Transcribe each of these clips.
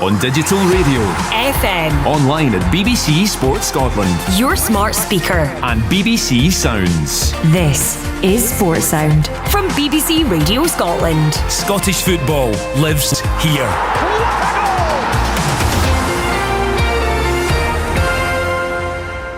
On digital radio, FM, online at BBC Sports Scotland, your smart speaker, and BBC Sounds. This is Sports Sound from BBC Radio Scotland. Scottish football lives here.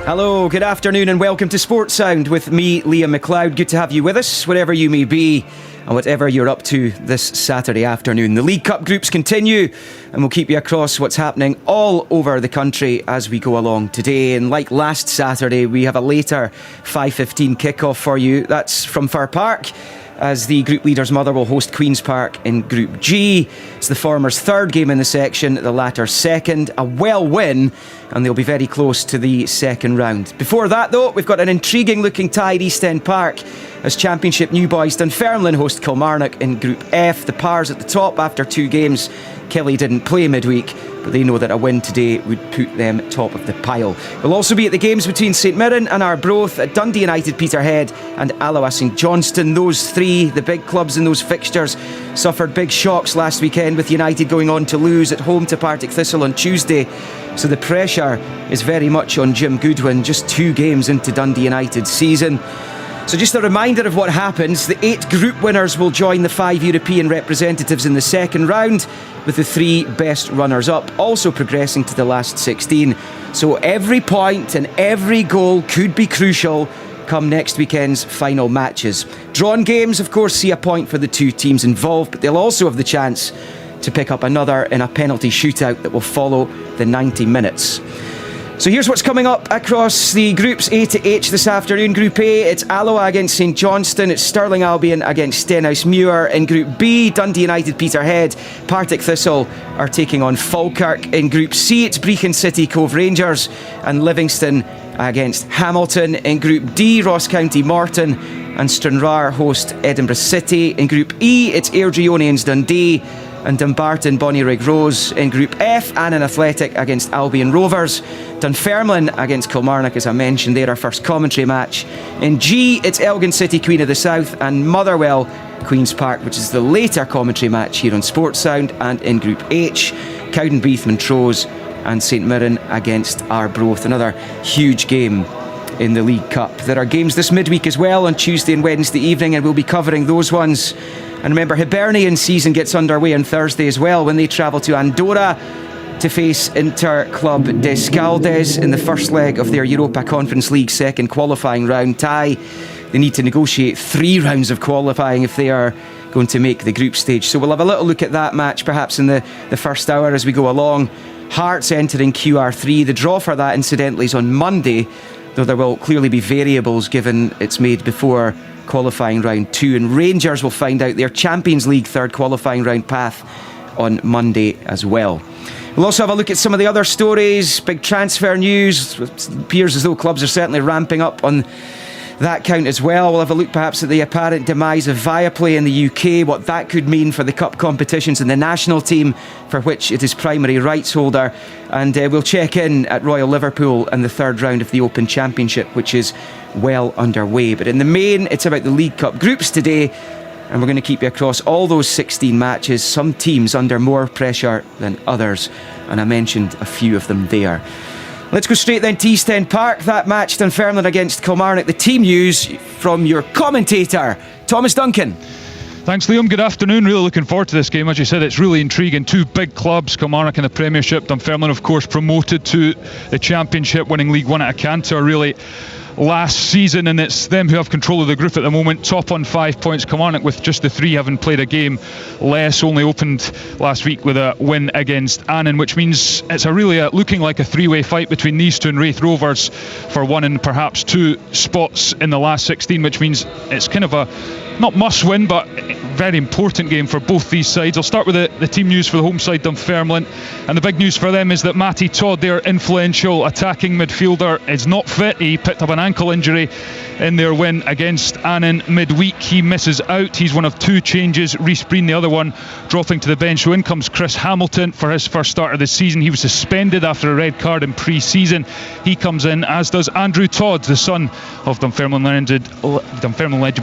Hello, good afternoon and welcome to Sports Sound with me, Liam McLeod. Good to have you with us, wherever you may be and whatever you're up to this Saturday afternoon. The League Cup groups continue and we'll keep you across what's happening all over the country as we go along today. And like last Saturday, we have a later 5:15 kickoff for you. That's from Fir Park, as the group leaders Motherwell host Queen's Park in Group G. It's the former's third game in the section, the latter's second. A well win, and they'll be very close to the second round. Before that, though, we've got an intriguing looking tie at East End Park as Championship new boys Dunfermline host Kilmarnock in Group F. The Pars at the top after two games. Kelly didn't play midweek, but they know that a win today would put them top of the pile. We'll also be at the games between St Mirren and Arbroath, at Dundee United Peterhead and Alloa St Johnstone. Those three, the big clubs in those fixtures, suffered big shocks last weekend, with United going on to lose at home to Partick Thistle on Tuesday. So the pressure is very much on Jim Goodwin, just 2 games into Dundee United's season. So just a reminder of what happens. The 8 group winners will join the 5 European representatives in the second round, with the 3 best runners-up also progressing to the last 16. So every point and every goal could be crucial come next weekend's final matches. Drawn games, of course, see a point for the 2 teams involved, but they'll also have the chance to pick up another in a penalty shootout that will follow the 90 minutes. So here's what's coming up across the groups A to H this afternoon. Group A, it's Alloa against St Johnstone. It's Stirling Albion against Stenhousemuir. In Group B, Dundee United Peterhead. Partick Thistle are taking on Falkirk. In Group C, it's Brechin City Cove Rangers and Livingston against Hamilton. In Group D, Ross County Morton and Stranraer host Edinburgh City. In Group E, it's Airdrieonians Dundee and Dumbarton Bonnyrigg Rose. In Group F, Annan Athletic against Albion Rovers. Dunfermline against Kilmarnock, as I mentioned, they're our first commentary match. In G, it's Elgin City Queen of the South and Motherwell Queen's Park, which is the later commentary match here on Sports Sound. And in Group H, Cowdenbeath Montrose and St Mirren against Arbroath. Another huge game in the League Cup. There are games this midweek as well on Tuesday and Wednesday evening, and we'll be covering those ones. And remember, Hibernian season gets underway on Thursday as well, when they travel to Andorra to face Interclub d'Escaldes in the first leg of their Europa Conference League second qualifying round tie. They need to negotiate 3 rounds of qualifying if they are going to make the group stage. So we'll have a little look at that match perhaps in the first hour as we go along. Hearts entering QR3. The draw for that, incidentally, is on Monday, though there will clearly be variables given it's made before qualifying round 2. And Rangers will find out their Champions League third qualifying round path on Monday as well. We'll also have a look at some of the other stories. Big transfer news. It appears as though clubs are certainly ramping up on that count as well. We'll have a look perhaps at the apparent demise of Viaplay in the UK, what that could mean for the cup competitions and the national team, for which it is primary rights holder. And we'll check in at Royal Liverpool and the third round of the Open Championship, which is well underway. But in the main, it's about the League Cup groups today, and we're going to keep you across all those 16 matches. Some teams under more pressure than others, and I mentioned a few of them there. Let's go straight then to East End Park. That match, Dunfermline against Kilmarnock. The team news from your commentator, Thomas Duncan. Thanks, Liam. Good afternoon. Really looking forward to this game. As you said, it's really intriguing. 2 big clubs, Kilmarnock in the Premiership, Dunfermline, of course, promoted to the Championship, winning League One at a canter, really, last season, and it's them who have control of the group at the moment, top on 5 points. Kilmarnock, with just the 3 having played a game less, only opened last week with a win against Annan, which means it's looking like a 3-way fight between these 2 and Wraith Rovers for 1 and perhaps 2 spots in the last 16, which means it's kind of a not must win, but very important game for both these sides. I'll start with the team news for the home side, Dunfermline, and the big news for them is that Matty Todd, their influential attacking midfielder, is not fit. He picked up an ankle injury in their win against Annan midweek. He misses out. He's one of 2 changes, Rhys Breen the other one dropping to the bench. So in comes Chris Hamilton for his first start of the season. He was suspended after a red card in pre-season. He comes in, as does Andrew Todd, the son of Dunfermline legend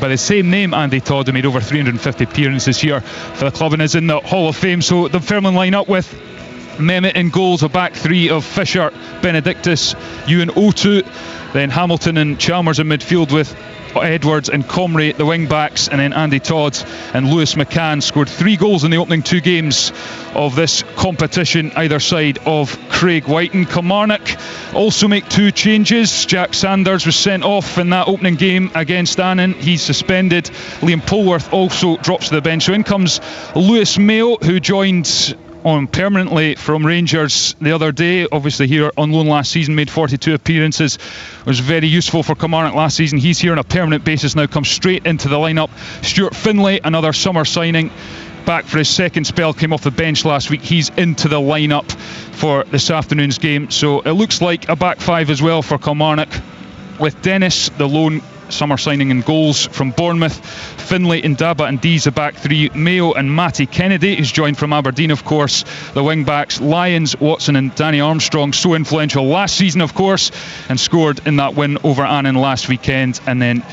by the same name, Andy Todd, who made over 350 appearances here for the club and is in the Hall of Fame. So Dunfermline line up with Mehmet in goals, a back three of Fisher, Benedictus, Ewan Otu, then Hamilton and Chalmers in midfield with Edwards and Comrie, the wing backs, and then Andy Todd and Lewis McCann scored 3 goals in the opening 2 games of this competition, either side of Craig Whiten. Kilmarnock also make 2 changes. Jack Sanders was sent off in that opening game against Annan. He's suspended. Liam Polworth also drops to the bench. So in comes Lewis Mayo, who joined on permanently from Rangers the other day, obviously here on loan last season, made 42 appearances, was very useful for Kilmarnock last season. He's here on a permanent basis now, comes straight into the lineup. Stuart Finlay, another summer signing, back for his second spell, came off the bench last week. He's into the lineup for this afternoon's game, so it looks like a back 5 as well for Kilmarnock, with Dennis, the lone summer signing, in goals from Bournemouth. Finlay, Ndaba and Dees the back 3. Mayo and Matty Kennedy, who's joined from Aberdeen, of course, the wing backs. Lyons, Watson and Danny Armstrong, so influential last season, of course, and scored in that win over Annan last weekend. And then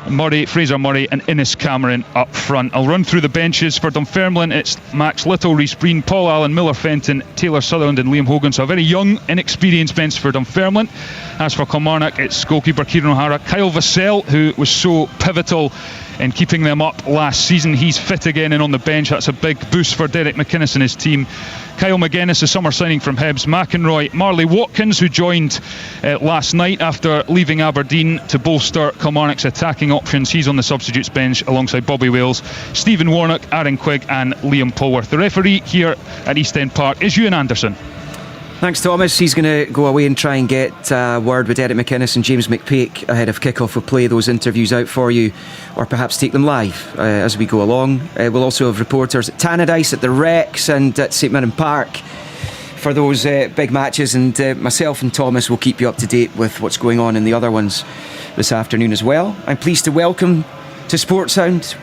Murray, Fraser Murray and Innes Cameron up front. I'll run through the benches. For Dunfermline, it's Max Little, Rhys Breen, Paul Allen, Miller Fenton, Taylor Sutherland and Liam Hogan. So a very young, inexperienced bench for Dunfermline. As for Kilmarnock, it's goalkeeper Kieran O'Hara, Kyle Vassell, who was so pivotal in keeping them up last season. He's fit again and on the bench. That's a big boost for Derek McInnes and his team. Kyle McGuinness, a summer signing from Hibs. McInroy, Marley Watkins, who joined last night after leaving Aberdeen to bolster Kilmarnock's attacking options. He's on the substitutes bench alongside Bobby Wales, Stephen Warnock, Aaron Quigg and Liam Polworth. The referee here at East End Park is Ewan Anderson. Thanks, Thomas. He's going to go away and try and get a word with Derek McInnes and James McPake ahead of kick-off. We'll play those interviews out for you, or perhaps take them live as we go along. We'll also have reporters at Tannadice, at the Rex and at St Mirren Park for those big matches, and myself and Thomas will keep you up to date with what's going on in the other ones this afternoon as well. I'm pleased to welcome to Sports Sound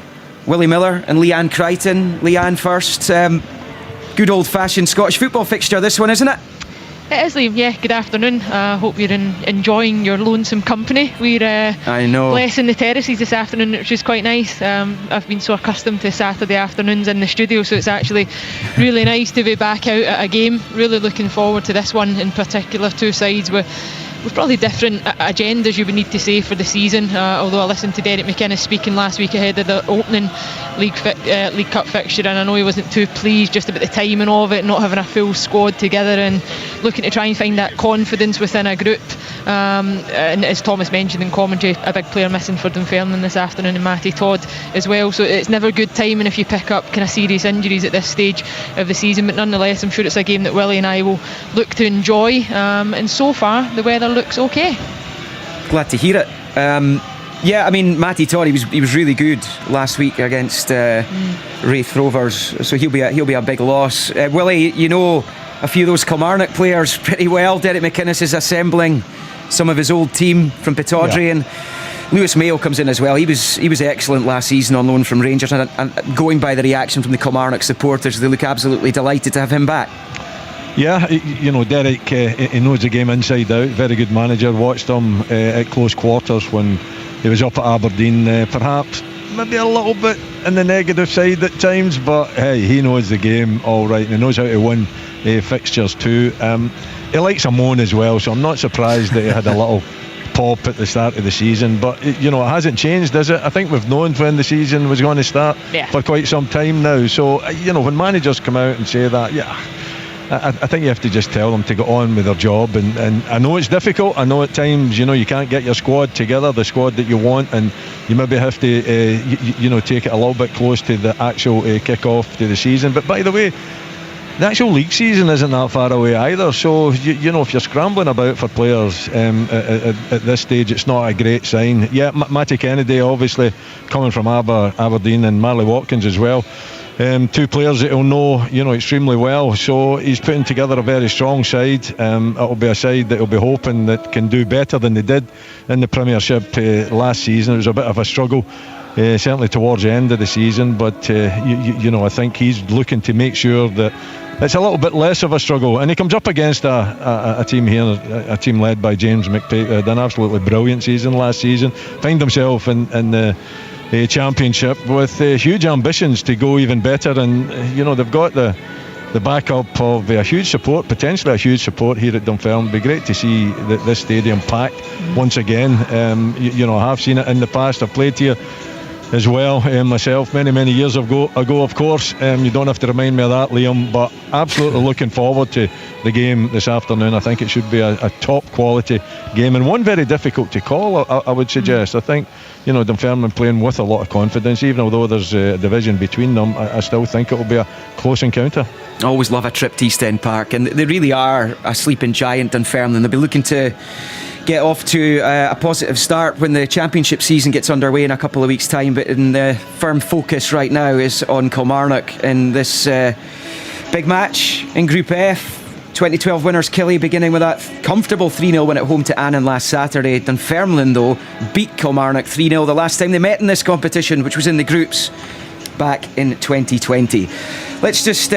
Willie Miller and Leanne Crichton. Leanne first. Good old-fashioned Scottish football fixture, this one, isn't it? It is, Liam. Yeah, good afternoon. Hope you're enjoying your lonesome company. We're I know, blessing the terraces this afternoon, which is quite nice. I've been so accustomed to Saturday afternoons in the studio, so it's actually really nice to be back out at a game. Really looking forward to this one in particular. 2 sides with probably different agendas, you would need to say, for the season. Although I listened to Derek McInnes speaking last week ahead of the opening League Cup fixture, and I know he wasn't too pleased just about the timing of it, not having a full squad together and looking to try and find that confidence within a group. And as Thomas mentioned in commentary, a big player missing for Dunfermline this afternoon, and Matty Todd as well. So it's never good timing if you pick up kind of serious injuries at this stage of the season. But nonetheless, I'm sure it's a game that Willie and I will look to enjoy. And so far, the weather looks okay. glad to hear it. Yeah, I mean, Matty Todd, he was really good last week against Wraith Rovers, so he'll be a big loss. Willie, you know a few of those Kilmarnock players pretty well. Derek McInnes is assembling some of his old team from Pittodrie, and Lewis Mayo comes in as well. He was excellent last season on loan from Rangers, and going by the reaction from the Kilmarnock supporters, they look absolutely delighted to have him back. Yeah, you know, Derek, he knows the game inside out. Very good manager. Watched him at close quarters when he was up at Aberdeen. Perhaps maybe a little bit in the negative side at times, but hey, he knows the game all right, and he knows how to win fixtures too. He likes a moan as well, so I'm not surprised that he had a little pop at the start of the season. But you know, it hasn't changed, is it? I think we've known when the season was going to start for quite some time now. So you know, when managers come out and say that, I think you have to just tell them to get on with their job, and I know it's difficult. I know at times, you know, you can't get your squad together, the squad that you want, and you maybe have to you know, take it a little bit close to the actual kick-off to the season. But by the way, the actual league season isn't that far away either, so you know, if you're scrambling about for players at this stage, it's not a great sign. Matty Kennedy obviously coming from Aberdeen, and Marley Watkins as well. 2 players that he'll know, you know, extremely well. So he's putting together a very strong side. It'll be a side that he'll be hoping that can do better than they did in the Premiership last season. It was a bit of a struggle, certainly towards the end of the season. But you know, I think he's looking to make sure that it's a little bit less of a struggle. And he comes up against a team here, a team led by James McPake, who had an absolutely brilliant season last season. Find himself in the Championship with huge ambitions to go even better, and you know, they've got the the backup of a huge support, potentially a huge support here at Dunfermline. It'd be great to see this stadium packed once again. I have seen it in the past. I've played here as well myself many years ago, of course. You don't have to remind me of that, Liam, but absolutely looking forward to the game this afternoon. I think it should be a top quality game, and one very difficult to call, I would suggest. I think Dunfermline playing with a lot of confidence, even although there's a division between them. I still think it will be a close encounter. I always love a trip to East End Park, and they really are a sleeping giant, Dunfermline. They'll be looking to get off to a positive start when the championship season gets underway in a couple of weeks' time, but in the firm focus right now is on Kilmarnock in this big match in Group F. 2012 winners Killie, beginning with that comfortable 3-0 win at home to Annan last Saturday. Dunfermline, though, beat Kilmarnock 3-0 the last time they met in this competition, which was in the groups back in 2020. Let's just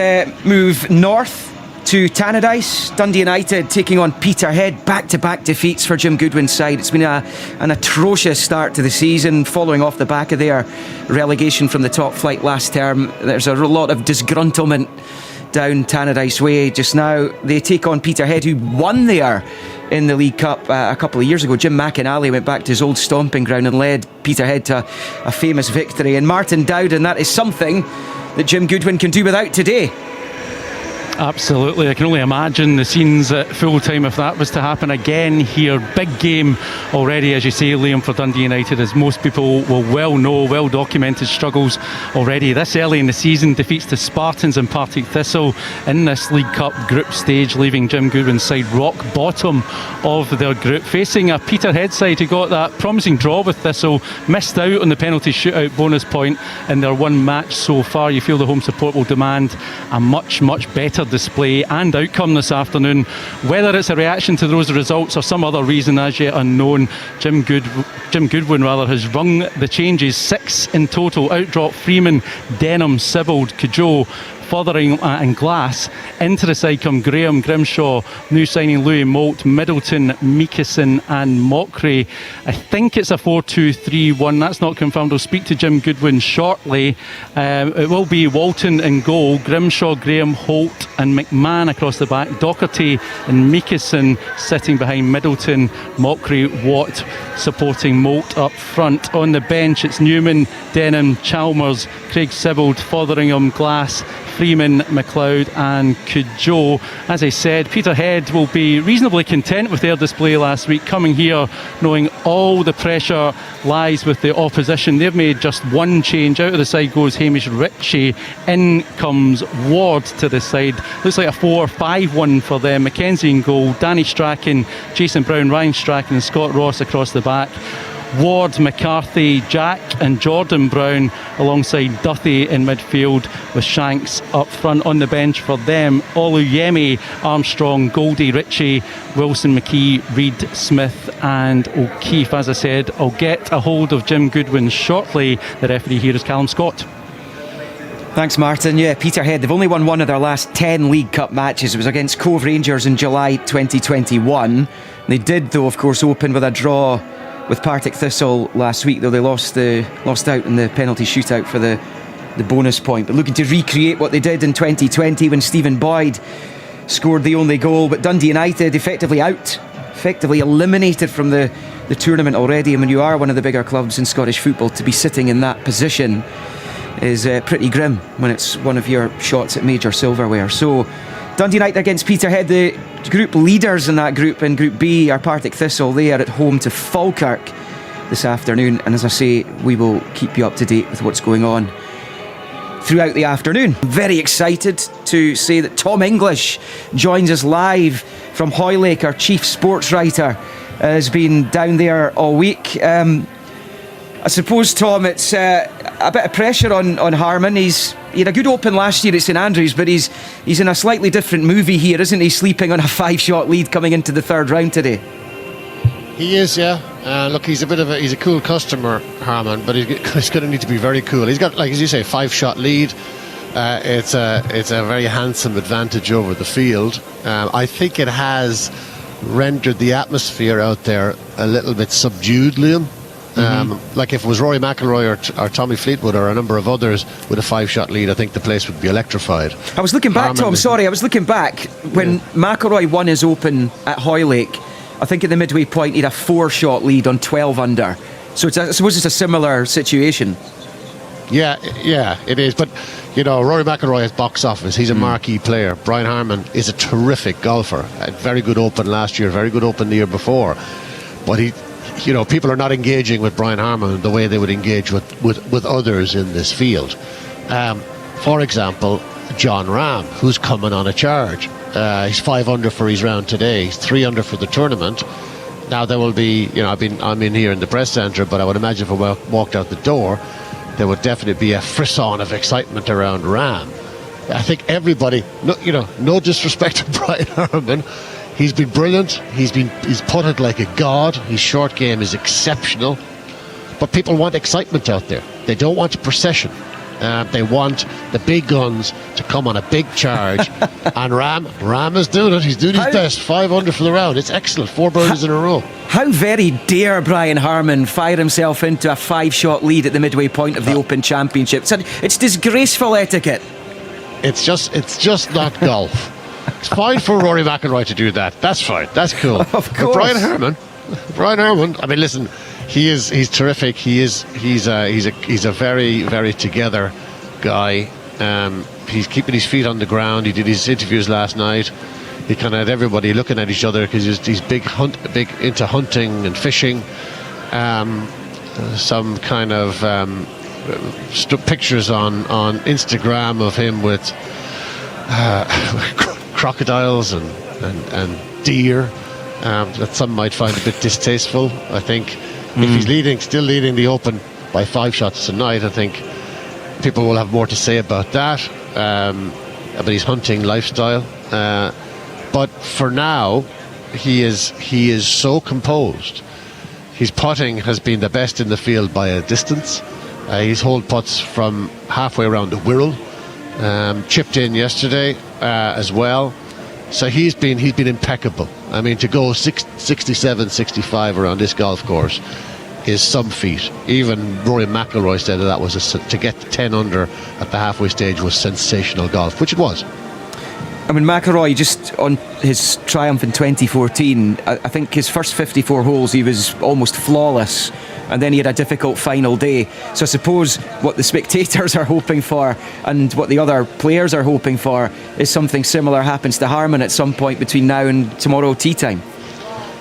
move north to Tannadice. Dundee United taking on Peterhead. Back-to-back defeats for Jim Goodwin's side. It's been an atrocious start to the season, following off the back of their relegation from the top flight last term. There's a lot of disgruntlement down Tannadice way just now. They take on Peterhead, who won there in the League Cup a couple of years ago. Jim McInally went back to his old stomping ground and led Peterhead to a famous victory. And Martin Dowden, that is something that Jim Goodwin can do without today. Absolutely, I can only imagine the scenes at full time if that was to happen again here. Big game already, as you say, Liam, for Dundee United, as most people will well know. Well documented struggles already this early in the season. Defeats to Spartans and Partick Thistle in this League Cup group stage, leaving Jim Goodwin's side rock bottom of their group, facing a Peterhead side who got that promising draw with Thistle, missed out on the penalty shootout bonus point in their one match so far. You feel the home support will demand a much better display and outcome this afternoon. Whether it's a reaction to those results or some other reason as yet unknown, Jim Goodwin has rung the changes, 6 in total. Outdrop Freeman, Denham, Sibbald, Cudjoe, Fothering and Glass. Into the side come Graham, Grimshaw, new signing Louis Moult, Middleton, Meekison and Mockery. I think it's a 4-2-3-1. That's not confirmed. I'll speak to Jim Goodwin shortly. It will be Walton in goal, Grimshaw, Graham, Holt and McMahon across the back, Docherty and Meekison sitting behind Middleton, Mockery, Watt supporting Moult up front. On the bench it's Newman, Denham, Chalmers, Craig Sibbald, Fotheringham, Glass, Freeman, McLeod and Cudjoe. As I said, Peterhead will be reasonably content with their display last week, coming here knowing all the pressure lies with the opposition. They've made just one change. Out of the side goes Hamish Ritchie, in comes Ward to the side. Looks like a 4-5-1 for them. Mackenzie in goal, Danny Strachan, Jason Brown, Ryan Strachan and Scott Ross across the back. Ward, McCarthy, Jack and Jordan Brown alongside Duthie in midfield, with Shanks up front. On the bench for them, Oluyemi, Armstrong, Goldie, Ritchie, Wilson, McKee, Reid, Smith and O'Keefe. As I said, I'll get a hold of Jim Goodwin shortly. The referee here is Callum Scott. Thanks, Martin. Yeah, Peterhead, they've only won one of their last 10 League Cup matches. It was against Cove Rangers in July 2021. They did, though, of course, open with a draw with Partick Thistle last week, though they lost out in the penalty shootout for the bonus point. But looking to recreate what they did in 2020 when Stephen Boyd scored the only goal. But Dundee United effectively eliminated from the tournament already. And when you are one of the bigger clubs in Scottish football, to be sitting in that position is pretty grim when it's one of your shots at major silverware. So Dundee United against Peterhead. The group leaders in that group, in Group B, are Partick Thistle. They are at home to Falkirk this afternoon, and as I say, we will keep you up to date with what's going on throughout the afternoon. Very excited to say that Tom English joins us live from Hoylake. Our chief sports writer has been down there all week. I suppose, Tom, it's a bit of pressure on Harman. He had a good open last year at St Andrews, but he's in a slightly different movie here, isn't he? Sleeping on a 5-shot lead coming into the third round today. He is, yeah. Look, he's a cool customer, Harman, but he's going to need to be very cool. He's got, like as you say, 5-shot lead. It's a very handsome advantage over the field. I think it has rendered the atmosphere out there a little bit subdued, Liam. Like if it was Rory McIlroy or Tommy Fleetwood or a number of others with a 5-shot lead, I think the place would be electrified. I was looking back, Tom, sorry, I was looking back when McIlroy won his Open at Hoylake. I think at the midway point he had a 4-shot lead on 12 under. So I suppose it's a similar situation. Yeah, it is. But, Rory McIlroy has box office. He's a marquee player. Brian Harman is a terrific golfer. A very good Open last year, very good Open the year before. But people are not engaging with Brian Harman the way they would engage with others in this field. For example, John Rahm, who's coming on a charge. He's 5 under for his round today. He's 3 under for the tournament. Now there will be, I'm in here in the press centre, but I would imagine if I walked out the door, there would definitely be a frisson of excitement around Rahm. I think everybody, no disrespect to Brian Harman, he's been brilliant. He's putted like a god. His short game is exceptional, but people want excitement out there. They don't want a procession. They want the big guns to come on a big charge. And Rahm is doing it. He's doing his best. 5 under for the round. It's excellent. 4 birdies in a row. How very dare Brian Harman fire himself into a 5-shot lead at the midway point of the Open Championship? It's disgraceful etiquette. It's just not golf. It's fine for Rory McIlroy to do that. That's fine. That's cool. Of course. But Brian Harman. I mean, listen. He's terrific. He's a very, very together guy. He's keeping his feet on the ground. He did his interviews last night. He kind of had everybody looking at each other because he's big into hunting and fishing. Some kind of pictures on Instagram of him with crocodiles and deer that some might find a bit distasteful. I think if he's still leading the Open by 5 shots tonight, I think people will have more to say about that, about his hunting lifestyle. But for now, he is so composed. His putting has been the best in the field by a distance. He's holed putts from halfway around the Wirral, chipped in yesterday as well. So he's been impeccable. I mean, to go 67, 65 around this golf course is some feat. Even Rory McIlroy said that was to get 10 under at the halfway stage was sensational golf, which it was. I mean, McIlroy, just on his triumph in 2014, I think his first 54 holes he was almost flawless, and then he had a difficult final day. So I suppose what the spectators are hoping for and what the other players are hoping for is something similar happens to Harman at some point between now and tomorrow tea time.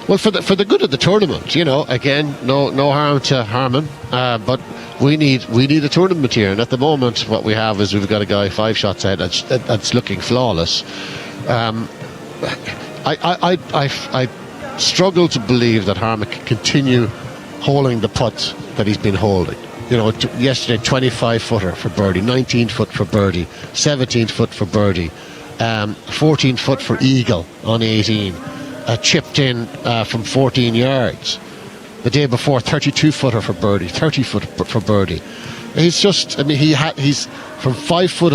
Well, for the good of the tournament, again, no harm to Harman, but we need a tournament here, and at the moment what we have is we've got a guy 5 shots ahead that's looking flawless. I struggle to believe that Harman can continue holding the putts that he's been holding. Yesterday 25-footer for birdie, 19-foot for birdie, 17-foot for birdie, 14-foot for eagle on 18, chipped in from 14 yards. The day before, 32-footer for birdie, 30-foot for birdie. He's just, he's from 5 foot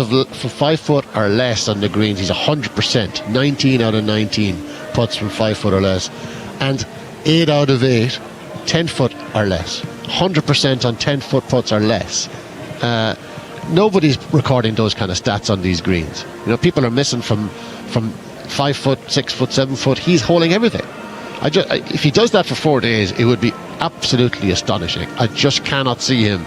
or less on the greens. He's 100%, 19 out of 19 putts from 5 foot or less, and 8 out of 8, 10 foot or less. 100% on 10-foot putts or less. Nobody's recording those kind of stats on these greens. People are missing from 5 foot, 6 foot, 7 foot. He's holding everything. If he does that for 4 days, it would be absolutely astonishing. I just cannot see him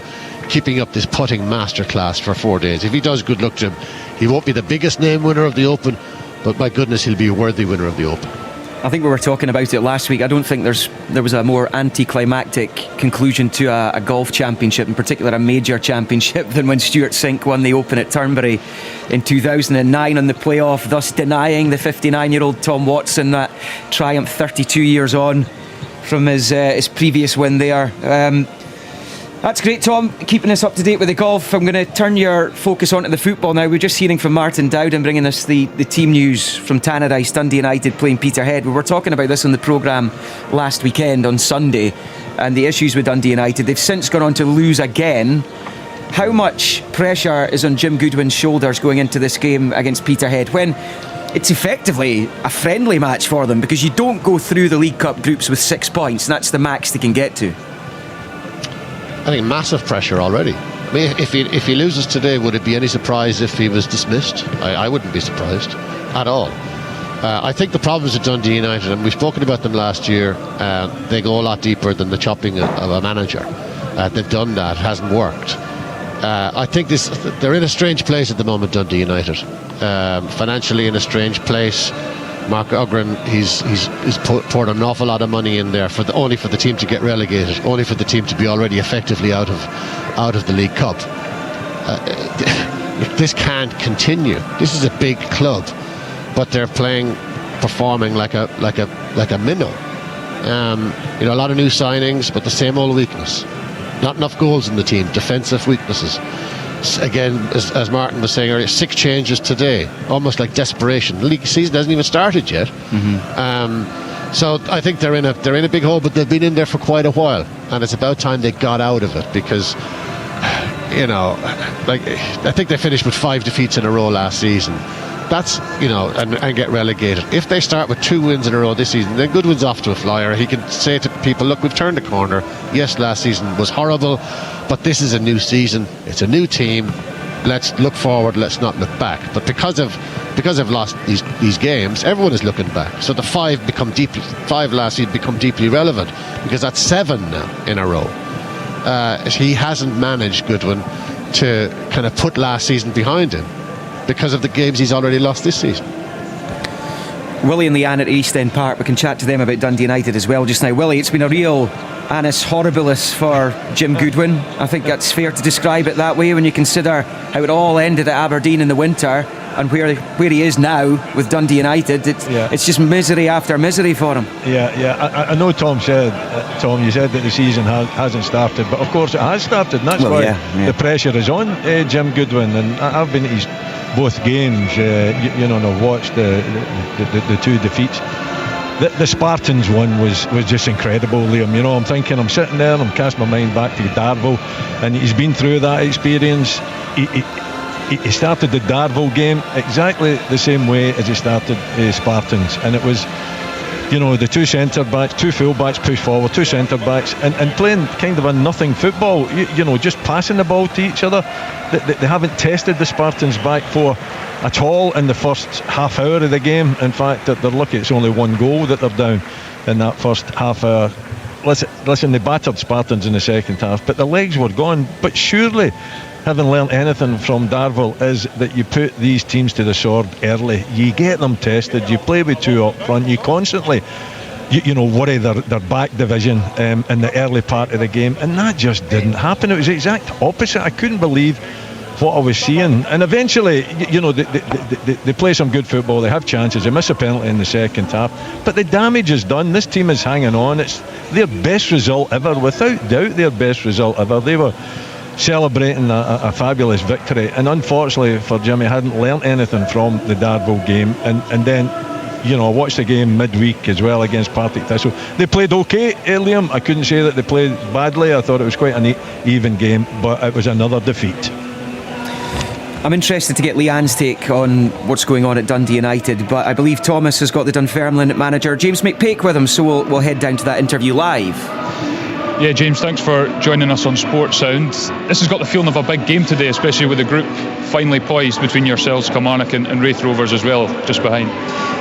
keeping up this putting masterclass for 4 days. If he does, good luck to him. He won't be the biggest name winner of the Open, but my goodness, he'll be a worthy winner of the Open. I think we were talking about it last week. I don't think there was a more anticlimactic conclusion to a golf championship, in particular a major championship, than when Stuart Sink won the Open at Turnberry in 2009 on the playoff, thus denying the 59-year-old Tom Watson that triumph 32 years on from his previous win there. That's great, Tom, keeping us up to date with the golf. I'm going to turn your focus onto the football now. We're just hearing from Martin Dowden bringing us the team news from Tannadice, Dundee United playing Peterhead. We were talking about this on the programme last weekend on Sunday and the issues with Dundee United. They've since gone on to lose again. How much pressure is on Jim Goodwin's shoulders going into this game against Peterhead when it's effectively a friendly match for them, because you don't go through the League Cup groups with 6 points and that's the max they can get to? I think massive pressure already. I mean, if he loses today, would it be any surprise if he was dismissed? I wouldn't be surprised at all. I think the problems at Dundee United, and we've spoken about them last year, they go a lot deeper than the chopping of a manager. They've done that. It hasn't worked. I think they're in a strange place at the moment, Dundee United. Financially in a strange place. Mark Ogren, he's poured an awful lot of money in there only for the team to get relegated, only for the team to be already effectively out of the League Cup. This can't continue. This is a big club, but they're performing like a minnow. A lot of new signings, but the same old weakness. Not enough goals in the team, defensive weaknesses. Again, as Martin was saying earlier, 6 changes today, almost like desperation. The league season hasn't even started yet. So I think they're in a big hole, but they've been in there for quite a while, and it's about time they got out of it, because I think they finished with 5 defeats in a row last season. That's and get relegated. If they start with 2 wins in a row this season, then Goodwin's off to a flyer. He can say to people, look, we've turned the corner. Yes, last season was horrible, but this is a new season. It's a new team. Let's look forward. Let's not look back. But because I've lost these games, everyone is looking back. So the 5 last season become deeply relevant, because that's 7 now in a row. He hasn't managed, Goodwin, to kind of put last season behind him, because of the games he's already lost this season. Willie and Leanne at East End Park, we can chat to them about Dundee United as well just now. Willie, it's been a real annus horribilis for Jim Goodwin. I think that's fair to describe it that way when you consider how it all ended at Aberdeen in the winter, and where he is now with Dundee United. It's just misery after misery for him. I know Tom, you said that the season hasn't started, but of course it has started, and that's why the pressure is on Jim Goodwin. And I've been to his both games, and I've watched the 2 defeats. The Spartans one was just incredible, Liam. I'm sitting there and I'm casting my mind back to Darvel, and he's been through that experience. He started the Darvel game exactly the same way as he started Spartans, and it was the 2 centre backs, 2 full backs push forward, 2 centre backs, and playing kind of a nothing football, just passing the ball to each other. They haven't tested the Spartans back 4 at all in the first half hour of the game. In fact, they're lucky it's only 1 goal that they're down in that first half hour. Listen, they battered Spartans in the second half, but the legs were gone. But surely, having learnt anything from Darvel, is that you put these teams to the sword early. You get them tested, you play with 2 up front, you constantly worry their back division in the early part of the game, and that just didn't happen. It was the exact opposite. I couldn't believe what I was seeing, and eventually they play some good football, they have chances, they miss a penalty in the second half, but the damage is done. This team is hanging on. It's their best result ever, without doubt their best result ever. They were celebrating a fabulous victory, and unfortunately for Jimmy, hadn't learnt anything from the Darvel game, and then I watched the game midweek as well against Partick Thistle. They played okay, Liam. I couldn't say that they played badly. I thought it was quite an even game, but it was another defeat. I'm interested to get Leanne's take on what's going on at Dundee United, but I believe Thomas has got the Dunfermline manager James McPake with him, so we'll head down to that interview live. Yeah, James, thanks for joining us on Sports Sound. This has got the feeling of a big game today, especially with the group finally poised between yourselves, Kilmarnock and Wraith Rovers as well, just behind.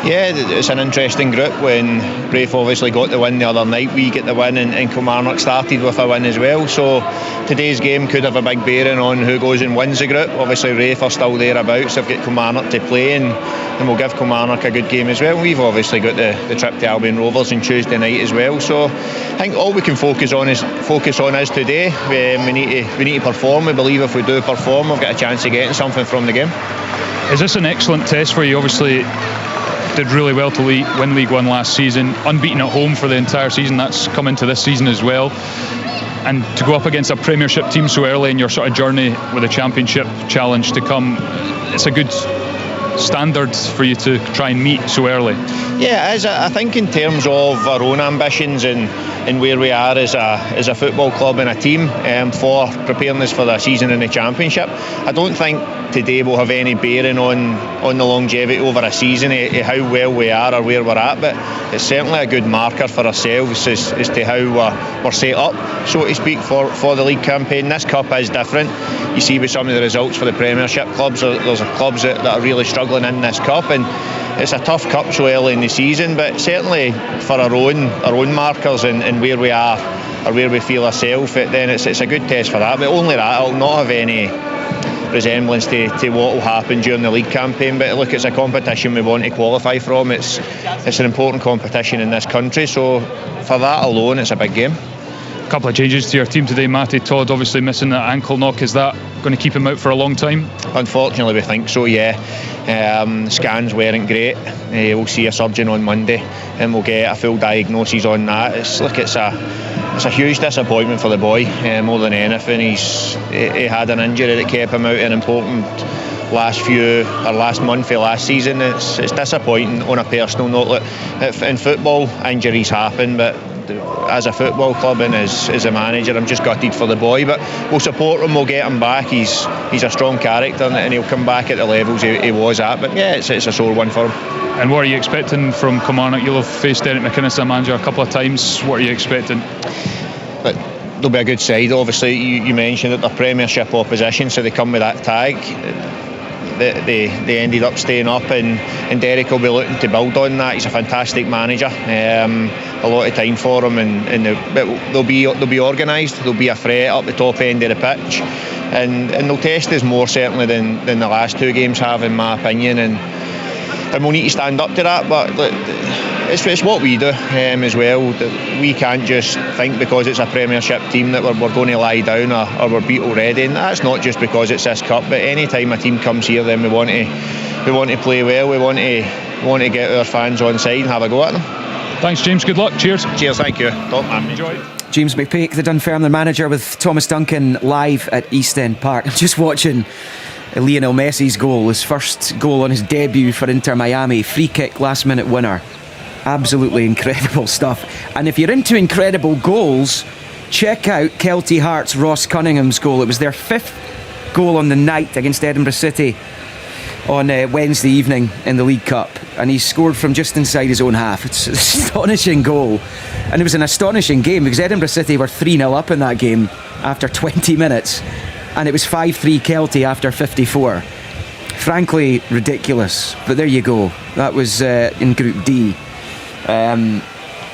Yeah, it's an interesting group. When Wraith obviously got the win the other night, we get the win, and Kilmarnock started with a win as well. So today's game could have a big bearing on who goes and wins the group. Obviously Wraith are still thereabouts. They've got Kilmarnock to play, and we'll give Kilmarnock a good game as well. We've obviously got the trip to Albion Rovers on Tuesday night as well. So I think all we can focus on is today. We need to perform. We believe if we do perform, we've got a chance of getting something from the game. Is this an excellent test for you? Obviously did really well to win League One last season, unbeaten at home for the entire season. That's come into this season as well, and to go up against a Premiership team so early in your sort of journey with a Championship challenge to come, it's a good standard for you to try and meet so early. Yeah, I think in terms of our own ambitions and where we are as a football club and a team for preparing us for the season in the Championship, I don't think today will have any bearing on the longevity over a season of how well we are or where we're at, but it's certainly a good marker for ourselves as to how we're set up, so to speak, for the league campaign. This cup is different. You see with some of the results for the Premiership clubs, there's clubs that are really struggling in this cup, and it's a tough cup so early in the season, but certainly for our own markers and where we are or where we feel ourselves, then it's a good test for that. But only that, it'll not have any resemblance to what will happen during the league campaign. But look, it's a competition we want to qualify from. It's an important competition in this country, so for that alone, it's a big game. A couple of changes to your team today. Matty Todd obviously missing that ankle knock. Is that going to keep him out for a long time? Unfortunately, we think so, yeah. Scans weren't great. We'll see a surgeon on Monday and we'll get a full diagnosis on that. It's a huge disappointment for the boy, more than anything. He had an injury that kept him out an important last month of last season. It's disappointing on a personal note. Look, in football, injuries happen, but as a football club and as a manager, I'm just gutted for the boy, but we'll support him, we'll get him back. He's a strong character and he'll come back at the levels he was at, but yeah, it's a sore one for him. And what are you expecting from Kilmarnock? You'll have faced Derek McInnes as a manager a couple of times. What are you expecting? But they'll be a good side. Obviously, you mentioned that they're Premiership opposition, so they come with that tag. They ended up staying up, and Derek will be looking to build on that. He's a fantastic manager. A lot of time for him, and they'll be organised. They'll be a threat up the top end of the pitch, and they'll test us more certainly than the last two games have, in my opinion. And we'll need to stand up to that. But look, it's what we do as well. We can't just think because it's a Premiership team that we're going to lie down or we're beat already. And that's not just because it's this cup. But any time a team comes here, then we want to play well. We want to get our fans on side and have a go at them. Thanks, James. Good luck. Cheers. Cheers. Thank you. Top man. Enjoy. James McPake, the Dunfermline manager, with Thomas Duncan live at East End Park. I'm just watching Lionel Messi's goal, his first goal on his debut for Inter Miami. Free kick, last minute winner. Absolutely incredible stuff. And if you're into incredible goals, check out Kelty Hearts' Ross Cunningham's goal. It was their fifth goal on the night against Edinburgh City on Wednesday evening in the League Cup, and he scored from just inside his own half. It's an astonishing goal, and it was an astonishing game because Edinburgh City were 3-0 up in that game after 20 minutes, and it was 5-3 Kelty after 54. Frankly ridiculous, but there you go. That was in Group D.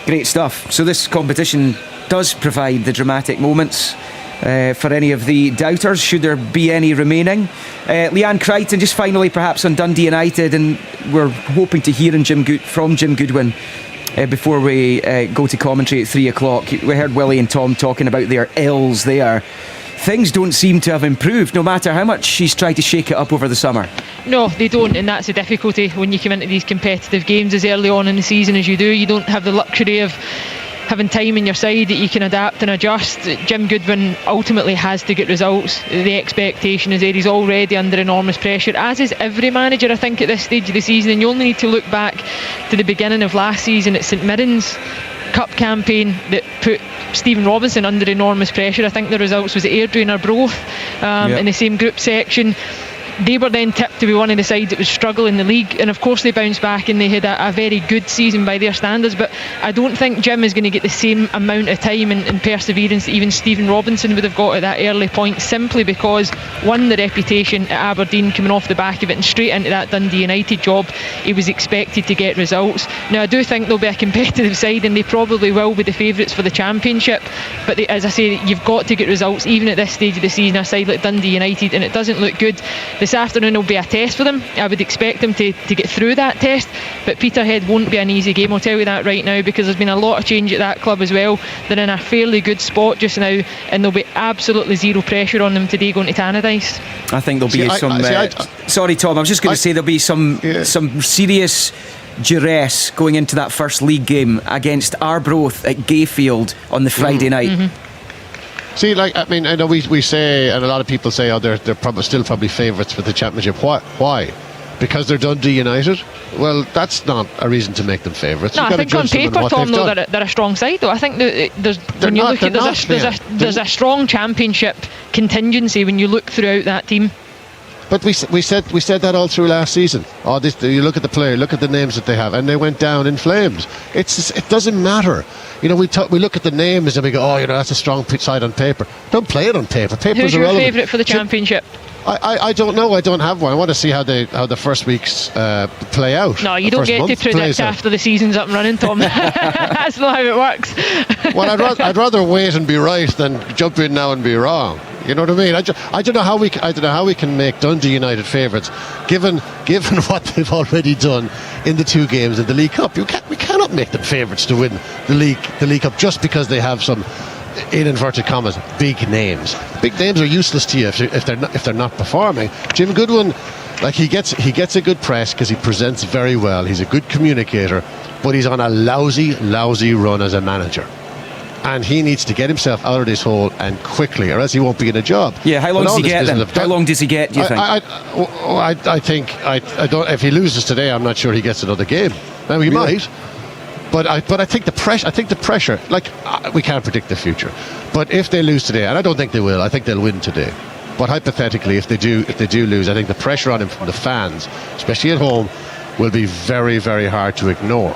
Great stuff. So this competition does provide the dramatic moments for any of the doubters, should there be any remaining. Leanne Crichton, just finally perhaps on Dundee United, and we're hoping to hear from Jim Goodwin before we go to commentary at 3 o'clock. We heard Willie and Tom talking about their ills there. Things don't seem to have improved, no matter how much she's tried to shake it up over the summer. No, they don't, and that's the difficulty when you come into these competitive games as early on in the season as you do. You don't have the luxury of having time in your side that you can adapt and adjust. Jim Goodwin ultimately has to get results. The expectation is there. He's already under enormous pressure, as is every manager, I think, at this stage of the season. And you only need to look back to the beginning of last season at St Mirren's Cup campaign that put Stephen Robinson under enormous pressure. I think the results was Airdrie or Broth in the same group section. They were then tipped to be one of the sides that was struggling in the league, and of course they bounced back and they had a very good season by their standards. But I don't think Jim is going to get the same amount of time and perseverance that even Stephen Robinson would have got at that early point, simply because, one, the reputation at Aberdeen coming off the back of it, and straight into that Dundee United job, he was expected to get results. Now I do think they'll be a competitive side and they probably will be the favourites for the Championship, but as I say, you've got to get results even at this stage of the season, a side like Dundee United, and it doesn't look good. This afternoon will be a test for them. I would expect them to get through that test, but Peterhead won't be an easy game, I'll tell you that right now, because there's been a lot of change at that club as well. They're in a fairly good spot just now, and there'll be absolutely zero pressure on them today going to Tannadice. I think there'll be sorry Tom, I was just going to say there'll be some serious duress going into that first league game against Arbroath at Gayfield on the Friday night. Mm-hmm. See, I know we say, and a lot of people say, they're probably favourites for the Championship. Why? Because they're Dundee United? Well, that's not a reason to make them favourites. No, I think on paper, Tom, though, they're a strong side, though. I think there's a strong Championship contingency when you look throughout that team. But we said that all through last season. Oh, you look at the player, look at the names that they have, and they went down in flames. It doesn't matter. We look at the names and we go, oh, that's a strong side on paper. Don't play it on paper. Paper's Who's your irrelevant. favourite for the championship? I don't know. I don't have one. I want to see how the first weeks play out. No, you don't get to predict after the season's up and running, Tom. That's not how it works. Well, I'd rather wait and be right than jump in now and be wrong. You know what I mean? I don't know how we can make Dundee United favourites, given what they've already done in the 2 games in the League Cup. We cannot make them favourites to win the League Cup just because they have some, in inverted commas, big names. Big names are useless to you if they're not performing. Jim Goodwin, he gets a good press because he presents very well. He's a good communicator, but he's on a lousy run as a manager. And he needs to get himself out of this hole and quickly, or else he won't be in a job. Yeah, how long does he get then? How long does he get, do you think? I think if he loses today, I'm not sure he gets another game. Now he might, but I think the pressure. We can't predict the future, but if they lose today, and I don't think they will, I think they'll win today. But hypothetically, if they do lose, I think the pressure on him from the fans, especially at home, will be very, very hard to ignore.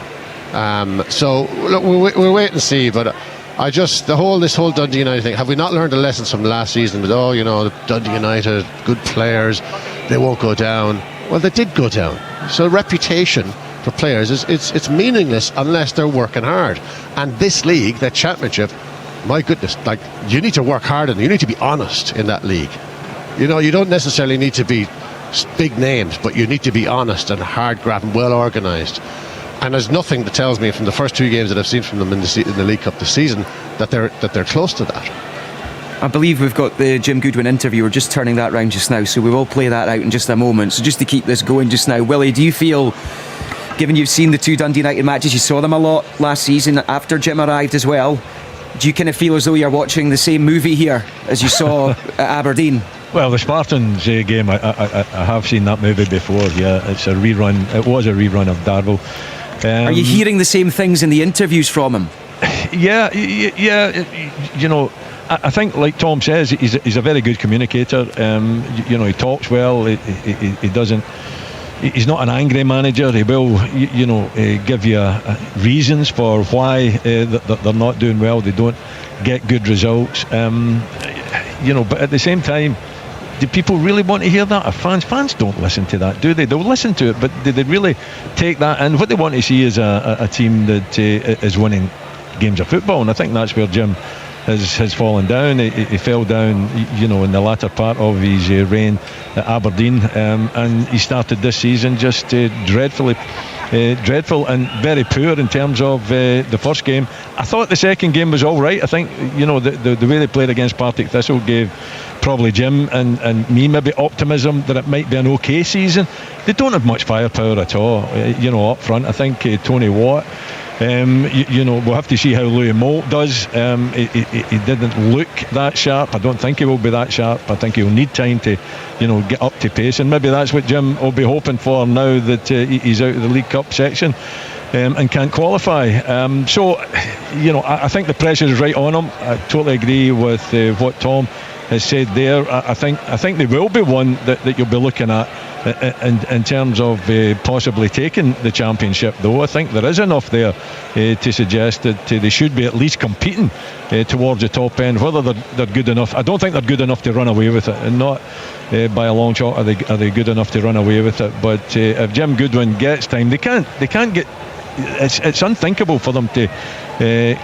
So look, we'll wait and see, but. This whole Dundee United thing, have we not learned the lessons from last season with, Dundee United, good players, they won't go down? Well, they did go down. So reputation for players it's meaningless unless they're working hard. And this league, that championship, my goodness, you need to work hard and you need to be honest in that league. You don't necessarily need to be big names, but you need to be honest and hard-grabbing, well organised. And there's nothing that tells me from the first 2 games that I've seen from them in the League Cup this season that they're close to that. I believe we've got the Jim Goodwin interview. We're just turning that round just now, so we will play that out in just a moment. So just to keep this going just now, Willie, do you feel, given you've seen the 2 Dundee United matches, you saw them a lot last season after Jim arrived as well, do you kind of feel as though you're watching the same movie here as you saw at Aberdeen? Well, the Spartans game, I have seen that movie before. Yeah, it's a rerun. It was a rerun of Darvel. Are you hearing the same things in the interviews from him? Yeah. I think, like Tom says, he's a very good communicator. He talks well. He doesn't. He's not an angry manager. He will, give you reasons for why they're not doing well. They don't get good results. But at the same time, do people really want to hear that? Fans don't listen to that, do they? They'll listen to it, but do they really take that in? What they want to see is a team that is winning games of football, and I think that's where Jim has fallen down. He fell down, in the latter part of his reign at Aberdeen, and he started this season just dreadful and very poor in terms of the first game. I thought the second game was all right. I think the way they played against Partick Thistle gave probably Jim and me maybe optimism that it might be an okay season. They don't have much firepower at all, up front. I think Tony Watt, we'll have to see how Louis Moult does. He didn't look that sharp. I don't think he will be that sharp. I think he'll need time to get up to pace, and maybe that's what Jim will be hoping for now that he's out of the League Cup section and can't qualify. I think the pressure is right on him. I totally agree with what Tom has said there. I think they will be one that you'll be looking at in terms of possibly taking the championship, though. I think there is enough there to suggest that they should be at least competing towards the top end. Whether they're good enough, I don't think they're good enough to run away with it, and not by a long shot are they good enough to run away with it. But if Jim Goodwin gets time, they can't get. It's unthinkable for them to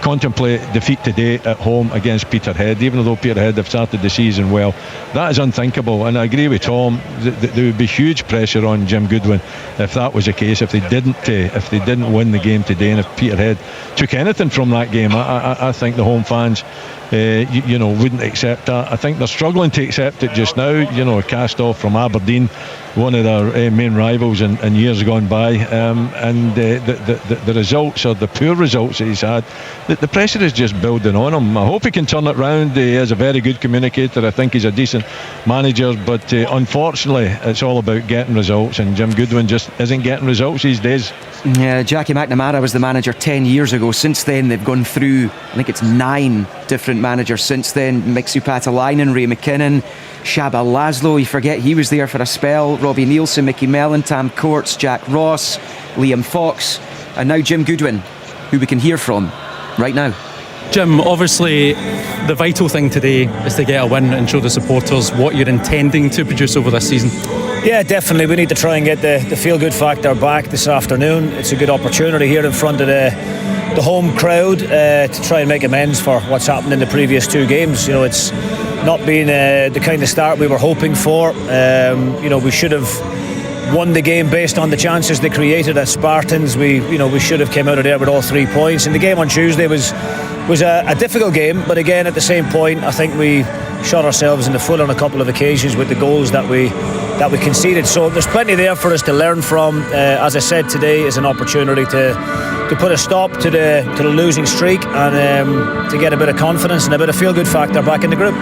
contemplate defeat today at home against Peterhead, even though Peterhead have started the season well. That is unthinkable, and I agree with Tom. There would be huge pressure on Jim Goodwin if that was the case. If they didn't win the game today, and if Peterhead took anything from that game, I think the home fans wouldn't accept that. I think they're struggling to accept it just now. A cast off from Aberdeen, one of their main rivals in years gone by, and the results, or the poor results that he's had, the pressure is just building on him. I hope he can turn it round. He is a very good communicator. I think he's a decent manager, but unfortunately it's all about getting results, and Jim Goodwin just isn't getting results these days. Yeah, Jackie McNamara was the manager 10 years ago. Since then they've gone through, I think it's 9 different assistant managers since then. Mixu Patalainen, Ray McKinnon, Shaba Laszlo, you forget he was there for a spell, Robbie Nielsen, Mickey Mellon, Tam Courts, Jack Ross, Liam Fox, and now Jim Goodwin, who we can hear from right now. Jim, obviously the vital thing today is to get a win and show the supporters what you're intending to produce over this season. Yeah, definitely. We need to try and get the feel-good factor back this afternoon. It's a good opportunity here in front of the home crowd to try and make amends for what's happened in the previous 2 games. You know, it's not been the kind of start we were hoping for. You know, we should have won the game based on the chances they created at Spartans. We should have came out of there with all 3 points. And the game on Tuesday was a difficult game, but again, at the same point, I think we shot ourselves in the foot on a couple of occasions with the goals that we conceded. So there's plenty there for us to learn from. As I said, today is an opportunity to put a stop to the losing streak and to get a bit of confidence and a bit of feel-good factor back in the group.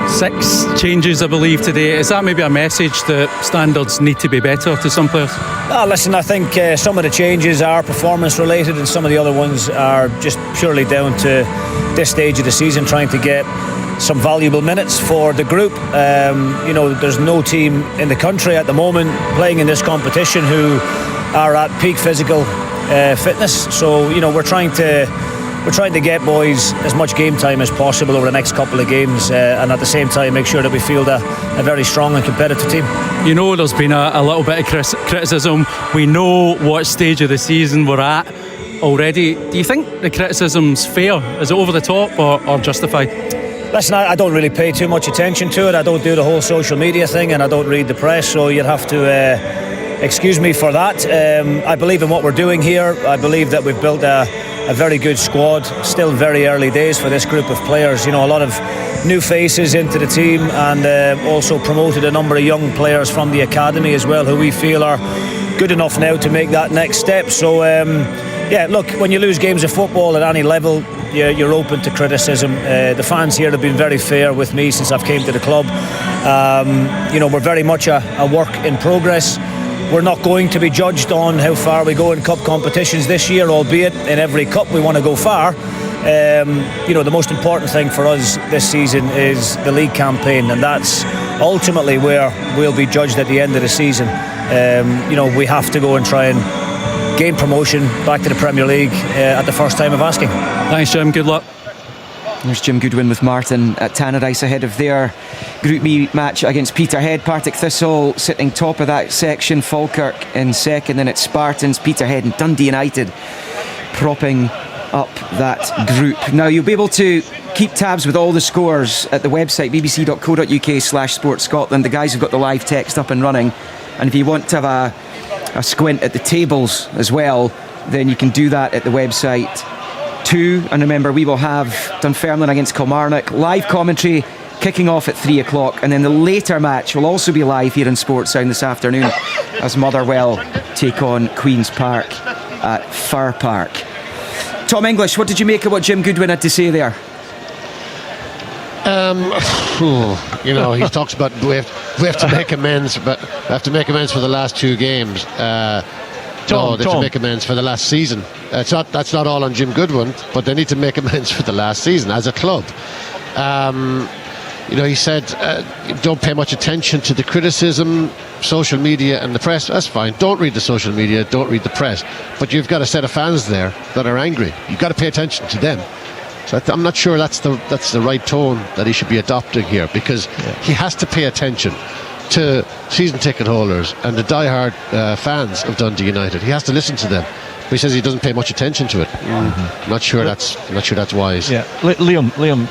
6 changes, I believe, today. Is that maybe a message that standards need to be better to some players? Listen, I think some of the changes are performance related and some of the other ones are just purely down to this stage of the season, trying to get some valuable minutes for the group. You know, there's no team in the country at the moment playing in this competition who are at peak physical fitness. So, you know, we're trying to get boys as much game time as possible over the next couple of games, and at the same time make sure that we field a very strong and competitive team. You know, there's been a little bit of criticism. We know what stage of the season we're at already. Do you think the criticism's fair? Is it over the top or justified? Listen, I don't really pay too much attention to it. I don't do the whole social media thing and I don't read the press, so you'd have to excuse me for that. I believe in what we're doing here. I believe that we've built a very good squad. Still very early days for this group of players. You know, a lot of new faces into the team, and also promoted a number of young players from the academy as well, who we feel are good enough now to make that next step. So yeah, look, when you lose games of football at any level, you're open to criticism. The fans here have been very fair with me since I've came to the club. You know, we're very much a work in progress. We're not going to be judged on how far we go in cup competitions this year, albeit in every cup we want to go far. You know, the most important thing for us this season is the league campaign, and that's ultimately where we'll be judged at the end of the season. You know, we have to go and try and gain promotion back to the Premier League at the first time of asking. Thanks, Jim. Good luck. There's Jim Goodwin with Martin at Tannadice ahead of their Group B match against Peterhead. Partick Thistle sitting top of that section, Falkirk in second, and it's Spartans, Peterhead and Dundee United propping up that group. Now you'll be able to keep tabs with all the scores at the website bbc.co.uk/sportscotland. The guys have got the live text up and running, and if you want to have a squint at the tables as well, then you can do that at the website too. And remember, we will have Dunfermline against Kilmarnock, live commentary kicking off at 3 o'clock, and then the later match will also be live here in Sports Sound this afternoon as Motherwell take on Queen's Park at Fir Park. Tom English, what did you make of what Jim Goodwin had to say there? You know, he talks about we have to make amends, but we have to make amends for the last 2 games. They have to make amends for the last season. That's not all on Jim Goodwin, but they need to make amends for the last season as a club. You know, he said don't pay much attention to the criticism, social media and the press. That's fine. Don't read the social media, don't read the press. But you've got a set of fans there that are angry. You've got to pay attention to them. So I'm not sure that's the right tone that he should be adopting here, because he has to pay attention to season ticket holders and the die-hard fans of Dundee United. He has to listen to them. But he says he doesn't pay much attention to it. Not sure that's wise. Yeah, Liam,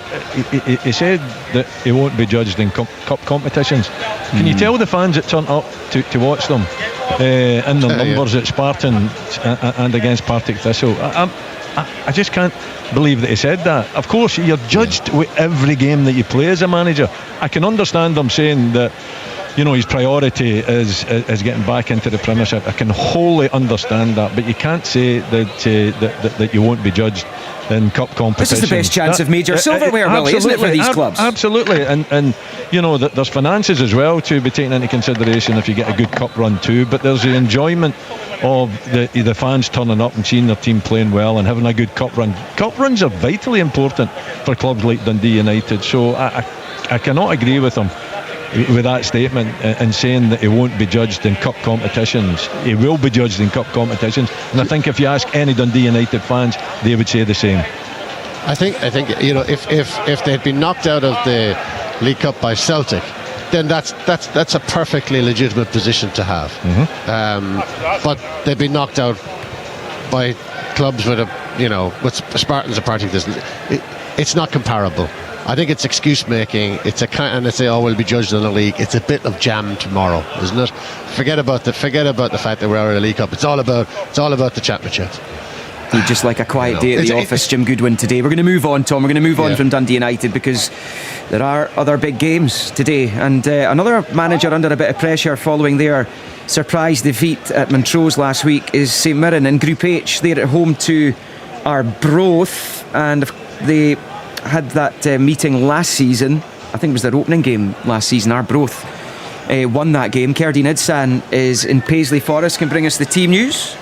he said that he won't be judged in cup competitions. Can you tell the fans that turn up to watch them in the numbers at Spartan and against Partick Thistle? I just can't believe that he said that. Of course, you're judged with every game that you play as a manager. I can understand them saying that his priority is getting back into the Premiership. I can wholly understand that, but you can't say that you won't be judged in cup competition. This is the best chance of major silverware, Willie, isn't it, for these clubs? Absolutely, and there's finances as well to be taken into consideration if you get a good cup run too. But there's the enjoyment of the fans turning up and seeing their team playing well and having a good cup run. Cup runs are vitally important for clubs like Dundee United. So I cannot agree with him with that statement and saying that he won't be judged in cup competitions. He will be judged in cup competitions, and I think if you ask any Dundee United fans, they would say the same. I think if they'd been knocked out of the League Cup by Celtic, then that's a perfectly legitimate position to have. Mm-hmm. But they've been knocked out by clubs with with Spartans a party. It's not comparable. I think it's excuse making. And they say, "Oh, we'll be judged in the league." It's a bit of jam tomorrow, isn't it? Forget about the fact that we're out of the League Cup. It's all about the championship. Just like a quiet day at the office, Jim Goodwin today. We're going to move on, Tom. We're going to move on from Dundee United because there are other big games today, and another manager under a bit of pressure following their surprise defeat at Montrose last week is St Mirren in Group H. They're at home to Arbroath, and they had that meeting last season. I think it was their opening game last season. Arbroath won that game. Kerdine Idsan is in Paisley Forest, can bring us the team news.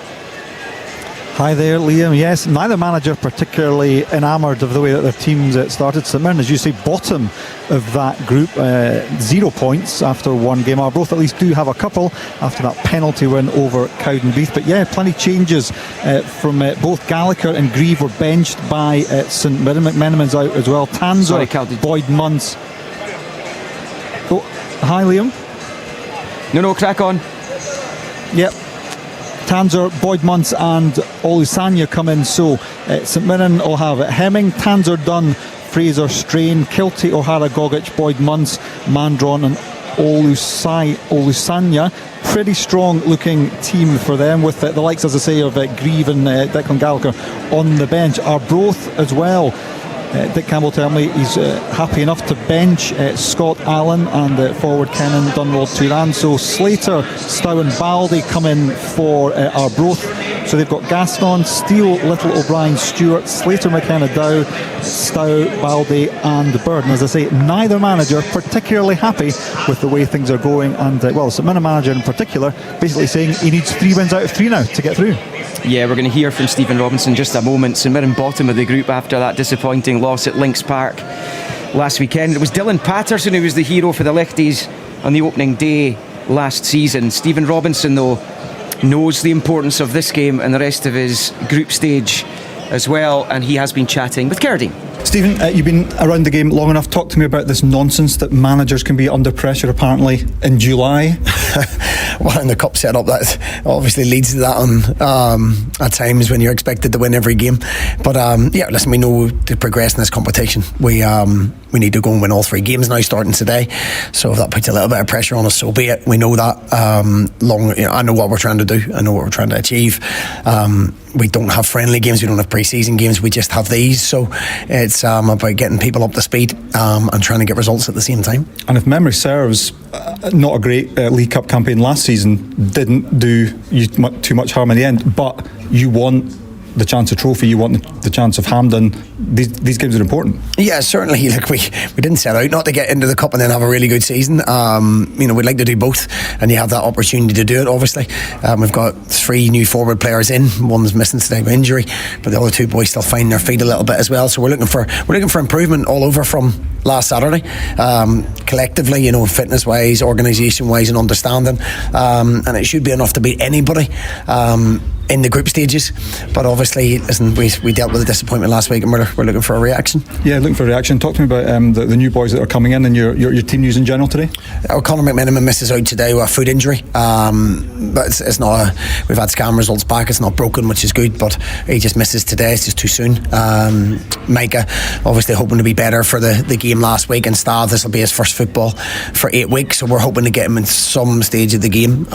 Hi there, Liam. Yes, neither manager particularly enamoured of the way that their teams started. St Mirren, as you say, bottom of that group, 0 points after one game. Arbroath at least do have a couple after that penalty win over Cowdenbeath. But yeah, plenty changes from both Gallagher and Grieve were benched by St Mirren. McMenamin's out as well. Tanzer, Boyd Muntz. Oh, hi, Liam. No, crack on. Yep. Tanzer, Boyd Muntz and Olusanya come in. So St Mirren will have Hemming, Tanzer, Dunn, Fraser, Strain, Kilty, O'Hara, Gogic, Boyd Muntz, Mandron and Olusanya. Pretty strong looking team for them with the likes, as I say, of Grieve and Declan Gallagher on the bench. Arbroath as well. Dick Campbell telling me he's happy enough to bench Scott Allen and forward Kennan, Dunrold, Turan. So Slater, Stow and Baldy come in for Arbroath. So they've got Gaston, Steele, Little, O'Brien, Stewart, Slater, McKenna, Dow, Stow, Baldy and Bird. And as I say, neither manager particularly happy with the way things are going. And St Mirren manager in particular basically saying he needs 3 wins out of 3 now to get through. Yeah, we're going to hear from Stephen Robinson in just a moment. St Mirren bottom of the group after that disappointing loss at Lynx Park last weekend. It was Dylan Patterson who was the hero for the Lichties on the opening day last season. Stephen Robinson, though, knows the importance of this game and the rest of his group stage as well, and he has been chatting with Kerdine. Stephen, you've been around the game long enough. Talk to me about this nonsense that managers can be under pressure apparently in July. Well, in the cup setup, that obviously leads to that at times when you're expected to win every game. But listen, we know to progress in this competition, we need to go and win all 3 games now starting today. So if that puts a little bit of pressure on us, so be it. We know that. I know what we're trying to do. I know what we're trying to achieve. We don't have friendly games, we don't have pre-season games, we just have these. So it's about getting people up to speed and trying to get results at the same time. And if memory serves, not a great League Cup campaign last season, didn't do you too much harm in the end, but you want the chance of trophy, you want the chance of Hampden. These games are important. Yeah, certainly. Look, we didn't set out not to get into the cup and then have a really good season. We'd like to do both, and you have that opportunity to do it. Obviously, we've got 3 new forward players in. One's missing today by injury, but the other 2 boys still find their feet a little bit as well. So we're looking for improvement all over from last Saturday, collectively, fitness wise, organisation wise, and understanding. And it should be enough to beat anybody in the group stages. But obviously, listen, we dealt with a disappointment last week, and we're looking for a reaction. Yeah, looking for a reaction. Talk to me about the new boys that are coming in and your team news in general today. Conor McMenamin misses out today with a foot injury, but it's not. We've had scan results back. It's not broken, which is good, but he just misses today. It's just too soon. Micah, obviously hoping to be better for the game last week, and Stav, this will be his first football for 8 weeks, so we're hoping to get him in some stage of the game.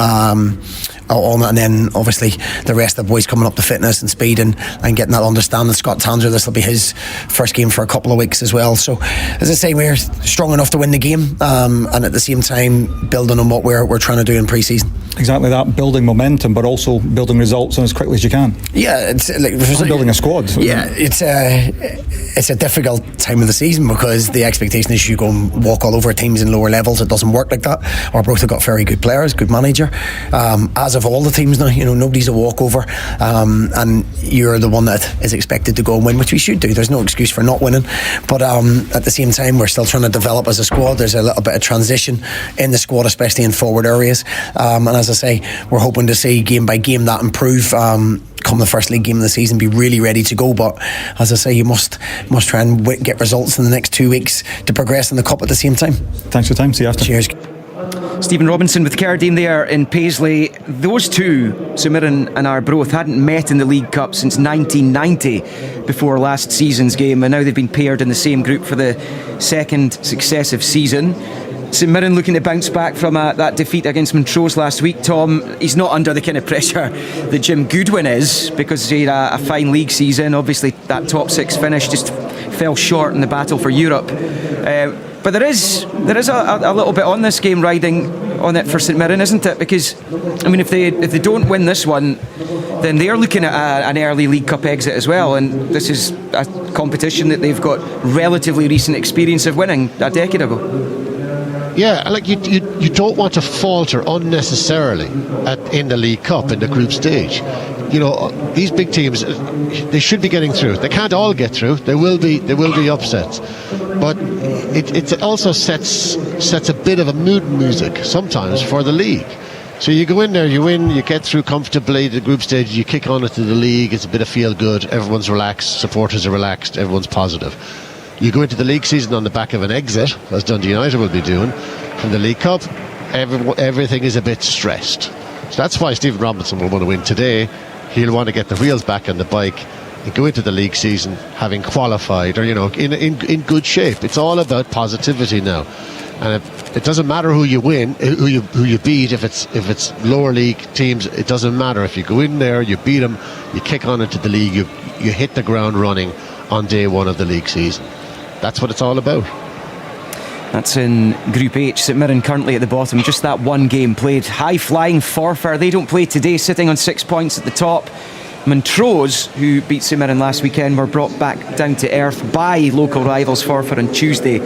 on it, and then obviously the rest of the boys coming up to fitness and speed and getting that understanding. Scott Tanzer, this will be his first game for a couple of weeks as well. So as I say, we're strong enough to win the game, and at the same time building on what we're trying to do in pre-season. Exactly that, building momentum but also building results and as quickly as you can. Yeah, it's like building a squad. Yeah, it's a difficult time of the season because the expectation is you go and walk all over teams in lower levels. It doesn't work like that. Arbroath have got very good players, good manager, as of all the teams now. Nobody's a walkover, and you're the one that is expected to go and win, which we should do. There's no excuse for not winning, but at the same time we're still trying to develop as a squad. There's a little bit of transition in the squad, especially in forward areas, and as I say, we're hoping to see game by game that improve. Come the first league game of the season, be really ready to go. But as I say, you must try and get results in the next 2 weeks to progress in the cup at the same time. Thanks for your time. See you after. Cheers. Stephen Robinson with Carradine there in Paisley. Those two, St Mirren and Arbroath, hadn't met in the League Cup since 1990 before last season's game, and now they've been paired in the same group for the second successive season. St Mirren looking to bounce back from that defeat against Montrose last week. Tom, he's not under the kind of pressure that Jim Goodwin is, because he had a fine league season. Obviously that top six finish just fell short in the battle for Europe. But there is a little bit on this game riding on it for St Mirren, isn't it? Because I mean, if they don't win this one, then they're looking at an early League Cup exit as well, and this is a competition that they've got relatively recent experience of winning a decade ago. Yeah, like you don't want to falter unnecessarily in the League Cup in the group stage. These big teams, they should be getting through. They can't all get through. There will be upsets, but it also sets a bit of a mood music sometimes for the league. So you go in there, you win, you get through comfortably the group stage, you kick on into the league. It's a bit of feel good. Everyone's relaxed. Supporters are relaxed. Everyone's positive. You go into the league season on the back of an exit, as Dundee United will be doing from the League Cup. Everything is a bit stressed. So that's why Stephen Robinson will want to win today. He'll want to get the wheels back on the bike and go into the league season having qualified, or in good shape. It's all about positivity now, and it doesn't matter who you win, who you beat. If it's lower league teams, it doesn't matter. If you go in there, you beat them, you kick on into the league, you hit the ground running on day one of the league season. That's what it's all about. That's in Group H. St Mirren currently at the bottom, just that one game played. High-flying Forfar, they don't play today, sitting on 6 points at the top. Montrose, who beat St Mirren last weekend, were brought back down to earth by local rivals Forfar on Tuesday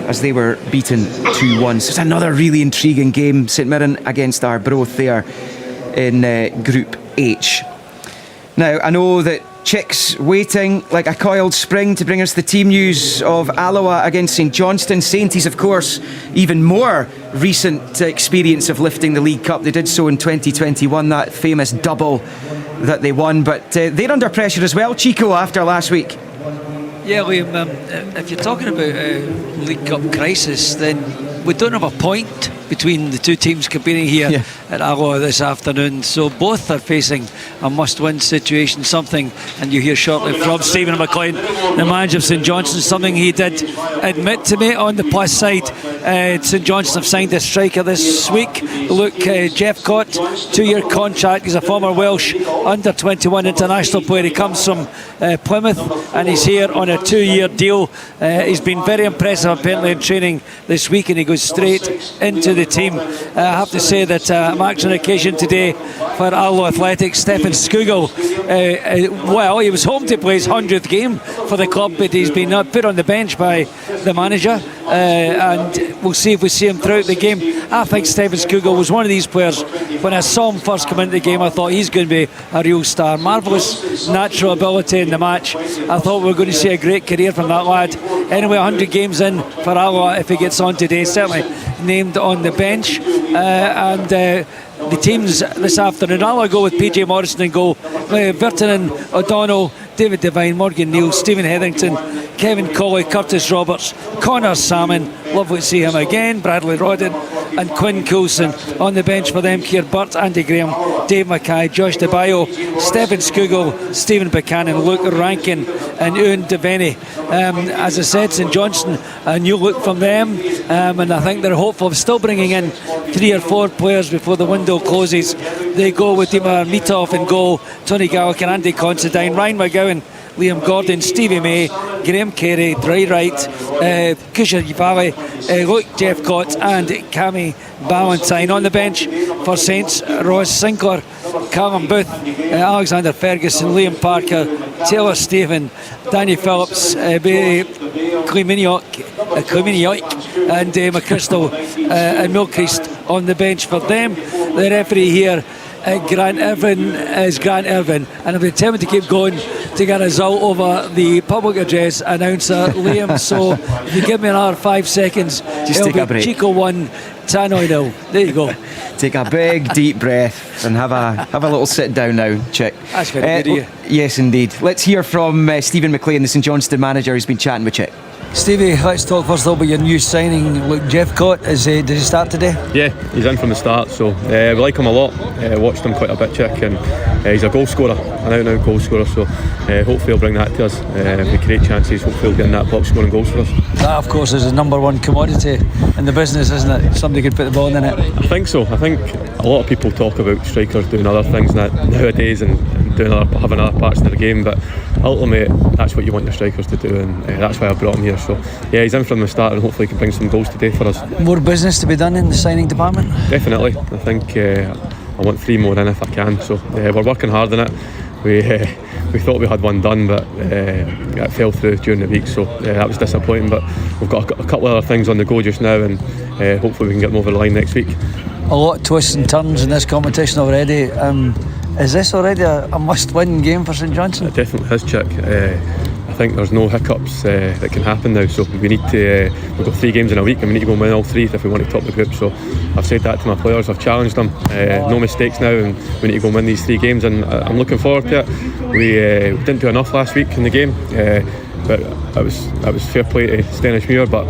as they were beaten 2-1. So it's another really intriguing game. St Mirren against Arbroath there in Group H. Now, I know that Chick's waiting like a coiled spring to bring us the team news of Alloa against St Johnstone. Sainties, of course, even more recent experience of lifting the League Cup. They did so in 2021, that famous double that they won. But they're under pressure as well, Chico, after last week. Yeah, Liam, if you're talking about a League Cup crisis, then we don't have a point between the two teams competing here at Alloa this afternoon, so both are facing a must-win situation, something, and you hear shortly from Stephen McLean, the manager of St Johnstone, something he did admit to me. On the plus side, St Johnstone have signed a striker this week, Luke Jeffcott, 2-year contract. He's a former Welsh under-21 international player. He comes from Plymouth and he's here on a 2-year deal. He's been very impressive apparently in training this week, and he goes straight into the team. I have to say that marks on occasion today for Alloa Athletics. Stefan Skugel, he was home to play his 100th game for the club, but he's been put on the bench by the manager, and we'll see if we see him throughout the game. I think Stefan Skugel was one of these players, when I saw him first come into the game, I thought he's going to be a real star. Marvellous natural ability in the match. I thought we were going to see a great career from that lad. Anyway, 100 games in for Alloa if he gets on today, certainly named on the bench. And the teams this afternoon, I'll go with PJ Morrison in goal, Vertonen, O'Donnell, David Devine, Morgan Neal, Stephen Hetherington, Kevin Colley, Curtis Roberts, Connor Salmon, lovely to see him again, Bradley Rodden and Quinn Coulson. On the bench for them, Keir Burt, Andy Graham, Dave Mackay, Josh DeBayo, Stephen Skugel, Stephen Buchanan, Luke Rankin and Ewan Devaney. As I said, St Johnstone, a new look from them, and I think they're hopeful of still bringing in 3 or 4 players before the window closes. They go with Dimar Mitov in goal, Tony Gallagher, Andy Considine, Ryan McGowan, Liam Gordon, Stevie May, Graham Carey, Dry Wright, Kusha Valley, Luke Jeffcott and Cammy Ballantyne. On the bench for Saints, Ross Sinclair, Callum Booth, Alexander Ferguson, Liam Parker, Taylor Stephen, Danny Phillips, Cleminiok and McChrystal and Milchrist on the bench for them. The referee here, Grant Irvin, is Grant Irvin, and I'll be determined to keep going to get a result over the public address announcer Liam. So if you give me another 5 seconds, just it'll take a be break. Chico 1, Tannoy 0. There you go. Take a big deep breath and have a little sit down now, Chick. That's very good of you. Yes, indeed. Let's hear from Stephen McLean, the St Johnstone manager, who's been chatting with Chick. Stevie, let's talk first of all about your new signing, Luke Jeffcott. Did he start today? Yeah, he's in from the start, so we like him a lot. Watched him quite a bit, Chick, and he's a goal scorer, an out-and-out goal scorer, so hopefully he'll bring that to us. If we create chances, hopefully he'll get in that box scoring goals for us. That, of course, is the number one commodity in the business, isn't it? Somebody could put the ball in it. I think so. I think a lot of people talk about strikers doing other things nowadays and having other parts of the game, but ultimately that's what you want your strikers to do, and that's why I brought him here. So yeah, he's in from the start and hopefully he can bring some goals today for us. More business to be done in the signing department? Definitely. I think I want 3 more in if I can, so we're working hard on it. We thought we had one done, but it fell through during the week, so that was disappointing, but we've got a couple of other things on the go just now, and hopefully we can get them over the line next week. A lot of twists and turns in this competition already. Is this already a must-win game for St Johnstone? It definitely is, Chick. I think there's no hiccups that can happen now, so we need to we've got 3 games in a week and we need to go and win all 3 if we want to top the group. So I've said that to my players, I've challenged them, no mistakes now, and we need to go and win these 3 games, and I'm looking forward to it. We didn't do enough last week in the game, but it was fair play to Stenishmuir, but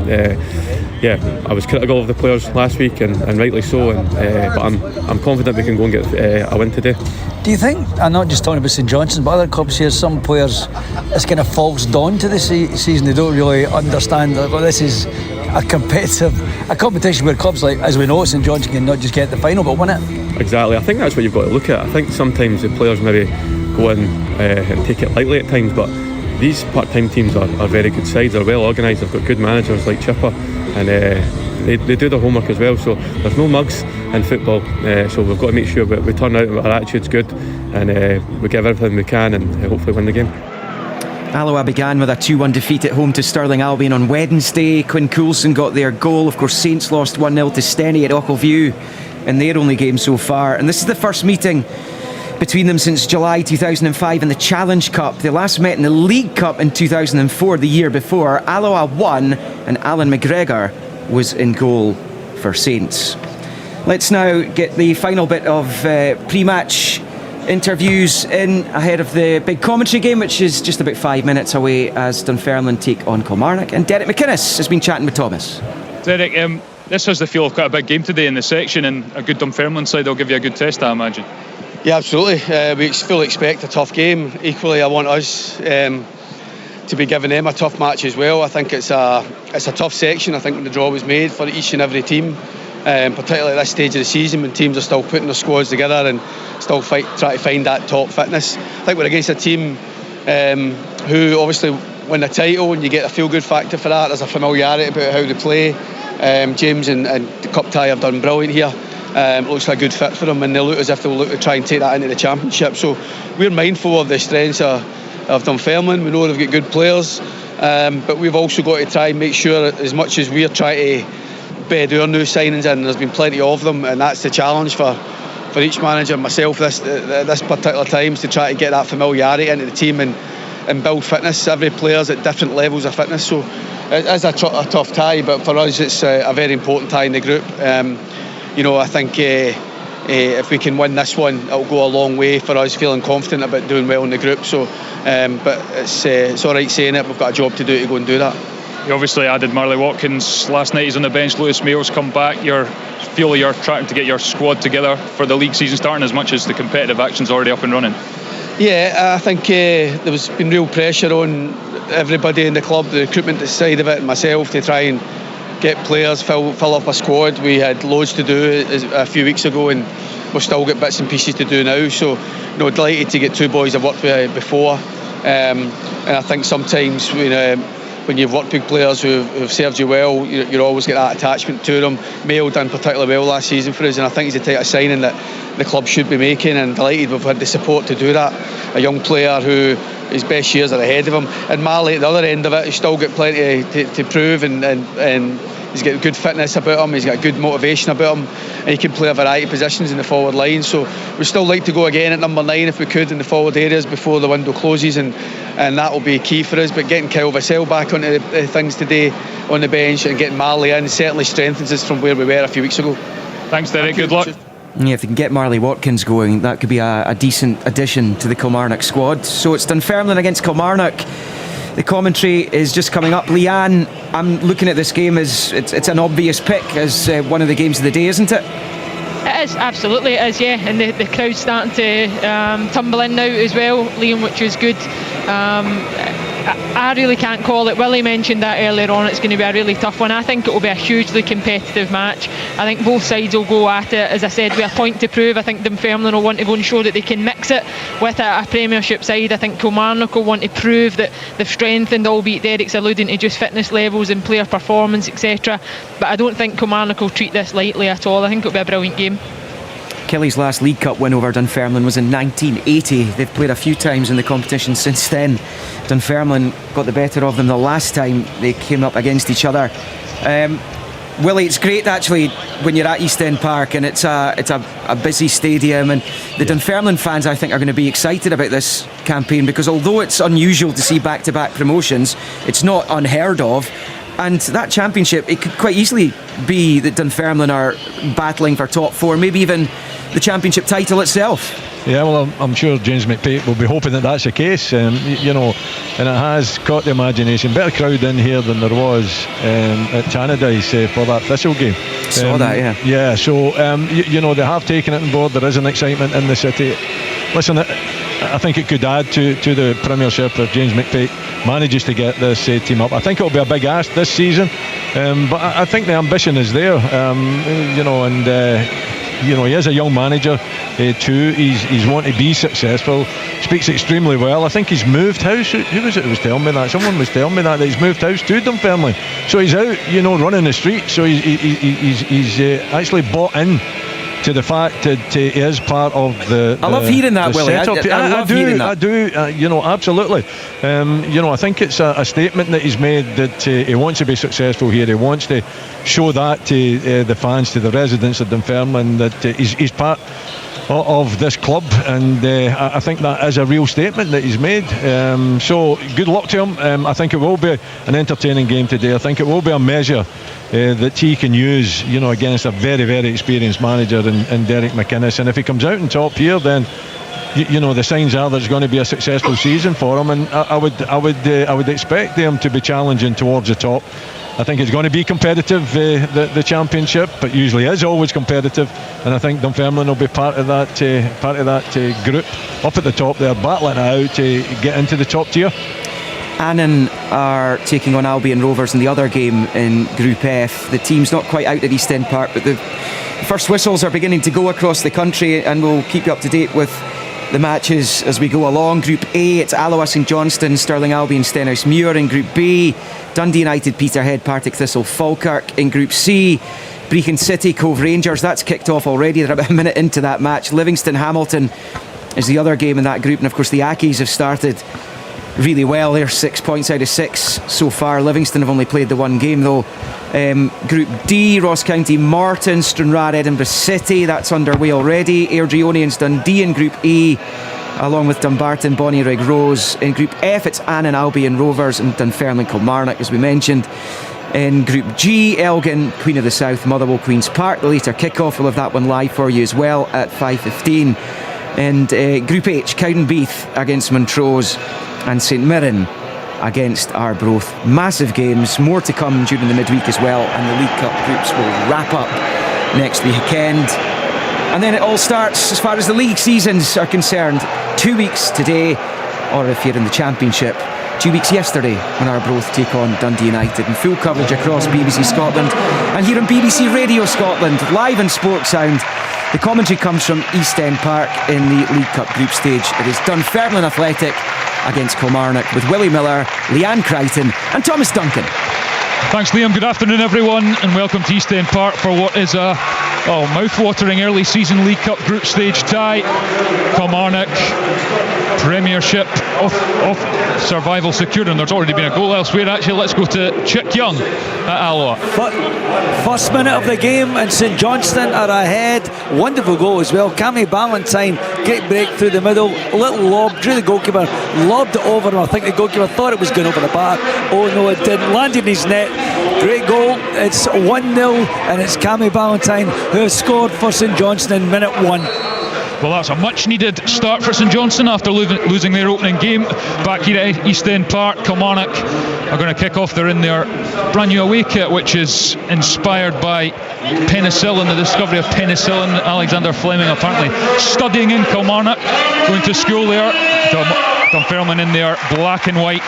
yeah, I was critical of the players last week, and rightly so, but I'm confident we can go and get a win today. Do you think, I'm not just talking about St Johnstone, but other clubs here, some players, it's kind of falls dawn to the season, they don't really understand that this is a competition where clubs like, as we know, St Johnstone can not just get the final but win it. Exactly, I think that's what you've got to look at. I think sometimes the players maybe go in and take it lightly at times, but these part-time teams are very good sides, they're well organised, they've got good managers like Chipper, and they do their homework as well, so there's no mugs in football, so we've got to make sure we turn out and our attitude's good, and we give everything we can and hopefully win the game. Alloa began with a 2-1 defeat at home to Stirling Albion on Wednesday. Quinn Coulson got their goal. Of course, Saints lost 1-0 to Steny at Ochilview in their only game so far, and this is the first meeting between them since July 2005 in the Challenge Cup. They last met in the League Cup in 2004, the year before. Alloa won and Alan McGregor was in goal for Saints. Let's now get the final bit of pre-match interviews in ahead of the big commentary game, which is just about 5 minutes away as Dunfermline take on Kilmarnock, and Derek McInnes has been chatting with Thomas. Derek, this has the feel of quite a big game today in the section, and a good Dunfermline side will give you a good test, I imagine. Yeah, absolutely. We fully expect a tough game. Equally, I want us to be giving them a tough match as well. I think it's a tough section. I think the draw was made for each and every team, particularly at this stage of the season when teams are still putting their squads together and still trying to find that top fitness. I think we're against a team who obviously win the title, and you get a feel-good factor for that. There's a familiarity about how they play. James and the Cup tie have done brilliant here. Looks like a good fit for them, and they look as if they'll look to try and take that into the Championship. So we're mindful of the strengths of Dunfermline. We know they've got good players, but we've also got to try and make sure, as much as we're trying to bed our new signings in, there's been plenty of them, and that's the challenge for each manager, myself this particular time, is to try to get that familiarity into the team and build fitness. Every player's at different levels of fitness, so it is a tough tie, but for us it's a very important tie in the group. I think if we can win this one, it'll go a long way for us feeling confident about doing well in the group. So, but it's all right saying it. We've got a job to do to go and do that. You obviously added Marley Watkins last night. He's on the bench. Lewis Mayo's come back. You're trying to get your squad together for the league season starting as much as the competitive action's already up and running. Yeah, I think there was been real pressure on everybody in the club, the recruitment side of it, and myself, to try and get players, fill up a squad. We had loads to do a few weeks ago, and we've still got bits and pieces to do now. So, delighted to get two boys I've worked with before, and I think sometimes when you've worked with players who've served you well, you always get that attachment to them. Mayo done particularly well last season for us, and I think he's the type of signing that the club should be making, and delighted we've had the support to do that. A young player who his best years are ahead of him, and Marley at the other end of it, he's still got plenty to prove, and he's got good fitness about him, he's got good motivation about him, and he can play a variety of positions in the forward line. So we'd still like to go again at number 9 if we could in the forward areas before the window closes, and that will be key for us. But getting Kyle Vassell back onto things today on the bench and getting Marley in certainly strengthens us from where we were a few weeks ago. Thanks, Derek. Good luck. Yeah, if they can get Marley Watkins going, that could be a decent addition to the Kilmarnock squad. So it's Dunfermline against Kilmarnock. The commentary is just coming up. Leanne, I'm looking at this game as it's an obvious pick as one of the games of the day, isn't it? It is, absolutely it is, yeah. And the crowd's starting to tumble in now as well, Liam, which is good. I really can't call it. Willie mentioned that earlier on. It's going to be a really tough one. I think it will be a hugely competitive match. I think both sides will go at it, as I said, with a point to prove. I think Dunfermline will want to go and show that they can mix it with a Premiership side. I think Kilmarnock will want to prove that they've strengthened, albeit Derek's alluding to just fitness levels and player performance, etc. But I don't think Kilmarnock will treat this lightly at all. I think it'll be a brilliant game. Kelly's last League Cup win over Dunfermline was in 1980. They've played a few times in the competition since then. Dunfermline got the better of them the last time they came up against each other. Willie, it's great actually when you're at East End Park and it's a busy stadium, and the Dunfermline fans I think are going to be excited about this campaign, because although it's unusual to see back-to-back promotions, it's not unheard of. And that championship, it could quite easily be that Dunfermline are battling for top 4, maybe even the championship title itself. Yeah, well, I'm sure James McPate will be hoping that that's the case, and it has caught the imagination. Better crowd in here than there was at Tannadice for that Thistle game. Saw that, yeah. Yeah, so they have taken it on board. There is an excitement in the city. Listen, I think it could add to the Premiership if James McPate manages to get this team up. I think it'll be a big ask this season, but I think the ambition is there. He is a young manager too. He's wanting to be successful. Speaks extremely well. I think he's moved house. Who was it who was telling me that? Someone was telling me that he's moved house to Dunfermline. So he's out, running the street. So he's actually bought in to the fact that he is part of the I love hearing that, Willie. I love hearing that. I do, absolutely. I think it's a statement that he's made that he wants to be successful here. He wants to show that to the fans, to the residents of Dunfermline, that he's part of this club, and I think that is a real statement that he's made. So good luck to him. I think it will be an entertaining game today. I think it will be a measure that he can use, against a very, very experienced manager in Derek McInnes. And if he comes out on top here, then the signs are that it's going to be a successful season for him. And I would expect them to be challenging towards the top. I think it's going to be competitive, the championship, but usually is always competitive, and I think Dunfermline will be part of that group up at the top there, battling it out to get into the top tier. Annan are taking on Albion Rovers in the other game in Group F. The team's not quite out at East End Park, but the first whistles are beginning to go across the country, and we'll keep you up to date with the matches as we go along. Group A, it's Alloa St Johnstone, Stirling Albion, Stenhousemuir. In Group B, Dundee United, Peterhead, Partick Thistle, Falkirk. In Group C, Brechin City, Cove Rangers. That's kicked off already. They're about a minute into that match. Livingston Hamilton is the other game in that group, and of course the Ackies have started really well. They're 6 points out of 6 so far. Livingston have only played the one game though. Group D, Ross County, Morton, Stranraer, Edinburgh City. That's underway already. Airdrieonians, Dundee in Group E, along with Dumbarton, Bonnyrigg, Rose. In Group F, it's Annan, Albion Rovers, and Dunfermline, Kilmarnock, as we mentioned. In Group G, Elgin, Queen of the South, Motherwell, Queen's Park. The later kick-off, we'll have that one live for you as well at 5:15. And Group H, Cowdenbeath against Montrose, and St Mirren against Arbroath. Massive games, more to come during the midweek as well, and the League Cup groups will wrap up next weekend. And then it all starts, as far as the league seasons are concerned, 2 weeks today, or if you're in the Championship, 2 weeks yesterday, when Arbroath take on Dundee United. And full coverage across BBC Scotland and here on BBC Radio Scotland, live in Sports Sound. The commentary comes from East End Park in the League Cup group stage. It is Dunfermline Athletic against Kilmarnock with Willie Miller, Leanne Crichton and Thomas Duncan. Thanks, Liam. Good afternoon, everyone, and welcome to East End Park for what is a mouth-watering early season League Cup group stage tie. Kilmarnock, Premiership of survival secured, and there's already been a goal elsewhere. Actually, let's go to Chick Young at Alloa. First minute of the game, and St Johnstone are ahead. Wonderful goal as well. Cammy Ballantyne, great break through the middle, little lob, drew the goalkeeper, lobbed it over him. I think the goalkeeper thought it was going over the bar. Oh no, it didn't. Landed in his net. Great goal. It's 1-0, and it's Cammy Ballantyne who has scored for St Johnstone in minute 1. Well, that's a much needed start for St Johnstone after losing their opening game back here at East End Park. Kilmarnock are going to kick off. They're in their brand new away kit, which is inspired by penicillin, the discovery of penicillin. Alexander Fleming apparently studying in Kilmarnock, going to school there. Dunfermline in their black and white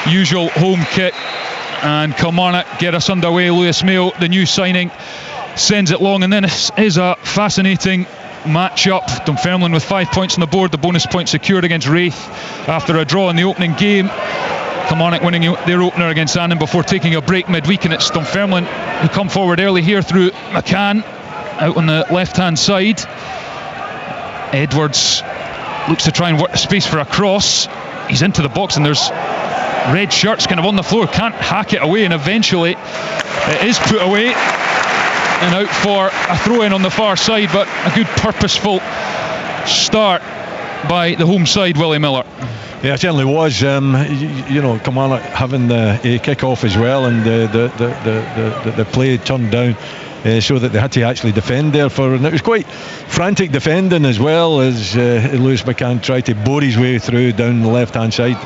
usual home kit, and Kilmarnock get us underway. Lewis Mayo, the new signing, sends it long, and then this is a fascinating match-up. Dunfermline with 5 points on the board, the bonus point secured against Wraith after a draw in the opening game. Kilmarnock winning their opener against Annan before taking a break midweek, and it's Dunfermline who come forward early here through McCann out on the left-hand side. Edwards looks to try and work the space for a cross. He's into the box, and there's red shirts kind of on the floor, can't hack it away, and eventually it is put away and out for a throw-in on the far side, but a good purposeful start by the home side, Willie Miller. Yeah, it certainly was. Kilmarnock having the kick-off as well, and the play turned down so that they had to actually defend there and it was quite frantic defending as well as Lewis McCann tried to bore his way through down the left-hand side.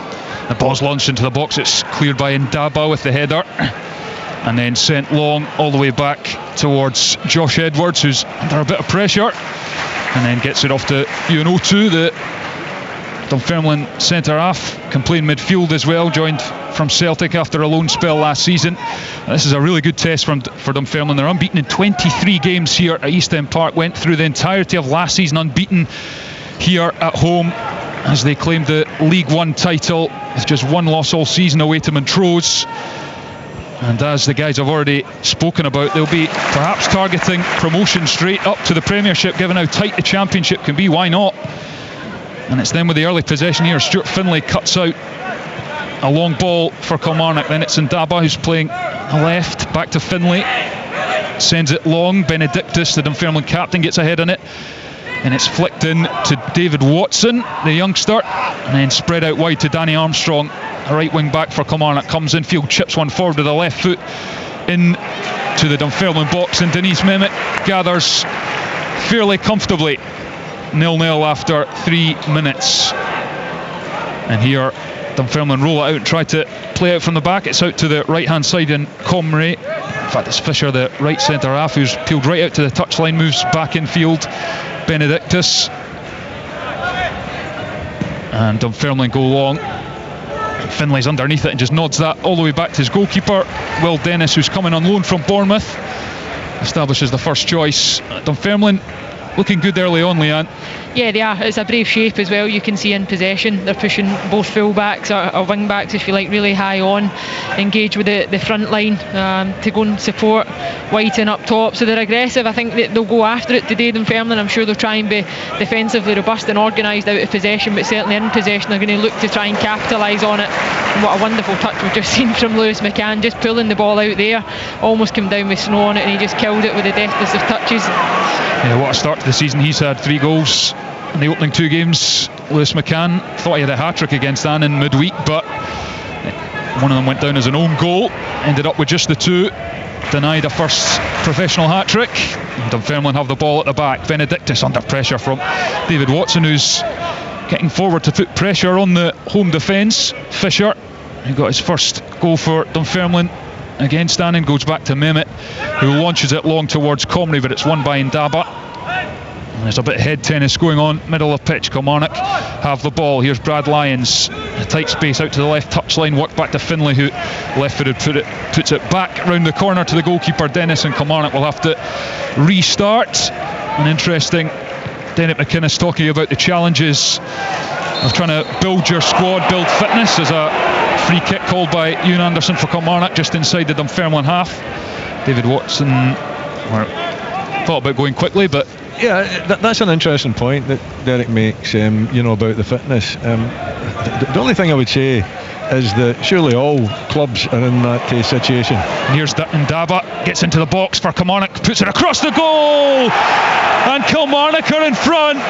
The ball's launched into the box, it's cleared by Ndaba with the header, and then sent long all the way back towards Josh Edwards, who's under a bit of pressure, and then gets it off to Unotu, the Dunfermline centre-half, can play in midfield as well, joined from Celtic after a loan spell last season. This is a really good test for Dunfermline. They're unbeaten in 23 games here at East End Park, went through the entirety of last season unbeaten here at home as they claimed the League One title with just one loss all season away to Montrose. And as the guys have already spoken about, they'll be perhaps targeting promotion straight up to the Premiership, given how tight the Championship can be. Why not? And it's them with the early possession here. Stuart Finlay cuts out a long ball for Kilmarnock. Then it's Ndaba who's playing left, back to Finlay, sends it long. Benedictus, the Dunfermline captain, gets ahead on it, and it's flicked in to David Watson, the youngster, and then spread out wide to Danny Armstrong, a right wing back for Kilmarnock. Comes infield, chips one forward with the left foot in to the Dunfermline box, and Denise Mehmet gathers fairly comfortably. 0-0 after 3 minutes. And here Dunfermline roll it out and try to play out from the back. It's out to the right hand side in Comrie. In fact, it's Fisher, the right centre half, who's peeled right out to the touchline, moves back in field. Benedictus, and Dunfermline go long. Finlay's underneath it and just nods that all the way back to his goalkeeper, Will Dennis, who's coming on loan from Bournemouth, establishes the first choice. Dunfermline looking good early on, Leanne. Yeah, they are. It's a brave shape as well. You can see in possession they're pushing both full-backs or wing-backs, if you like, really high on, engage with the front line to go and support Whiten up top. So they're aggressive. I think that they'll go after it today, Dunfermline. I'm sure they'll try and be defensively robust and organised out of possession, but certainly in possession they're going to look to try and capitalise on it. And what a wonderful touch we've just seen from Lewis McCann, just pulling the ball out there. Almost came down with snow on it, and he just killed it with the deftest of touches. Yeah, what a start to the season. He's had 3 goals in the opening 2 games. Lewis McCann thought he had a hat-trick against Annan midweek, but one of them went down as an own goal, ended up with just the 2, denied a first professional hat-trick. Dunfermline have the ball at the back. Benedictus under pressure from David Watson, who's getting forward to put pressure on the home defence. Fisher, who got his first goal for Dunfermline against Annan, goes back to Mehmet, who launches it long towards Comrie, but it's won by Ndaba. There's a bit of head tennis going on, middle of pitch. Kilmarnock have the ball. Here's Brad Lyons, a tight space out to the left touchline, work back to Finlay, who left-footed puts it back round the corner to the goalkeeper Dennis, and Kilmarnock will have to restart. An interesting Derek McInnes talking about the challenges of trying to build your squad, build fitness. As a free kick called by Ewan Anderson for Kilmarnock just inside the Dunfermline half. David Watson thought about going quickly, but yeah, that's an interesting point that Derek makes, about the fitness. The only thing I would say is that surely all clubs are in that situation. And here's Ndaba, gets into the box for Kilmarnock, puts it across the goal, and Kilmarnock are in front.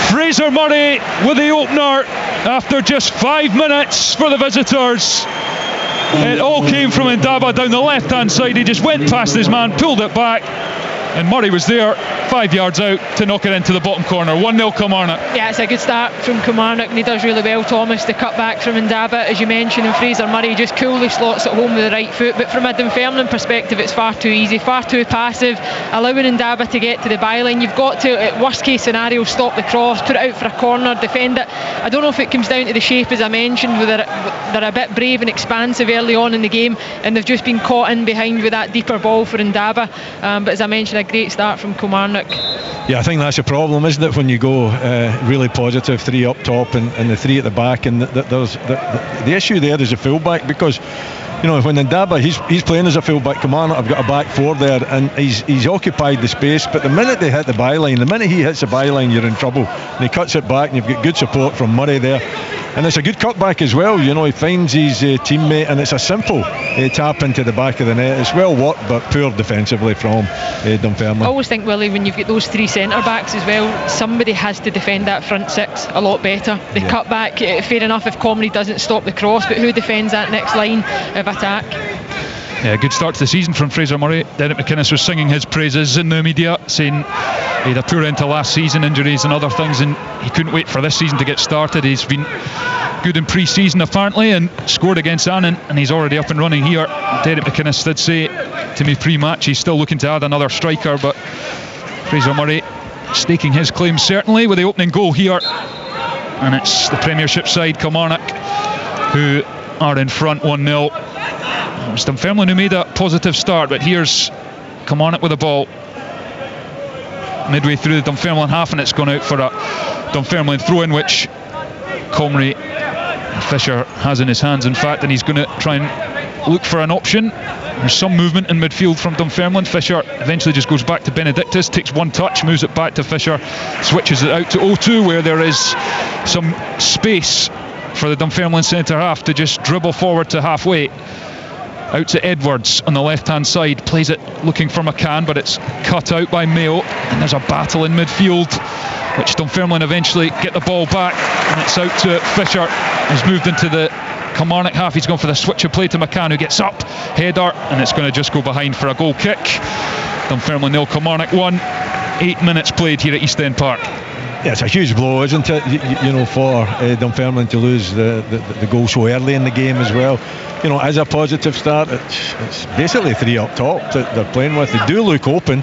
Fraser Murray with the opener after just 5 minutes for the visitors. It all came from Ndaba down the left hand side. He just went past his man, pulled it back, and Murray was there 5 yards out to knock it into the bottom corner. 1-0 Kilmarnock. Yeah, it's a good start from Kilmarnock, and he does really well, Thomas. The cut back from Ndaba, as you mentioned, and Fraser Murray just coolly slots it home with the right foot. But from a Dunfermline perspective, it's far too easy, far too passive, allowing Ndaba to get to the byline. You've got to, at worst case scenario, stop the cross, put it out for a corner, defend it. I don't know if it comes down to the shape, as I mentioned, where they're a bit brave and expansive early on in the game, and they've just been caught in behind with that deeper ball for Ndaba. But as I mentioned, a great start from Kilmarnock. Yeah, I think that's a problem, isn't it, when you go really positive, 3 up top and the 3 at the back, and there's the issue there is a fullback, because when Ndaba he's playing as a fullback, Kilmarnock have got a back 4 there, and he's occupied the space, but the minute they hit the byline, the minute he hits the byline, you're in trouble, and he cuts it back, and you've got good support from Murray there. And it's a good cutback as well, he finds his teammate, and it's a simple tap into the back of the net. It's well worked, but poor defensively from Dunfermline. I always think, Willie, when you've got those 3 centre backs as well, somebody has to defend that front 6 a lot better. The cutback, fair enough if Comrie doesn't stop the cross, but who defends that next line of attack? Yeah, good start to the season from Fraser Murray. Derek McInnes was singing his praises in the media, saying he had a poor end to last season, injuries and other things, and he couldn't wait for this season to get started. He's been good in pre-season apparently, and scored against Annan, and he's already up and running here. Derek McInnes did say to me pre-match he's still looking to add another striker, but Fraser Murray staking his claim certainly with the opening goal here, and it's the Premiership side, Kilmarnock, who are in front 1-0. It's Dunfermline who made a positive start, but here's Kilmarnock with the ball midway through the Dunfermline half, and it's gone out for a Dunfermline throw-in, which Comrie Fisher has in his hands, in fact, and he's going to try and look for an option. There's some movement in midfield from Dunfermline. Fisher eventually just goes back to Benedictus, takes one touch, moves it back to Fisher, switches it out to O2, where there is some space for the Dunfermline centre half to just dribble forward to halfway. Out to Edwards on the left hand side, plays it looking for McCann, but it's cut out by Mayo, and there's a battle in midfield, which Dunfermline eventually get the ball back, and it's out to Fisher. He's moved into the Kilmarnock half, he's gone for the switch of play to McCann, who gets up, header, and it's going to just go behind for a goal kick. Dunfermline 0, Kilmarnock 1. 8 minutes played here at East End Park. Yeah, it's a huge blow, isn't it, for Dunfermline to lose the goal so early in the game as well. As a positive start, it's basically 3 up top that they're playing with. They do look open,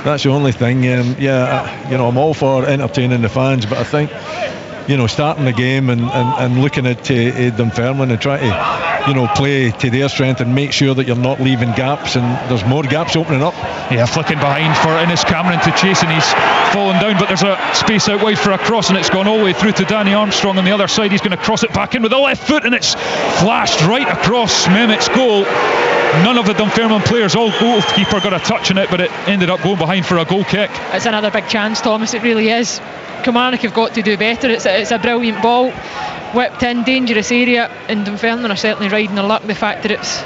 that's the only thing. I'm all for entertaining the fans, but I think starting the game and looking at Dunfermline and trying to play to their strength and make sure that you're not leaving gaps, and there's more gaps opening up. Yeah, flicking behind for Innes Cameron to chase, and he's fallen down, but there's a space out wide for a cross, and it's gone all the way through to Danny Armstrong on the other side. He's going to cross it back in with the left foot, and it's flashed right across Mehmet's goal. None of the Dunfermline players, all goalkeeper got a touch on it, but it ended up going behind for a goal kick. It's another big chance, Thomas, it really is. Kilmarnock have got to do better. It's a brilliant ball, whipped in, dangerous area, and Dunfermline are certainly riding their luck. The fact that it's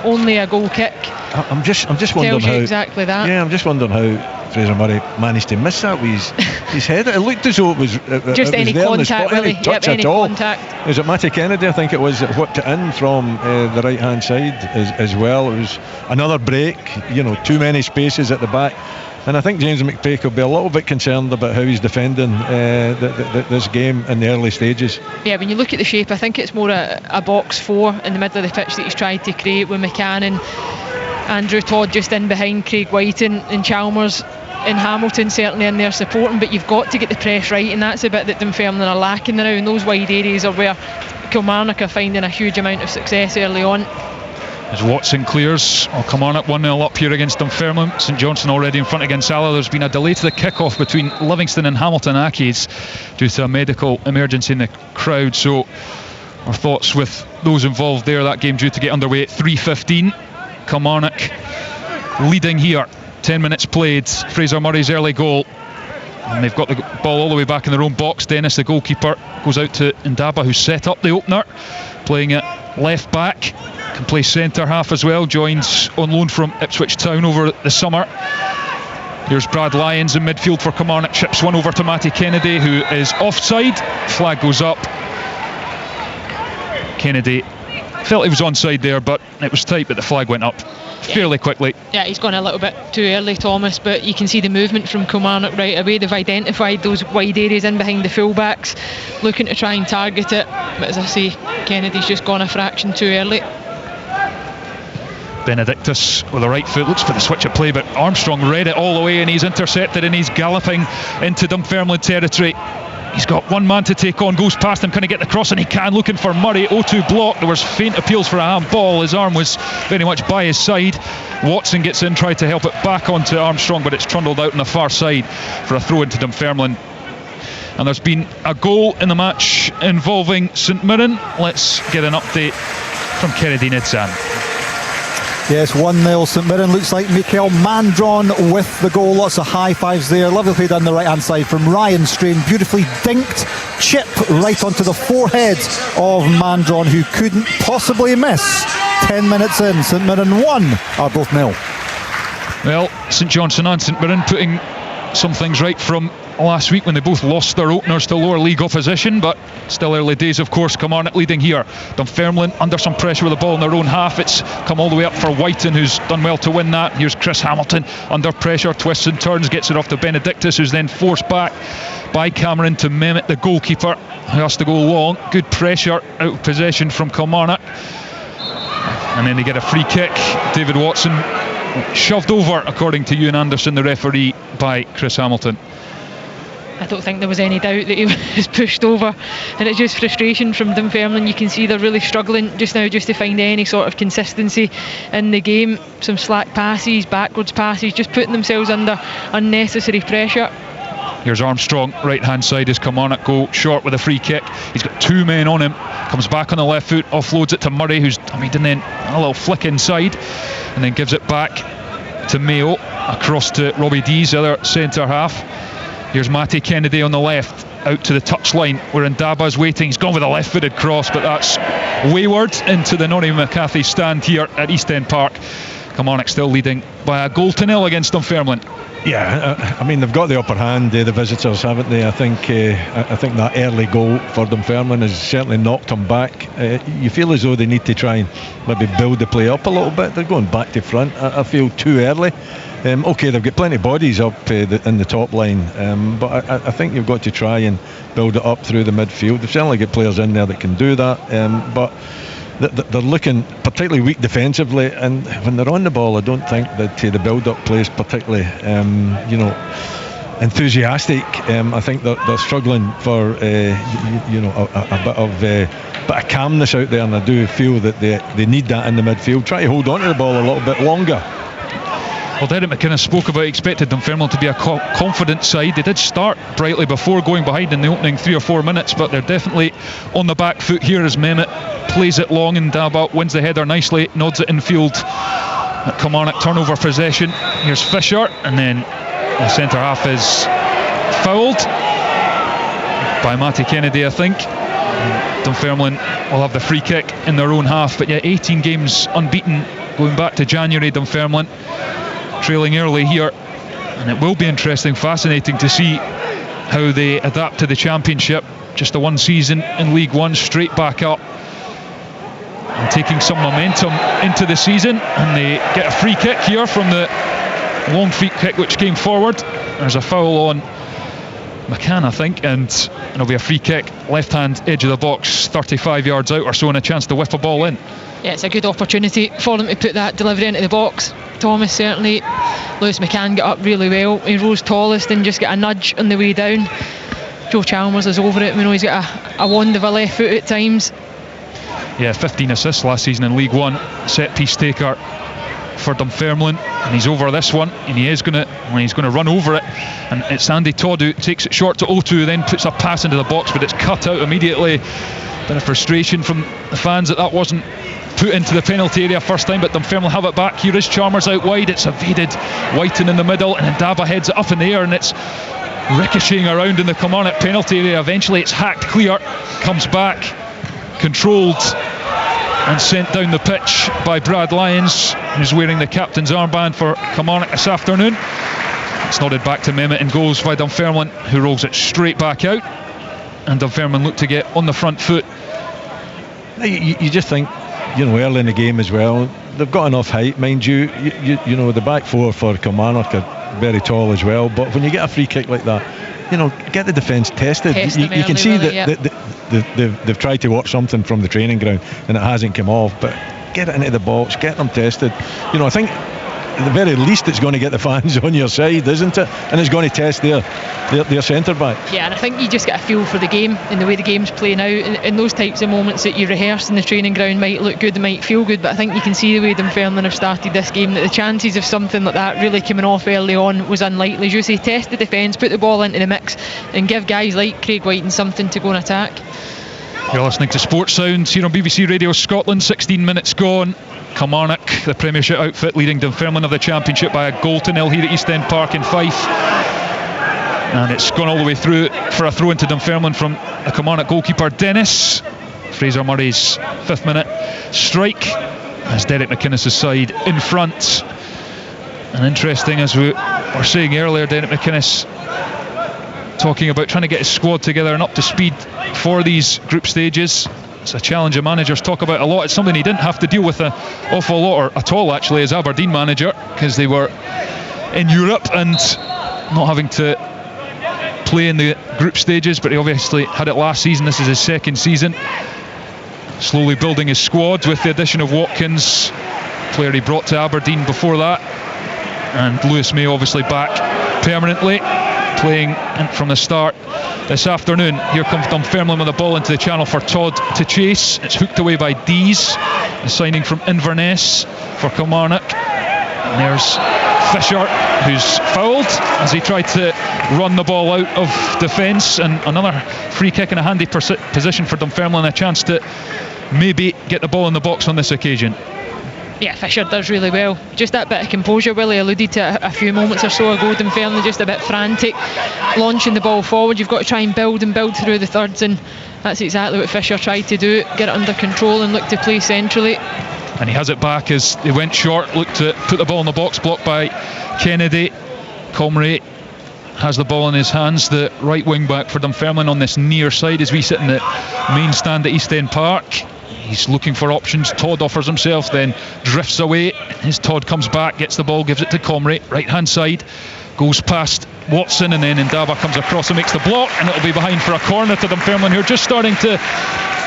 only a goal kick, I'm just wondering how exactly that. Yeah, I'm just wondering how Fraser Murray managed to miss that with his head. It looked as though it was just any contact, really. Any touch any at all. Contact. Was it Matty Kennedy, I think it was, that whipped it in from the right hand side as well. It was another break, too many spaces at the back. And I think James McPake will be a little bit concerned about how he's defending this game in the early stages. Yeah, when you look at the shape, I think it's more a box 4 in the middle of the pitch that he's tried to create with McCann and Andrew Todd just in behind Craig White and Chalmers. in Hamilton certainly in there supporting, but you've got to get the press right, and that's a bit that Dunfermline are lacking now, and those wide areas are where Kilmarnock are finding a huge amount of success early on. As Watson clears, Kilmarnock 1-0 up here against Dunfermline. St Johnstone already in front against Salah. There's been a delay to the kick-off between Livingston and Hamilton Accies due to a medical emergency in the crowd, so our thoughts with those involved there. That game due to get underway at 3:15. Kilmarnock leading here, 10 minutes played. Fraser Murray's early goal, and they've got the ball all the way back in their own box. Dennis, the goalkeeper, goes out to Ndaba, who set up the opener, playing it left back, can play centre half as well, joins on loan from Ipswich Town over the summer. Here's Brad Lyons in midfield for Kilmarnock, chips one over to Matty Kennedy, who is offside. Flag goes up. Kennedy felt he was onside there, but it was tight, but the flag went up fairly quickly. Yeah, he's gone a little bit too early, Thomas, but you can see the movement from Kilmarnock right away. They've identified those wide areas in behind the fullbacks, looking to try and target it, but as I say, Kennedy's just gone a fraction too early. Benedictus with the right foot looks for the switch of play, but Armstrong read it all the way, and he's intercepted, and he's galloping into Dunfermline territory. He's got one man to take on, goes past him, can he get the cross? And he can, looking for Murray. 0-2 block. There was faint appeals for a handball. His arm was very much by his side. Watson gets in, tried to help it back onto Armstrong, but it's trundled out on the far side for a throw into Dunfermline. And there's been a goal in the match involving St Mirren. Let's get an update from Kennedy Nitzan. Yes, 1-0 St Mirren. Looks like Mikael Mandron with the goal. Lots of high fives there. Lovely play down the right hand side from Ryan Strain. Beautifully dinked chip right onto the forehead of Mandron, who couldn't possibly miss. 10 minutes in, St Mirren 1, Arbroath 0. Well, St Johnstone and St Mirren putting some things right from last week when they both lost their openers to lower league opposition, but still early days, of course. Kilmarnock leading here. Dunfermline under some pressure with the ball in their own half. It's come all the way up for Whiten, who's done well to win that. Here's Chris Hamilton under pressure, twists and turns, gets it off to Benedictus, who's then forced back by Cameron to Mehmet, the goalkeeper, who has to go long. Good pressure out of possession from Kilmarnock, and then they get a free kick. David Watson shoved over, according to Ewan Anderson, the referee, by Chris Hamilton. I don't think there was any doubt that he was pushed over, and it's just frustration from Dunfermline. You can see they're really struggling just now just to find any sort of consistency in the game. Some slack passes, backwards passes, just putting themselves under unnecessary pressure. Here's Armstrong, right hand side as Kilmarnock go short with a free kick. He's got two men on him, comes back on the left foot, offloads it to Murray, who's and then a little flick inside, and then gives it back to Mayo, across to Robbie Dees, the other centre half. Here's Matty Kennedy on the left, out to the touchline where Ndaba's waiting. He's gone with a left-footed cross, but that's wayward into the Nonny McCarthy stand here at East End Park. Kilmarnock still leading by a 1-0 against Dunfermline. Yeah, I mean, they've got the upper hand, the visitors, haven't they? I think that early goal for Dunfermline has certainly knocked them back. You feel as though they need to try and maybe build the play up a little bit. They're going back to front, I feel, too early. Okay, they've got plenty of bodies up in the top line, but I think you've got to try and build it up through the midfield. They've certainly got players in there that can do that, but they're looking particularly weak defensively, and when they're on the ball, I don't think that the build-up play is particularly enthusiastic. I think they're struggling for a bit of calmness out there, and I do feel that they need that in the midfield. Try to hold on to the ball a little bit longer. Well, Derek McKinnon spoke about expected Dunfermline to be a confident side. They did start brightly before going behind in the opening 3 or 4 minutes, but they're definitely on the back foot here as Mehmet plays it long, and Ndaba wins the header nicely, nods it infield. Kilmarnock turnover possession. Here's Fisher, and then the centre half is fouled by Matty Kennedy, I think. Dunfermline will have the free kick in their own half, but yeah, 18 games unbeaten going back to January. Dunfermline trailing early here, and it will be interesting, fascinating to see how they adapt to the Championship. Just the one season in League One, straight back up and taking some momentum into the season, and they get a free kick here from the long free kick which came forward. There's a foul on McCann, I think, and it'll be a free kick, left hand edge of the box, 35 yards out or so, and a chance to whip a ball in. Yeah, it's a good opportunity for them to put that delivery into the box. Thomas certainly, Lewis McCann got up really well. He rose tallest and just got a nudge on the way down. Joe Chalmers is over it. We know he's got a wand of a left foot at times. Yeah, 15 assists last season in League One, set piece taker for Dunfermline, and he's over this one, and he's going to run over it, and it's Andy Todd who takes it short to O2, then puts a pass into the box, but it's cut out immediately. Been a frustration from the fans that wasn't put into the penalty area first time, but Dunfermline have it back. Here is Chalmers out wide, it's evaded, Whiten in the middle, and then Daba heads it up in the air, and it's ricocheting around in the Kilmarnock penalty area. Eventually it's hacked clear, comes back, controlled and sent down the pitch by Brad Lyons, who's wearing the captain's armband for Kilmarnock this afternoon. It's nodded back to Mehmet and goes by Dunfermline, who rolls it straight back out, and Dunfermline look to get on the front foot. You just think, early in the game as well, they've got enough height, mind you. You know, the back four for Kilmarnock are very tall as well, but when you get a free kick like that, get the defence tested. You can see that they've tried to watch something from the training ground and it hasn't come off, but get it into the box, get them tested. I think at the very least it's going to get the fans on your side, isn't it? And it's going to test their centre back. Yeah, and I think you just get a feel for the game and the way the game's playing out, and those types of moments that you rehearse in the training ground might look good, might feel good, but I think you can see the way Dunfermline have started this game, that the chances of something like that really coming off early on was unlikely. As you say, test the defence, put the ball into the mix and give guys like Craig Whiten something to go and attack. You're listening to Sports Sounds here on BBC Radio Scotland. 16 minutes gone. Kilmarnock, the Premiership outfit, leading Dunfermline of the Championship by a goal to nil here at East End Park in Fife. And it's gone all the way through for a throw into Dunfermline from the Kilmarnock goalkeeper Dennis. Fraser Murray's 5th minute strike as Derek McInnes' side in front. And interesting, as we were saying earlier, Derek McInnes talking about trying to get his squad together and up to speed for these group stages. It's a challenge managers talk about a lot. It's something he didn't have to deal with an awful lot, or at all actually, as Aberdeen manager, because they were in Europe and not having to play in the group stages, but he obviously had it last season. This is his 2nd season. Slowly building his squad with the addition of Watkins, player he brought to Aberdeen before that, and Lewis May obviously back permanently, playing from the start this afternoon. Here comes Dunfermline with the ball into the channel for Todd to chase. It's hooked away by Dees, a signing from Inverness for Kilmarnock. And there's Fisher, who's fouled as he tried to run the ball out of defence, and another free kick in a handy position for Dunfermline, a chance to maybe get the ball in the box on this occasion. Yeah, Fisher does really well. Just that bit of composure Willie alluded to a few moments or so ago. Dunfermline just a bit frantic, launching the ball forward. You've got to try and build through the thirds, and that's exactly what Fisher tried to do, get it under control and look to play centrally. And he has it back as he went short, looked to put the ball in the box, blocked by Kennedy. Comrie has the ball in his hands, the right wing back for Dunfermline on this near side as we sit in the main stand at East End Park. He's looking for options. Todd offers himself, then drifts away. As Todd comes back, gets the ball, gives it to Comrie, right hand side, goes past Watson, and then Ndaba comes across and makes the block, and it'll be behind for a corner to Dunfermline, who are just starting to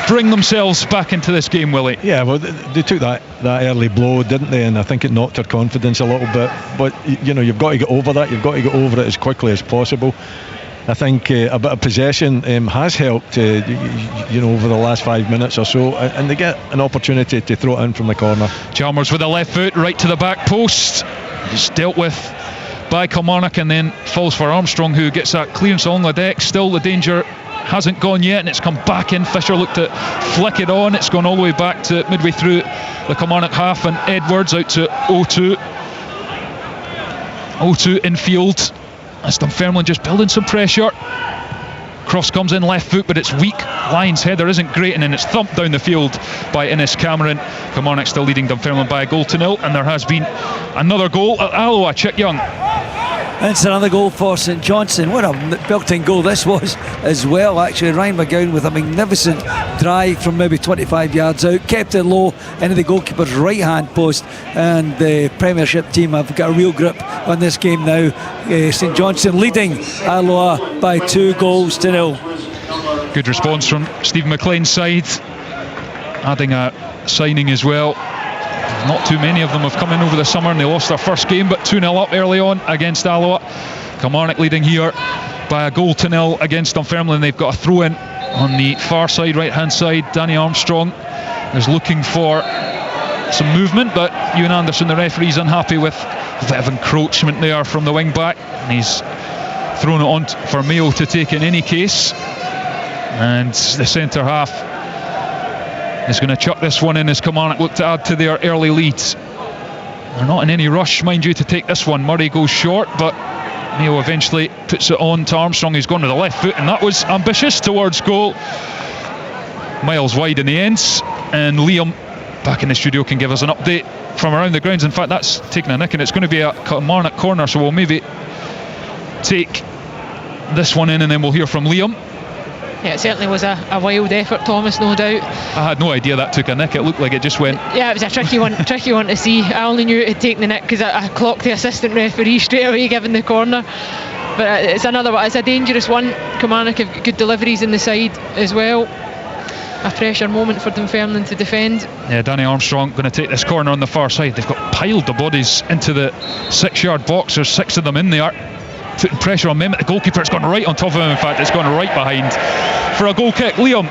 bring themselves back into this game, Willie. Yeah, well, they took that early blow, didn't they? And I think it knocked their confidence a little bit. But you've got to get over that. You've got to get over it as quickly as possible. I think a bit of possession has helped, over the last 5 minutes or so, and they get an opportunity to throw it in from the corner. Chalmers with the left foot right to the back post. It's dealt with by Kilmarnock and then falls for Armstrong, who gets that clearance along the deck. Still the danger hasn't gone yet, and it's come back in. Fisher looked to flick it on. It's gone all the way back to midway through the Kilmarnock half, and Edwards out to O2. O2 infield. As Dunfermline just building some pressure. Cross comes in left foot, but it's weak. Lyons' header isn't great, and then it's thumped down the field by Innes Cameron. Kilmarnock still leading Dunfermline by a goal to nil, and there has been another goal at Alloa. Chick Young. And it's another goal for St Johnstone. What a belting goal this was as well, actually. Ryan McGowan with a magnificent drive from maybe 25 yards out, kept it low into the goalkeeper's right hand post, and the Premiership team have got a real grip on this game now. St Johnstone leading Alloa by 2-0. Good response from Stephen McLean's side, adding a signing as well. Not too many of them have come in over the summer, and they lost their first game, but 2-0 up early on against Alloa. Kilmarnock leading here by 1-0 against Dunfermline. They've got a throw in on the far side, right hand side. Danny Armstrong is looking for some movement, but Ewan Anderson, the referee, is unhappy with a bit of encroachment there from the wing back, and he's thrown it on for Mayo to take in any case. And the centre half is going to chuck this one in as Kilmarnock look to add to their early leads. They're not in any rush, mind you, to take this one. Murray goes short, but Mayo eventually puts it on to Armstrong. He's gone with the left foot, and that was ambitious towards goal. Miles wide in the ends, and Liam back in the studio can give us an update from around the grounds. In fact, that's taking a nick, and it's going to be a Kilmarnock corner, so we'll maybe take this one in and then we'll hear from Liam. Yeah, it certainly was a wild effort, Thomas, no doubt. I had no idea that took a nick. It looked like it just went. Yeah, it was a tricky one to see. I only knew it had taken the nick because I clocked the assistant referee straight away giving the corner. But it's another one. It's a dangerous one. Kilmarnock have good deliveries in the side as well. A pressure moment for Dunfermline to defend. Yeah, Danny Armstrong going to take this corner on the far side. They've got piled the bodies into the 6-yard box. There's 6 of them in there, putting pressure on Mehmet, the goalkeeper. It's gone right on top of him. In fact, it's gone right behind for a goal kick. Liam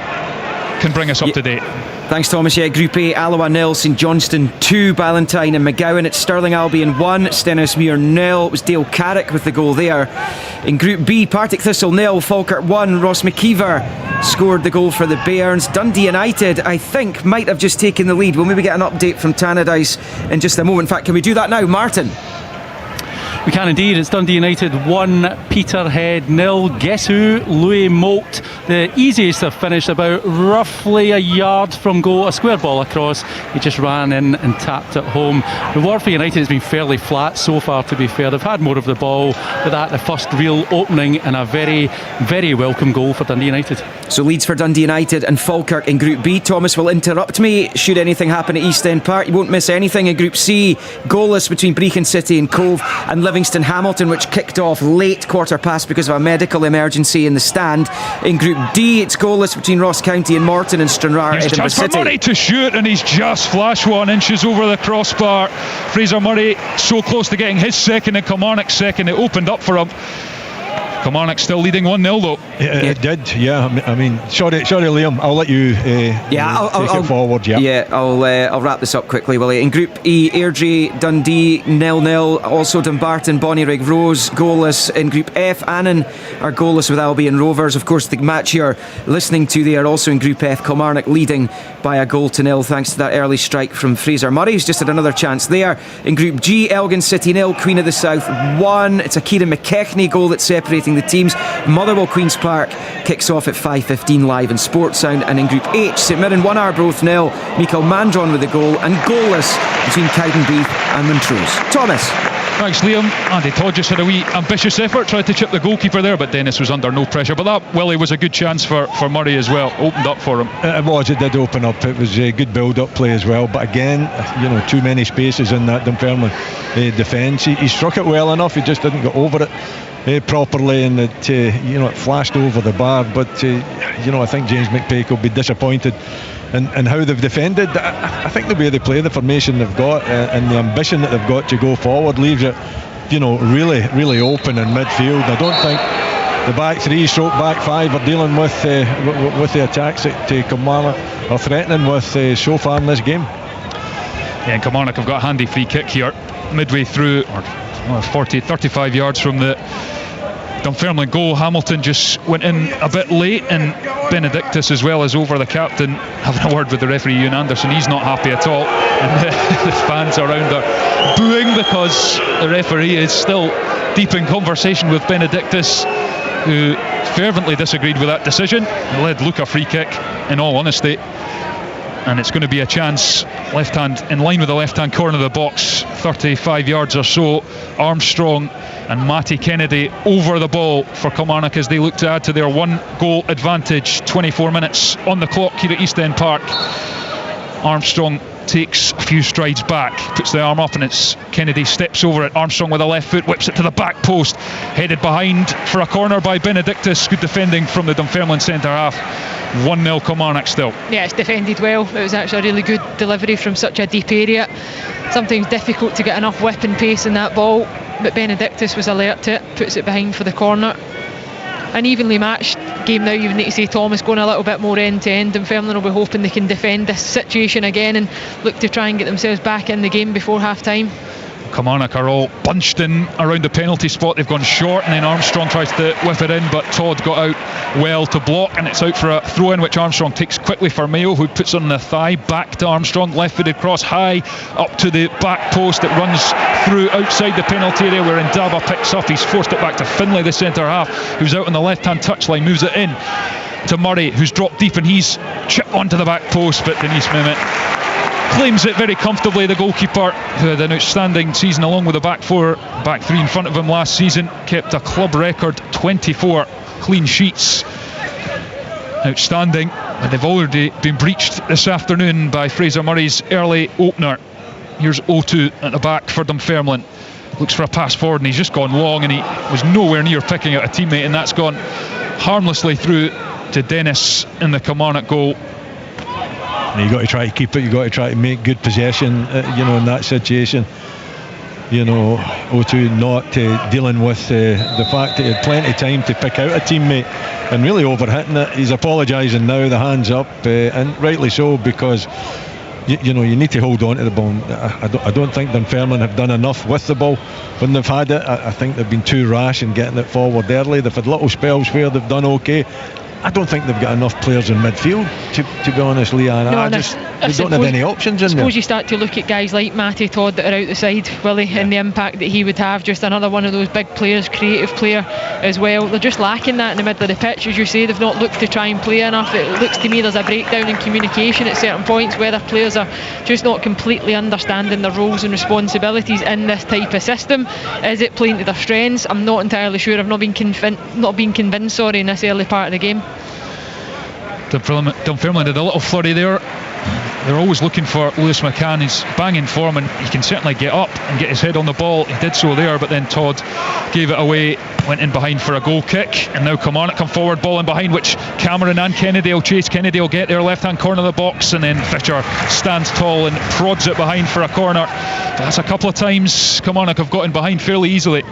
can bring us up to date. Thanks, Thomas. Yeah, Group A, Alloa 0, St Johnstone 2, Ballantyne and McGowan. It's Stirling Albion 1, Stenhousemuir 0. It was Dale Carrick with the goal there. In Group B, Partick Thistle 0, Falkirk 1. Ross McKeever scored the goal for the Bairns. Dundee United, I think, might have just taken the lead. We'll maybe get an update from Tannadice in just a moment. In fact, can we do that now, Martin? We can indeed. It's Dundee United 1, Peterhead 0. Guess who? Louis Moult, the easiest to finish, about roughly a yard from goal, a square ball across. He just ran in and tapped it home. The reward for United has been fairly flat so far, to be fair. They've had more of the ball, but that the first real opening, and a very, very welcome goal for Dundee United. So leads for Dundee United and Falkirk in Group B. Thomas will interrupt me should anything happen at East End Park. You won't miss anything in Group C. Goalless between Brechin City and Cove, and Livingston Hamilton, which kicked off late, quarter past, because of a medical emergency in the stand. In Group D, it's goalless between Ross County and Morton and Stranraer Edinburgh City. For Murray to shoot, and he's just flashed 1 inches over the crossbar. Fraser Murray so close to getting his second and Kilmarnock's second. It opened up for him. Kilmarnock still leading 1-0 though. It did, yeah. I mean, sorry, Liam. I'll let you take it forward. Yeah, I'll wrap this up quickly, Willie. In Group E, Airdrie, Dundee 0-0. Also Dumbarton, Bonnyrigg Rose goalless. In Group F, Annan are goalless with Albion Rovers. Of course, the match you're listening to, they are also in Group F. Kilmarnock leading by 1-0 thanks to that early strike from Fraser Murray, who's just had another chance there. In Group G, Elgin City 0, Queen of the South 1. It's a Kieran McKechnie goal that's separating the teams. Motherwell Queen's Park kicks off at 5:15 live in Sports Sound. And in Group H, St Mirren 1, Arbroath 0. Michael Mandron with the goal, and goalless between Cowdenbeath and Montrose. Thomas. Thanks, Liam. Andy Todd just had a wee ambitious effort, tried to chip the goalkeeper there, but Dennis was under no pressure. But that, Willie, was a good chance for Murray as well. Opened up for him. It did open up. It was a good build-up play as well. But again, too many spaces in that Dunfermline defence. He struck it well enough. He just didn't get over it properly, and it flashed over the bar. But I think James McPake will be disappointed in how they've defended. I think the way they play, the formation they've got, and the ambition that they've got to go forward leaves it really, really open in midfield. I don't think the back three, back five are dealing with the attacks that Kilmarnock are threatening with so far in this game. Yeah, and Kilmarnock have got a handy free kick here midway through, or 35 yards from the Dunfermline goal. Hamilton just went in a bit late, and Benedictus as well as over the captain having a word with the referee Ewan Anderson. He's not happy at all, and the fans around are booing because the referee is still deep in conversation with Benedictus, who fervently disagreed with that decision and led Luke a free kick, in all honesty. and it's going to be a chance left hand, in line with the left hand corner of the box, 35 yards or so. Armstrong and Matty Kennedy over the ball for Kilmarnock as they look to add to their 1 goal advantage. 24 minutes on the clock here at East End Park. Armstrong takes a few strides back, puts the arm up, and it's Kennedy steps over it. Armstrong with a left foot whips it to the back post, headed behind for a corner by Benedictus. Good defending from the Dunfermline centre half. 1-0 Kilmarnock still. Yeah, it's defended well. It was actually a really good delivery from such a deep area. Sometimes difficult to get enough whip and pace in that ball, but Benedictus was alert to it, puts it behind for the corner. An evenly matched game now. You need to say Thomas going a little bit more end to end. Dunfermline will be hoping they can defend this situation again and look to try and get themselves back in the game before half time. Kilmarnock are all bunched in around the penalty spot. They've gone short, and then Armstrong tries to whip it in, but Todd got out well to block, and it's out for a throw in, which Armstrong takes quickly for Mayo, who puts it on the thigh. Back to Armstrong, left footed cross high up to the back post. It runs through outside the penalty area where Ndaba picks up. He's forced it back to Finlay, the centre half, who's out on the left hand touchline, moves it in to Murray, who's dropped deep, and he's chipped onto the back post, but Denise Mehmet claims it very comfortably. The goalkeeper, who had an outstanding season along with the back three in front of him last season, kept a club record 24 clean sheets. Outstanding, and they've already been breached this afternoon by Fraser Murray's early opener. Here's O2 at the back for Dunfermline. Looks for a pass forward, and he's just gone long, and he was nowhere near picking out a teammate, and that's gone harmlessly through to Dennis in the Kilmarnock goal. You've got to try to keep it, you've got to try to make good possession, in that situation. O2 not dealing with the fact that he had plenty of time to pick out a teammate and really overhitting it. He's apologising now, the hands up, and rightly so, because you need to hold on to the ball. I don't think Dunfermline have done enough with the ball when they've had it. I think they've been too rash in getting it forward early. They've had little spells where they've done okay. I don't think they've got enough players in midfield, to be honest, Leanne. They don't have any options in there. I suppose you start to look at guys like Matty Todd that are out the side, Willie, and the impact that he would have. Just another one of those big players, creative player as well. They're just lacking that in the middle of the pitch, as you say. They've not looked to try and play enough. It looks to me there's a breakdown in communication at certain points, whether players are just not completely understanding their roles and responsibilities in this type of system. Is it playing to their strengths? I'm not entirely sure. I've not been convinced in this early part of the game. Dunfermline did a little flurry there. They're always looking for Lewis McCann. He's banging form, and he can certainly get up and get his head on the ball. He did so there, but then Todd gave it away, went in behind for a goal kick, and now Kilmarnock come forward, ball in behind, which Cameron and Kennedy will chase. Kennedy will get their left hand corner of the box, and then Fisher stands tall and prods it behind for a corner. That's a couple of times Kilmarnock have got in behind fairly easily.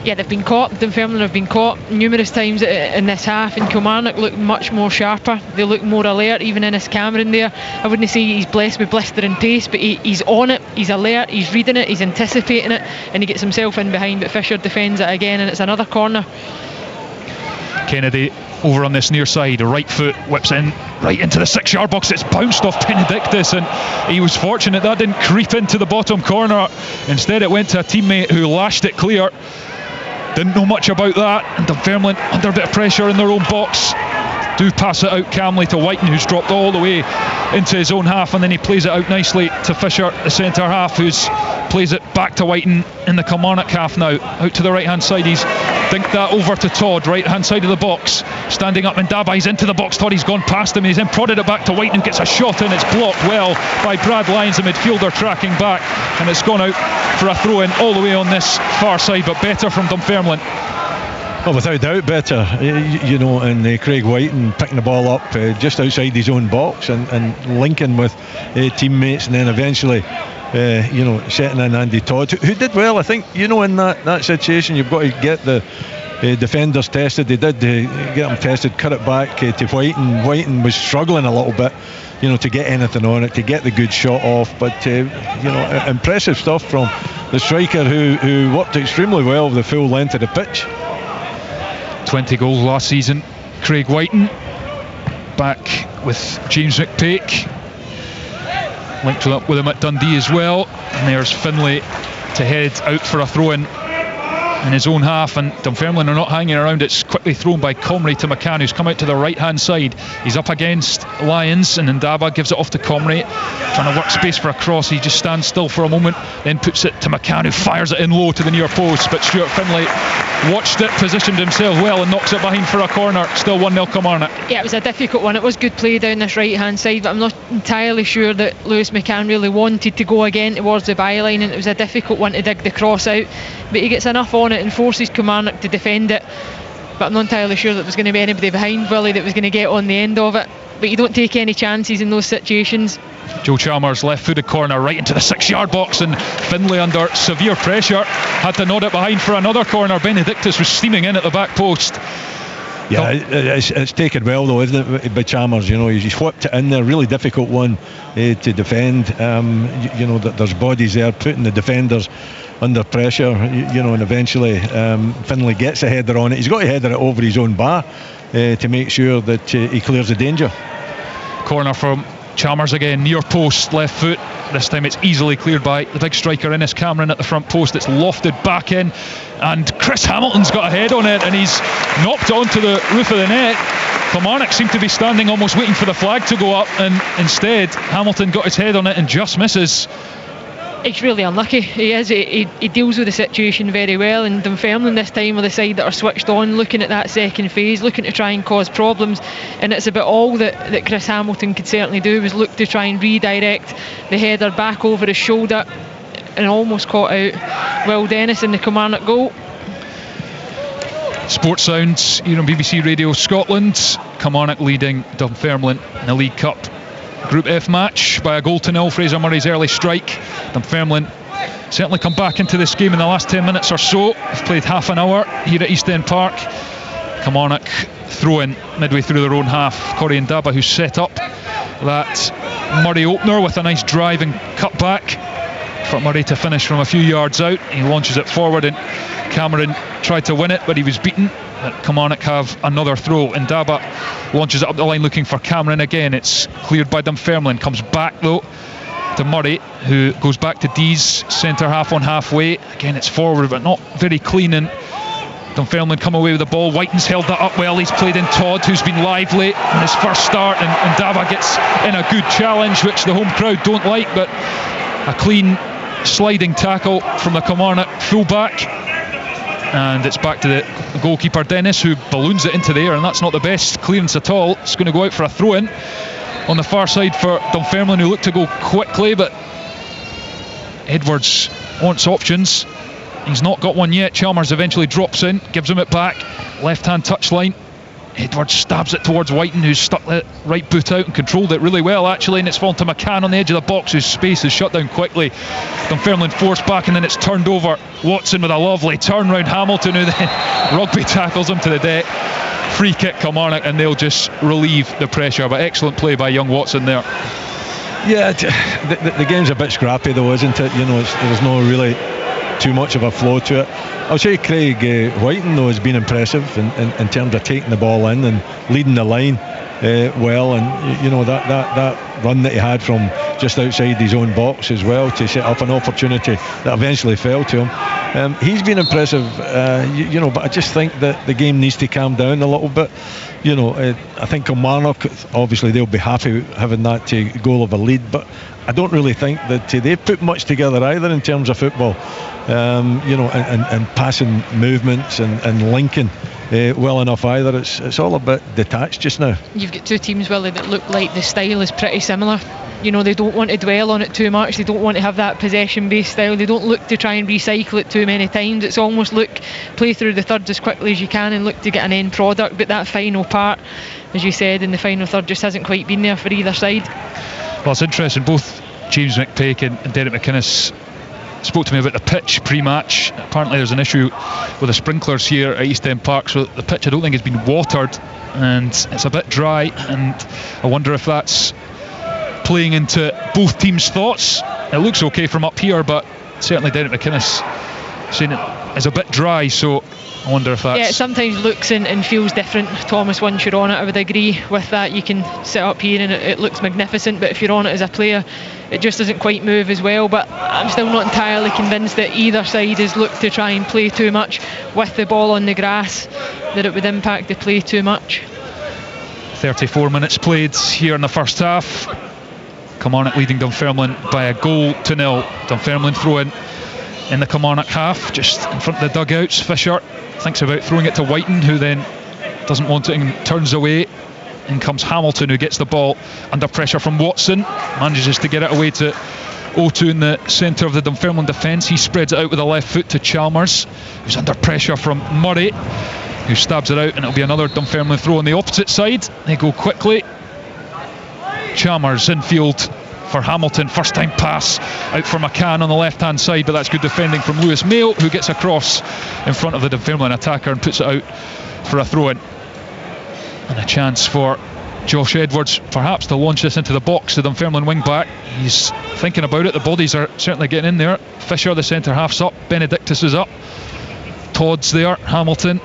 Yeah, they've been caught. Dunfermline have been caught numerous times in this half, and Kilmarnock look much more sharper. They look more alert. Even Ennis Cameron there, I wouldn't say he's blessed with blistering pace, but he's on it, he's alert, he's reading it, he's anticipating it, and he gets himself in behind, but Fisher defends it again, and it's another corner. Kennedy over on this near side, right foot whips in right into the 6 yard box. It's bounced off Benedictus, and he was fortunate that didn't creep into the bottom corner. Instead it went to a teammate who lashed it clear. Didn't know much about that, and Dunfermline under a bit of pressure in their own box do pass it out calmly to Whiten, who's dropped all the way into his own half, and then he plays it out nicely to Fisher, the centre half, who's plays it back to Whiten in the Kilmarnock half now, out to the right hand side. He's dinked that over to Todd, right hand side of the box, standing up, and Ndaba, he's into the box. Todd, he's gone past him, he's then prodded it back to Whiten, who gets a shot in. It's blocked well by Brad Lyons, the midfielder, tracking back, and it's gone out for a throw in all the way on this far side, but better from Dunfermline. Well, without doubt better, and Craig Whiten picking the ball up just outside his own box and linking with teammates, and then eventually setting in Andy Todd, who did well. I think in that situation you've got to get the defenders tested. They did get them tested, cut it back to Whiten. Whiten was struggling a little bit to get anything on it, to get the good shot off, but impressive stuff from the striker who worked extremely well the full length of the pitch. 20 goals last season, Craig Whiten, back with James McPake, linked up with him at Dundee as well. And there's Finlay to head out for a throw-in. in his own half, and Dunfermline are not hanging around. It's quickly thrown by Comrie to McCann, who's come out to the right hand side. He's up against Lyons, and Ndaba gives it off to Comrie, trying to work space for a cross. He just stands still for a moment, then puts it to McCann, who fires it in low to the near post, but Stuart Finlay watched it, positioned himself well, and knocks it behind for a corner. Still 1-0 Kilmarnock. Yeah, it was a difficult one. It was good play down this right hand side, but I'm not entirely sure that Lewis McCann really wanted to go again towards the byline, and it was a difficult one to dig the cross out, but he gets enough on it and forces Kilmarnock to defend it. But I'm not entirely sure that there was going to be anybody behind Willie that was going to get on the end of it. But you don't take any chances in those situations. Joe Chalmers, left-footed corner right into the 6-yard box, and Finlay, under severe pressure, had to nod it behind for another corner. Benedictus was steaming in at the back post. Yeah, it's taken well though, isn't it, by Chalmers? You know, he's whipped it in there. Really difficult one to defend. You know, that there's bodies there putting the defenders under pressure. You know, and eventually Finlay gets a header on it. He's got to header it over his own bar to make sure that he clears the danger. Corner from Chalmers again, near post, left foot. This time it's easily cleared by the big striker Innes Cameron at the front post. It's lofted back in, and Chris Hamilton's got a head on it, and he's knocked onto the roof of the net. Kilmarnock seemed to be standing almost waiting for the flag to go up, and instead Hamilton got his head on it and just misses. It's really unlucky. He deals with the situation very well, and Dunfermline this time are the side that are switched on, looking at that second phase, looking to try and cause problems, and it's about all that Chris Hamilton could certainly do was look to try and redirect the header back over his shoulder, and almost caught out Will Dennis in the Kilmarnock goal. Sports Sounds here on BBC Radio Scotland. Kilmarnock leading Dunfermline in the League Cup Group F match by a 1-0. Fraser Murray's early strike. Dunfermline certainly come back into this game in the last 10 minutes or so. They've played half an hour here at East End Park. Kilmarnock throw in midway through their own half. Corey Ndaba, who set up that Murray opener with a nice drive and cut back for Murray to finish from a few yards out. He launches it forward, and Cameron tried to win it, but he was beaten. Kilmarnock have another throw. Ndaba launches it up the line looking for Cameron again. It's cleared by Dunfermline. Comes back though to Murray, who goes back to Dees, centre half on halfway. Again, it's forward but not very clean, and Dunfermline come away with the ball. Whiten's held that up well. He's played in Todd, who's been lively in his first start, and Ndaba gets in a good challenge, which the home crowd don't like, but a clean sliding tackle from the Kilmarnock fullback. And it's back to the goalkeeper Dennis, who balloons it into the air, and that's not the best clearance at all. It's going to go out for a throw-in on the far side for Dunfermline, who look to go quickly, but Edwards wants options. He's not got one yet. Chalmers eventually drops in, gives him it back, left-hand touchline. Edwards stabs it towards Whiten, who's stuck the right boot out and controlled it really well actually, and it's fallen to McCann on the edge of the box, whose space is shut down quickly. Dunfermline forced back, and then it's turned over. Watson with a lovely turn round Hamilton, who then rugby tackles him to the deck. Free kick Kilmarnock, and they'll just relieve the pressure, but excellent play by young Watson there. Yeah, the game's a bit scrappy though, isn't it? You know, there's no really too much of a flow to it. I'll say Craig Whiten though has been impressive in terms of taking the ball in and leading the line well, and you know that run that he had from just outside his own box as well to set up an opportunity that eventually fell to him. He's been impressive, you know, but I just think that the game needs to calm down a little bit. You know, I think Kilmarnock, obviously they'll be happy having that goal of a lead, but I don't really think that they put much together either in terms of football, you know, and passing movements and linking well enough either. It's all a bit detached just now. You've got two teams, Willie, that look like the style is pretty similar. You know, they don't want to dwell on it too much. They don't want to have that possession-based style. They don't look to try and recycle it too many times. It's almost play through the thirds as quickly as you can and look to get an end product. But that final part, as you said, in the final third just hasn't quite been there for either side. Well, it's interesting. Both James McPake and Derek McInnes spoke to me about the pitch pre-match. Apparently there's an issue with the sprinklers here at East End Park, so the pitch I don't think has been watered, and it's a bit dry, and I wonder if that's playing into both teams' thoughts. It looks okay from up here, but certainly Derek McInnes saying it is a bit dry, so I wonder if that's... Yeah, it sometimes looks and feels different, Thomas, once you're on it. I would agree with that. You can sit up here and it looks magnificent, but if you're on it as a player, it just doesn't quite move as well. But I'm still not entirely convinced that either side has looked to try and play too much with the ball on the grass, that it would impact the play too much. 34 minutes played here in the first half. Kilmarnock leading Dunfermline by a goal to 0. Dunfermline throw in the Kilmarnock half, just in front of the dugouts. Fisher thinks about throwing it to Whiten, who then doesn't want it and turns away. In comes Hamilton, who gets the ball under pressure from Watson, manages to get it away to O2 in the centre of the Dunfermline defence. He spreads it out with a left foot to Chalmers, who's under pressure from Murray, who stabs it out, and it'll be another Dunfermline throw on the opposite side. They go quickly. Chalmers infield for Hamilton, first time pass out for McCann on the left hand side, but that's good defending from Lewis Mayo, who gets across in front of the Dunfermline attacker and puts it out for a throw in. And a chance for Josh Edwards perhaps to launch this into the box. The Dunfermline wing back, he's thinking about it. The bodies are certainly getting in there. Fisher, the centre half's up, Benedictus is up, Todd's there, Hamilton,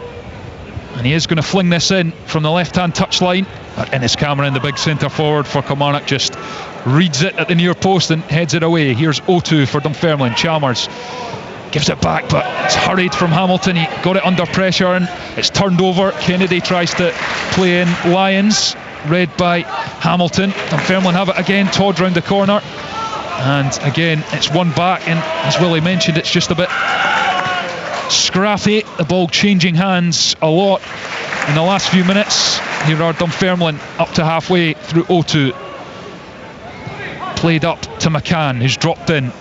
and he is going to fling this in from the left hand touchline. But Innes Cameron, the big centre forward for Kilmarnock, just reads it at the near post and heads it away. Here's O2 for Dunfermline. Chalmers gives it back, but it's hurried from Hamilton. He got it under pressure and it's turned over. Kennedy tries to play in Lyons, read by Hamilton. Dunfermline have it again. Todd round the corner, and again it's one back, and as Willie mentioned, it's just a bit scrappy. The ball changing hands a lot in the last few minutes. Here are Dunfermline up to halfway through O2. Played up to McCann, who's dropped in.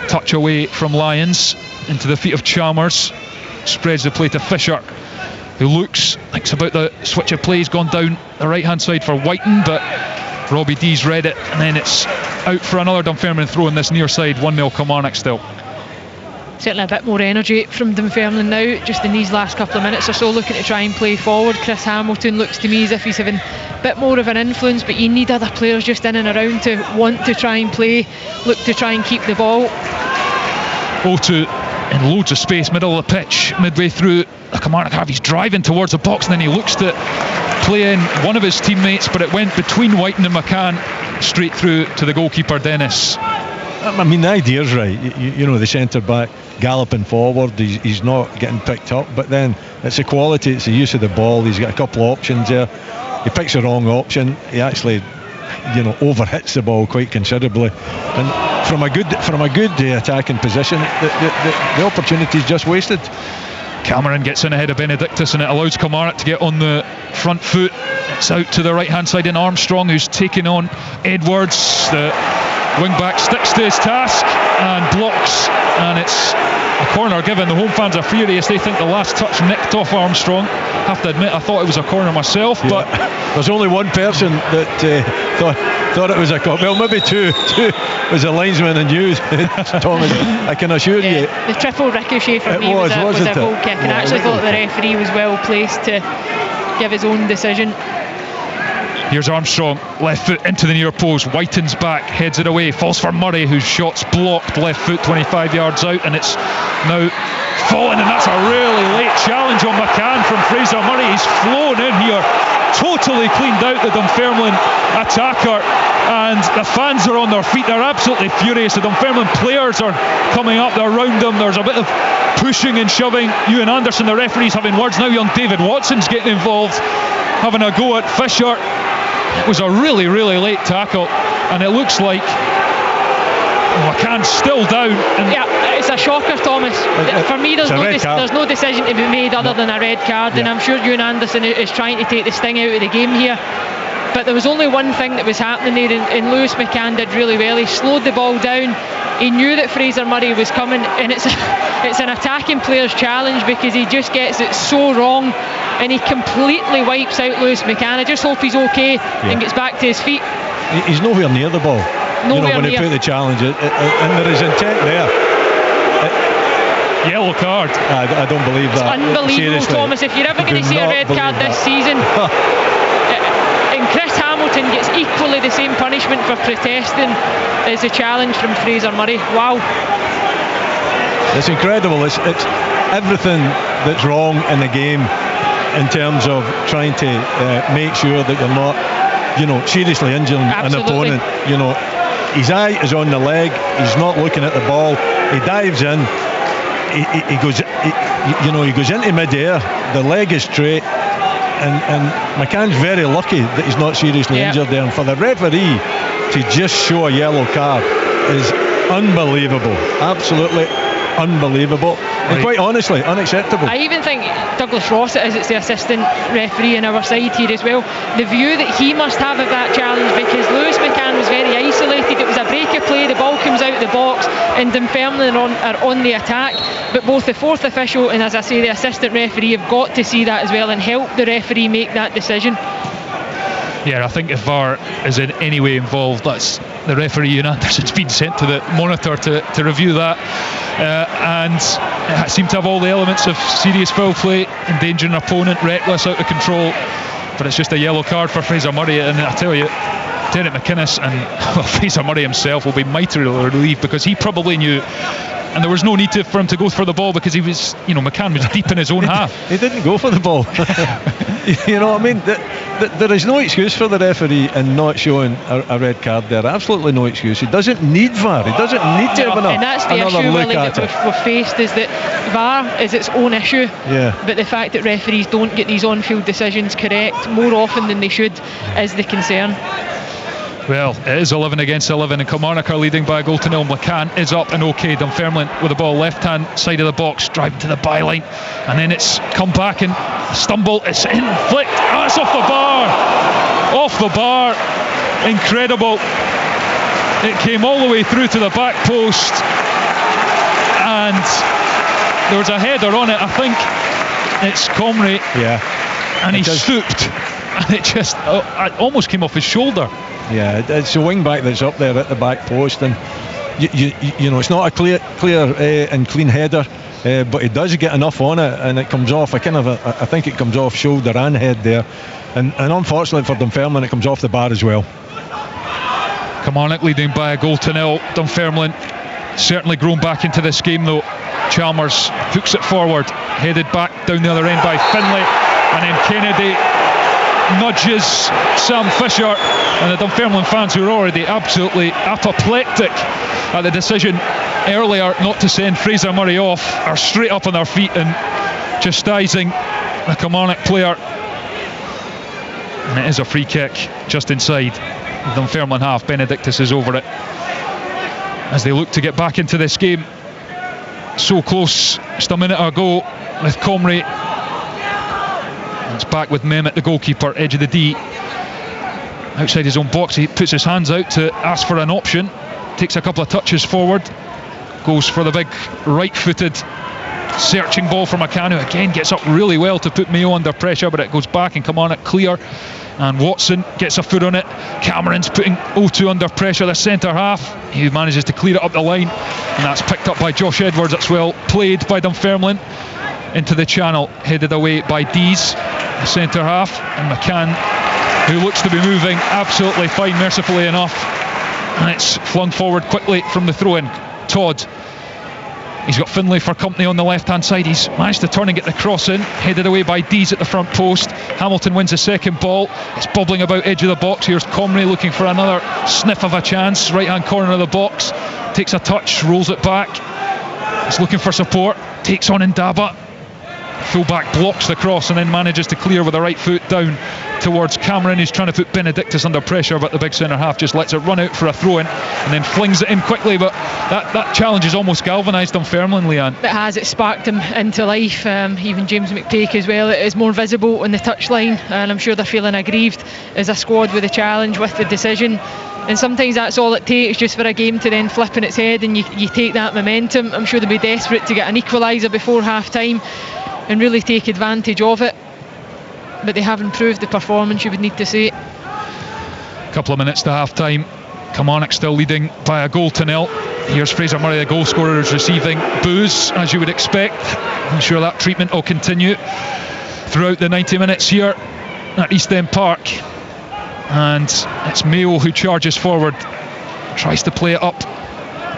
Touch away from Lyons into the feet of Chalmers. Spreads the play to Fisher, who thinks about the switch of play. He's gone down the right hand side for Whiten, but Robbie Dees read it, and then it's out for another Dunfermline throw in this near side. 1-0 Kilmarnock still. Certainly a bit more energy from Dunfermline now, just in these last couple of minutes or so, looking to try and play forward. Chris Hamilton looks to me as if he's having a bit more of an influence, but you need other players just in and around to want to try and play, look to try and keep the ball. O2 in loads of space, middle of the pitch, midway through the Kilmarnock half. He's driving towards the box, and then he looks to play in one of his teammates, but it went between Whiten and McCann straight through to the goalkeeper Dennis. I mean, the idea's right. You know, the centre back galloping forward, he's not getting picked up, but then it's the quality, it's the use of the ball. He's got a couple of options there. He picks the wrong option. He actually, overhits the ball quite considerably, and from a good attacking position, the opportunity is just wasted. Cameron gets in ahead of Benedictus, and it allows Kilmarnock to get on the front foot. It's out to the right hand side in Armstrong, who's taking on Edwards. The wing back sticks to his task and blocks, and it's a corner given. The home fans are furious. They think the last touch nicked off Armstrong. Have to admit, I thought it was a corner myself, but there's only one person that thought it was a corner. Well, maybe two was a linesman and you, Thomas. I can assure you. The triple ricochet for me was a goal kick, and I actually thought the referee was well placed to give his own decision. Here's Armstrong, left foot into the near post. Whiten's back, heads it away, falls for Murray, whose shot's blocked, left foot 25 yards out, and it's now fallen, and that's a really late challenge on McCann from Fraser Murray. He's flown in here, totally cleaned out the Dunfermline attacker, and the fans are on their feet. They're absolutely furious. The Dunfermline players are coming up, they're around them. There's a bit of pushing and shoving. Ewan Anderson, the referee's having words. Now young David Watson's getting involved, having a go at Fisher. It was a really, really late tackle, and it looks like McCann's still down. Yeah, it's a shocker, Thomas. For me, there's no decision to be made other than a red card, and I'm sure Ewan Anderson is trying to take the sting out of the game here. But there was only one thing that was happening there, and Lewis McCann did really well. He slowed the ball down. He knew that Fraser Murray was coming, and it's an attacking player's challenge because he just gets it so wrong, and he completely wipes out Lewis McCann. I just hope he's okay and gets back to his feet. He's nowhere near the ball. When he put the challenge, and there is intent there. Yellow card. I don't believe that. It's unbelievable, seriously. Thomas. If you're ever going to see a red card this season, and Chris Hamilton gets equally the same punishment for protesting as the challenge from Fraser Murray. Wow. It's incredible. It's everything that's wrong in the game in terms of trying to make sure that you're not, seriously injuring an opponent. His eye is on the leg. He's not looking at the ball. He dives in. He goes into mid-air. The leg is straight, and McCann's very lucky that he's not seriously injured there. And for the referee to just show a yellow card is unbelievable. Absolutely unbelievable. And quite honestly, unacceptable. I even think Douglas Rossett, as it's the assistant referee on our side here as well, the view that he must have of that challenge, because Lewis McCann was very isolated. It was a break of play, the ball comes out of the box, and Dunfermline are on the attack. But both the fourth official and, as I say, the assistant referee have got to see that as well and help the referee make that decision. Yeah, I think if VAR is in any way involved, that's the referee Ian Anderson's been sent to the monitor to review that, and it seemed to have all the elements of serious foul play, endangering an opponent, reckless, out of control, but it's just a yellow card for Fraser Murray. And I tell you, Derek McInnes and Fraser Murray himself will be mightily relieved, because he probably knew, and there was no need for him to go for the ball, because he was, McCann was deep in his own half. He didn't go for the ball. You know what I mean? There is no excuse for the referee in not showing a red card there. Absolutely no excuse. He doesn't need VAR. He doesn't need to have and that's the issue really that we've faced, is that VAR is its own issue. Yeah. But the fact that referees don't get these on-field decisions correct more often than they should is the concern. Well, it is 11 against 11, and Kilmarnock are leading by a goal to nil. McCann is up and okay. Dunfermline with the ball left hand side of the box, driving to the byline, and then it's come back and stumble. It's in, flicked. It's off the bar. Off the bar. Incredible. It came all the way through to the back post, and there was a header on it. I think it's Comrie. Yeah. And he stooped, and it just it almost came off his shoulder. Yeah, it's a wing back that's up there at the back post, and you know it's not a clear and clean header, but he does get enough on it, and it comes off. I think it comes off shoulder and head there, and unfortunately for Dunfermline, it comes off the bar as well. Kilmarnock leading by a goal to nil. Dunfermline certainly grown back into this game though. Chalmers hooks it forward, headed back down the other end by Finlay, and then Kennedy nudges Sam Fisher, and the Dunfermline fans, who are already absolutely apoplectic at the decision earlier not to send Fraser Murray off, are straight up on their feet and chastising the Kilmarnock player. And it is a free kick just inside the Dunfermline half. Benedictus is over it as they look to get back into this game. So close just a minute ago with Comrie. It's back with Mehmet, the goalkeeper, edge of the D, outside his own box. He puts his hands out to ask for an option, takes a couple of touches forward, goes for the big right-footed searching ball for McCann, who again gets up really well to put Mayo under pressure, but it goes back and Kilmarnock clear, and Watson gets a foot on it. Cameron's putting O2 under pressure, the centre half. He manages to clear it up the line, and that's picked up by Josh Edwards. That's well played by Dunfermline into the channel, headed away by Dees, the centre half, and McCann, who looks to be moving absolutely fine, mercifully enough, and it's flung forward quickly from the throw-in. Todd, he's got Finlay for company on the left hand side. He's managed to turn and get the cross in, headed away by Dees at the front post. Hamilton wins the second ball. It's bobbling about edge of the box. Here's Comrie looking for another sniff of a chance, right hand corner of the box, takes a touch, rolls it back. He's looking for support, takes on Ndaba. Fullback blocks the cross and then manages to clear with the right foot down towards Cameron, who's trying to put Benedictus under pressure, but the big centre half just lets it run out for a throw-in and then flings it in quickly. But that challenge has almost galvanised Dunfermline, Leanne. It has, it sparked him into life. Even James McPake as well. It is more visible on the touchline, and I'm sure they're feeling aggrieved as a squad with the challenge, with the decision. And sometimes that's all it takes, just for a game to then flip in its head and you take that momentum. I'm sure they'll be desperate to get an equaliser before half-time and really take advantage of it, but they have improved the performance, you would need to say. A couple of minutes to half time. Kilmarnock still leading by a goal to nil. Here's Fraser Murray, the goal scorer, who's receiving boos, as you would expect. I'm sure that treatment will continue throughout the 90 minutes here at East End Park. And it's Mayo who charges forward, tries to play it up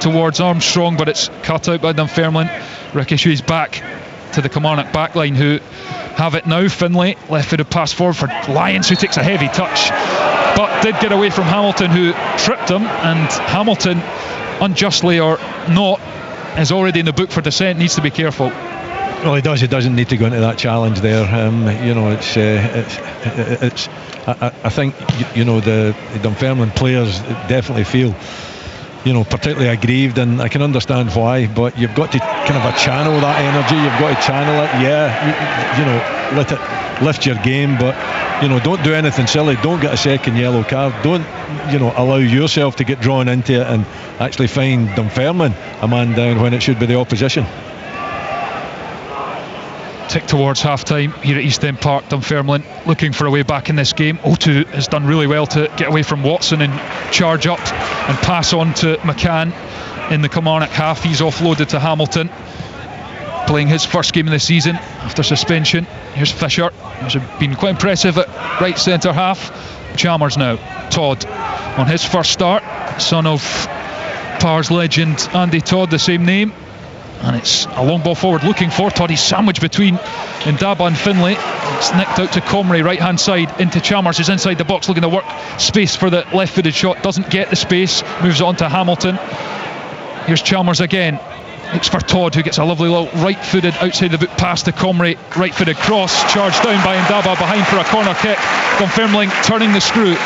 towards Armstrong, but it's cut out by Dunfermline. Ricky Shuey's back to the Kilmarnock backline, who have it now. Finlay, left-footed pass forward for Lyons, who takes a heavy touch, but did get away from Hamilton, who tripped him, and Hamilton, unjustly or not, is already in the book for dissent. Needs to be careful. Well, he does. He doesn't need to go into that challenge there. I think the Dunfermline players definitely feel, particularly aggrieved, and I can understand why. But you've got to kind of channel that energy. You've got to channel it. Yeah, let it lift your game, but don't do anything silly. Don't get a second yellow card. Don't allow yourself to get drawn into it and actually find Dunfermline a man down when it should be the opposition. Tick towards half-time here at East End Park. Dunfermline looking for a way back in this game. O2 has done really well to get away from Watson and charge up and pass on to McCann in the Kilmarnock half. He's offloaded to Hamilton, playing his first game of the season after suspension. Here's Fisher, who's been quite impressive at right centre half. Chalmers now. Todd on his first start, son of Pars legend Andy Todd, the same name. And it's a long ball forward looking for Todd. He's sandwiched between Ndaba and Finlay. It's nicked out to Comrie, right hand side into Chalmers, who's inside the box looking to work space for the left footed shot. Doesn't get the space, moves on to Hamilton. Here's Chalmers again, looks for Todd, who gets a lovely little right footed outside the boot pass to Comrie. Right footed cross, charged down by Ndaba, behind for a corner kick. Dunfermline turning the screw.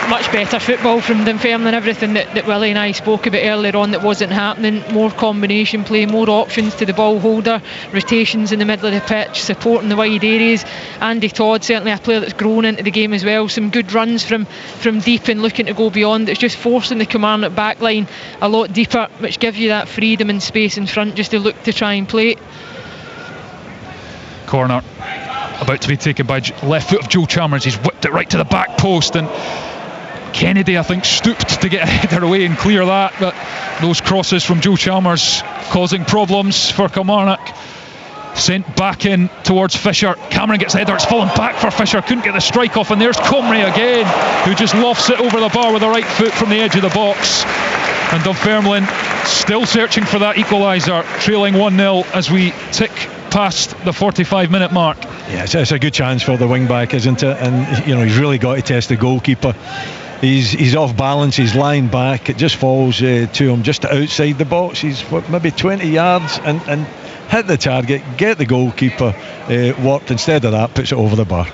Much better football from Dunfermline. Everything that Willie and I spoke about earlier on that wasn't happening. More combination play, more options to the ball holder, rotations in the middle of the pitch, supporting the wide areas. Andy Todd, certainly a player that's grown into the game as well. Some good runs from deep and looking to go beyond. It's just forcing the Kilmarnock backline a lot deeper, which gives you that freedom and space in front just to look to try and play. Corner about to be taken by left foot of Joe Chalmers. He's whipped it right to the back post, and Kennedy, I think, stooped to get a header away and clear that, but those crosses from Joe Chalmers causing problems for Kilmarnock. Sent back in towards Fisher. Cameron gets the header, it's fallen back for Fisher, couldn't get the strike off, and there's Comrie again, who just lofts it over the bar with the right foot from the edge of the box. And Dunfermline still searching for that equaliser, trailing 1-0 as we tick past the 45-minute mark. Yeah, it's a good chance for the wing back, isn't it? And he's really got to test the goalkeeper. He's off balance, he's lying back, it just falls to him just outside the box. He's maybe 20 yards and hit the target, get the goalkeeper warped. Instead of that, puts it over the bar.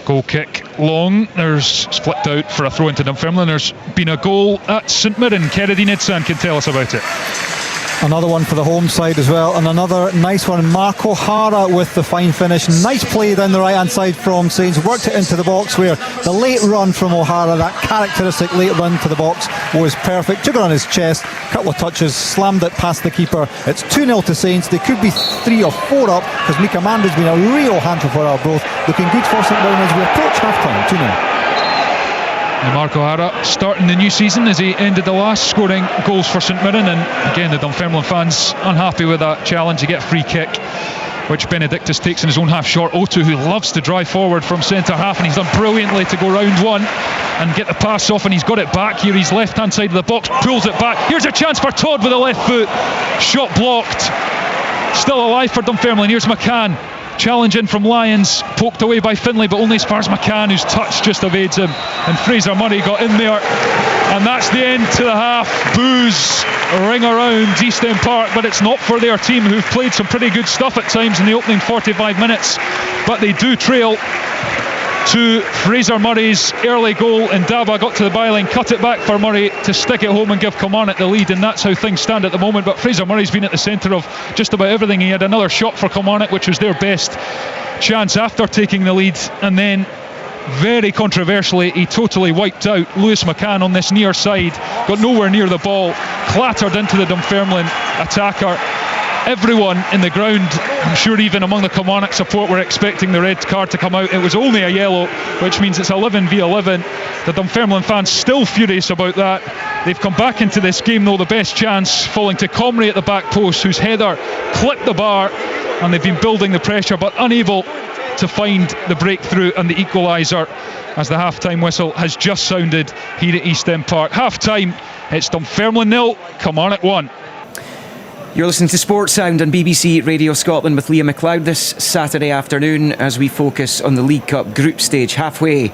Goal kick long, there's flipped out for a throw into Dunfermline. There's been a goal at St Mirren. Kennedy Nidsan can tell us about it. Another one for the home side as well, and another nice one. Mark O'Hara with the fine finish. Nice play down the right hand side from Saints, worked it into the box, where the late run from O'Hara, that characteristic late run to the box, was perfect. Took it on his chest, couple of touches, slammed it past the keeper. It's 2-0 to Saints. They could be 3 or 4 up, because Mika Manda's been a real handful for Arbroath. Looking good for St Mirren as we approach half time. 2-0. Mark O'Hara starting the new season as he ended the last, scoring goals for St Mirren, and again the Dunfermline fans unhappy with that challenge. You get a free kick, which Benedictus takes in his own half short. O2, who loves to drive forward from centre half, and he's done brilliantly to go round one and get the pass off, and he's got it back here. He's left hand side of the box, pulls it back. Here's a chance for Todd with the left foot, shot blocked. Still alive for Dunfermline. Here's McCann challenging from Lyons, poked away by Finlay, but only as far as McCann, whose touch just evades him, and Fraser Murray got in there, and that's the end to the half. Boos ring around East End Park, but it's not for their team, who've played some pretty good stuff at times in the opening 45 minutes, but they do trail to Fraser Murray's early goal. And Ndaba got to the byline, cut it back for Murray to stick it home and give Kilmarnock the lead, and that's how things stand at the moment. But Fraser Murray's been at the centre of just about everything. He had another shot for Kilmarnock, which was their best chance after taking the lead, and then very controversially he totally wiped out Lewis McCann on this near side, got nowhere near the ball, clattered into the Dunfermline attacker. Everyone in the ground, I'm sure even among the Kilmarnock support, were expecting the red card to come out. It was only a yellow, which means it's 11 v 11. The Dunfermline fans still furious about that. They've come back into this game though, the best chance falling to Comrie at the back post, whose header clipped the bar, and they've been building the pressure but unable to find the breakthrough and the equaliser as the half-time whistle has just sounded here at East End Park. Half-time, it's Dunfermline 0, Kilmarnock 1. You're listening to Sports Sound on BBC Radio Scotland with Liam McLeod this Saturday afternoon as we focus on the League Cup group stage. Halfway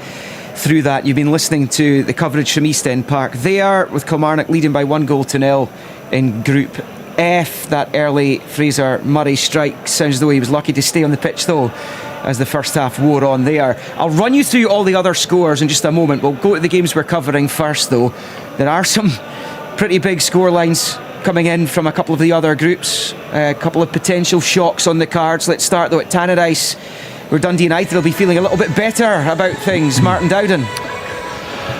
through that, you've been listening to the coverage from East End Park there, with Kilmarnock leading by 1-0 in Group F. That early Fraser Murray strike sounds as though he was lucky to stay on the pitch though, as the first half wore on there. I'll run you through all the other scores in just a moment. We'll go to the games we're covering first though. There are some pretty big score lines coming in from a couple of the other groups, a couple of potential shocks on the cards. Let's start though at Tannadice, where Dundee United will be feeling a little bit better about things. Martin Dowden.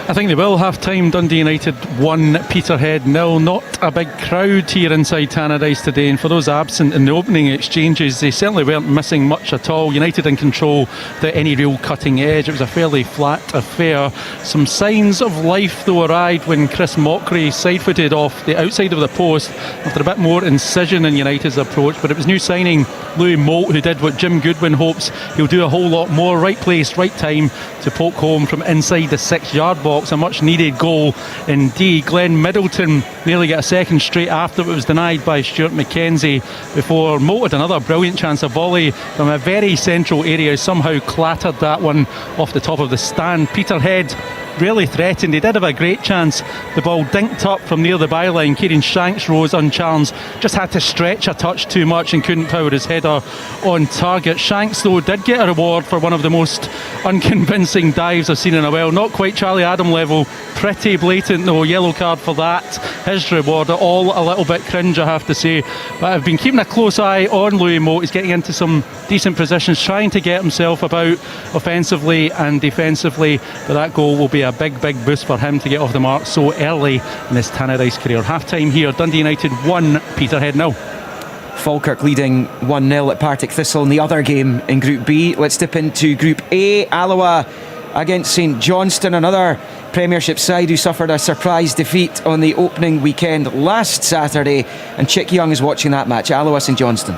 I think they will. Half time, Dundee United 1, Peterhead 0. Not a big crowd here inside Tannadice today, and for those absent in the opening exchanges, they certainly weren't missing much at all. United in control without any real cutting edge. It was a fairly flat affair. Some signs of life though arrived when Chris Mockery side-footed off the outside of the post after a bit more incision in United's approach, but it was new signing Louis Moult who did what Jim Goodwin hopes he'll do a whole lot more. Right place, right time to poke home from inside the 6-yard box. A much needed goal indeed. Glenn Middleton nearly got a second straight after, but was denied by Stuart McKenzie before Moult had another brilliant chance. A volley from a very central area, somehow clattered that one off the top of the stand. Peterhead really threatened. He did have a great chance. The ball dinked up from near the byline. Kieran Shanks rose unchallenged, just had to stretch a touch too much and couldn't power his header on target. Shanks though did get a reward for one of the most unconvincing dives I've seen in a while. Not quite Charlie Adam level, pretty blatant though. Yellow card for that. His reward, all a little bit cringe I have to say, but I've been keeping a close eye on Louis Moult. He's getting into some decent positions, trying to get himself about offensively and defensively, but that goal will be a big boost for him to get off the mark so early in his Tannadice career. Half time here, Dundee United 1, Peterhead 0. Falkirk leading 1-0 at Partick Thistle in the other game in Group B. Let's dip into Group A. Alloa against St Johnstone, another Premiership side who suffered a surprise defeat on the opening weekend last Saturday, and Chick Young is watching that match. Alloa St Johnstone.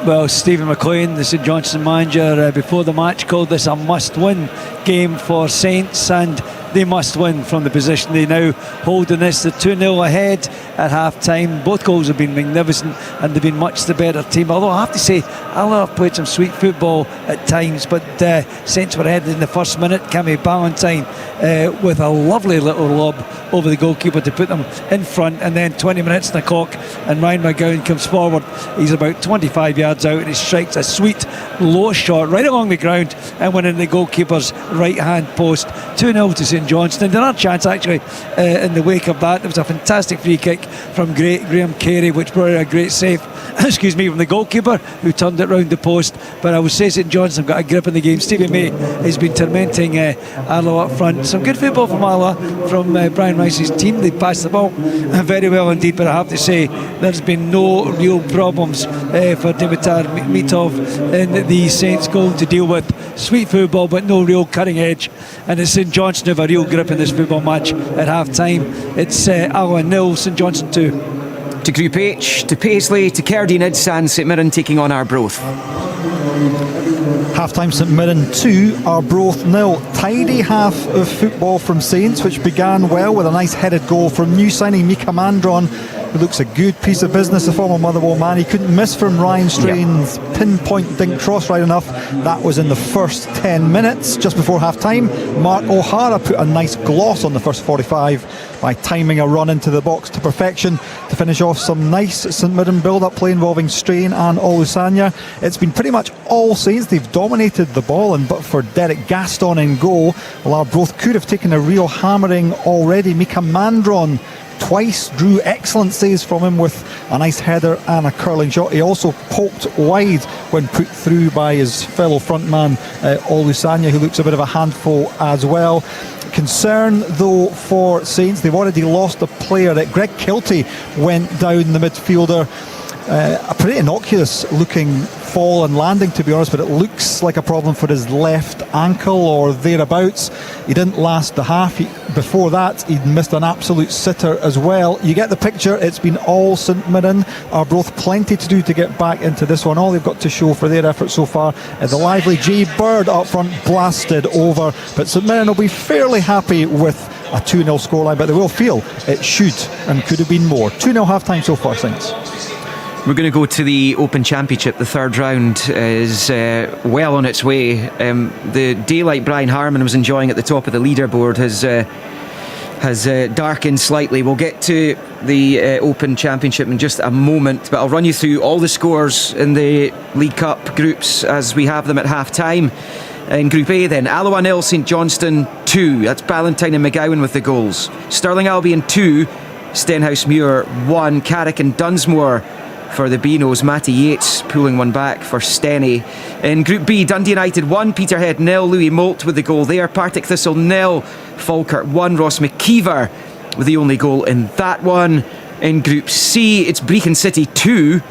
Well, Stephen McLean, the St Johnstone manager, before the match called this a must-win game for Saints, and they must win from the position they now hold in this. They're 2-0 ahead at half-time. Both goals have been magnificent and they've been much the better team. Although I have to say, Alloa have played some sweet football at times, but Saints were ahead in the first minute. Cammy Ballantyne with a lovely little lob over the goalkeeper to put them in front, and then 20 minutes in the clock and Ryan McGowan comes forward. He's about 25 yards out and he strikes a sweet low shot right along the ground and went in the goalkeeper's right hand post. 2-0 to St Johnstone. Another chance actually in the wake of that. There was a fantastic free kick from Graham Carey which brought a great save excuse me, from the goalkeeper who turned it round the post. But I would say St Johnstone got a grip in the game. Stevie May has been tormenting Alloa up front. Some good football from Alloa, from Brian Rice's team. They passed the ball very well indeed, but I have to say there's been no real problems for Dimitar Mitov in the Saints goal to deal with. Sweet football but no real cutting edge, and it's St Johnstone have a real grip in this football match at half time. It's Alloa 0, St Johnstone 2. To Group H, to Paisley, to Cerdine and St Mirren taking on Arbroath. Half-time, St Mirren 2, Arbroath 0. Tidy half of football from Saints, which began well with a nice headed goal from new signing Mika Mandron, who looks a good piece of business, the former Motherwell man. He couldn't miss from Ryan Strain's pinpoint dink cross right enough. That was in the first 10 minutes. Just before half-time, Mark O'Hara put a nice gloss on the first 45 by timing a run into the box to perfection to finish off some nice St Mirren build-up play involving Strain and Olusanya. It's been pretty much all Saints. They've dominated the ball, and but for Derek Gaston in goal, well, Arbroath could have taken a real hammering already. Mika Mandron twice drew excellent saves from him with a nice header and a curling shot. He also poked wide when put through by his fellow frontman Olusanya, who looks a bit of a handful as well. Concern though for Saints, they've already lost a player. That Greg Kilty went down, the midfielder. A pretty innocuous looking fall and landing, to be honest, but it looks like a problem for his left ankle or thereabouts. He didn't last the half. Before that, he'd missed an absolute sitter as well. You get the picture. It's been all St Mirren. Arbroath plenty to do to get back into this one. All they've got to show for their effort so far is the lively Jay Bird up front blasted over, but St Mirren will be fairly happy with a 2-0 scoreline, but they will feel it should and could have been more. 2-0 half time so far, Saints. We're going to go to the Open Championship. The third round is well on its way. The daylight Brian Harman was enjoying at the top of the leaderboard has darkened slightly. We'll get to the Open Championship in just a moment, but I'll run you through all the scores in the League Cup groups as we have them at half time. In Group A then, Alloa 0, St Johnstone 2. That's Ballantyne and McGowan with the goals. Stirling Albion 2, Stenhousemuir 1. Carrick and Dunsmore for the Beanos. Matty Yates pulling one back for Steny. In Group B, Dundee United 1, Peterhead 0. Louis Moult with the goal there. Partick Thistle 0, Falkirk 1. Ross McKeever with the only goal in that one. In Group C, it's Brechin City 2,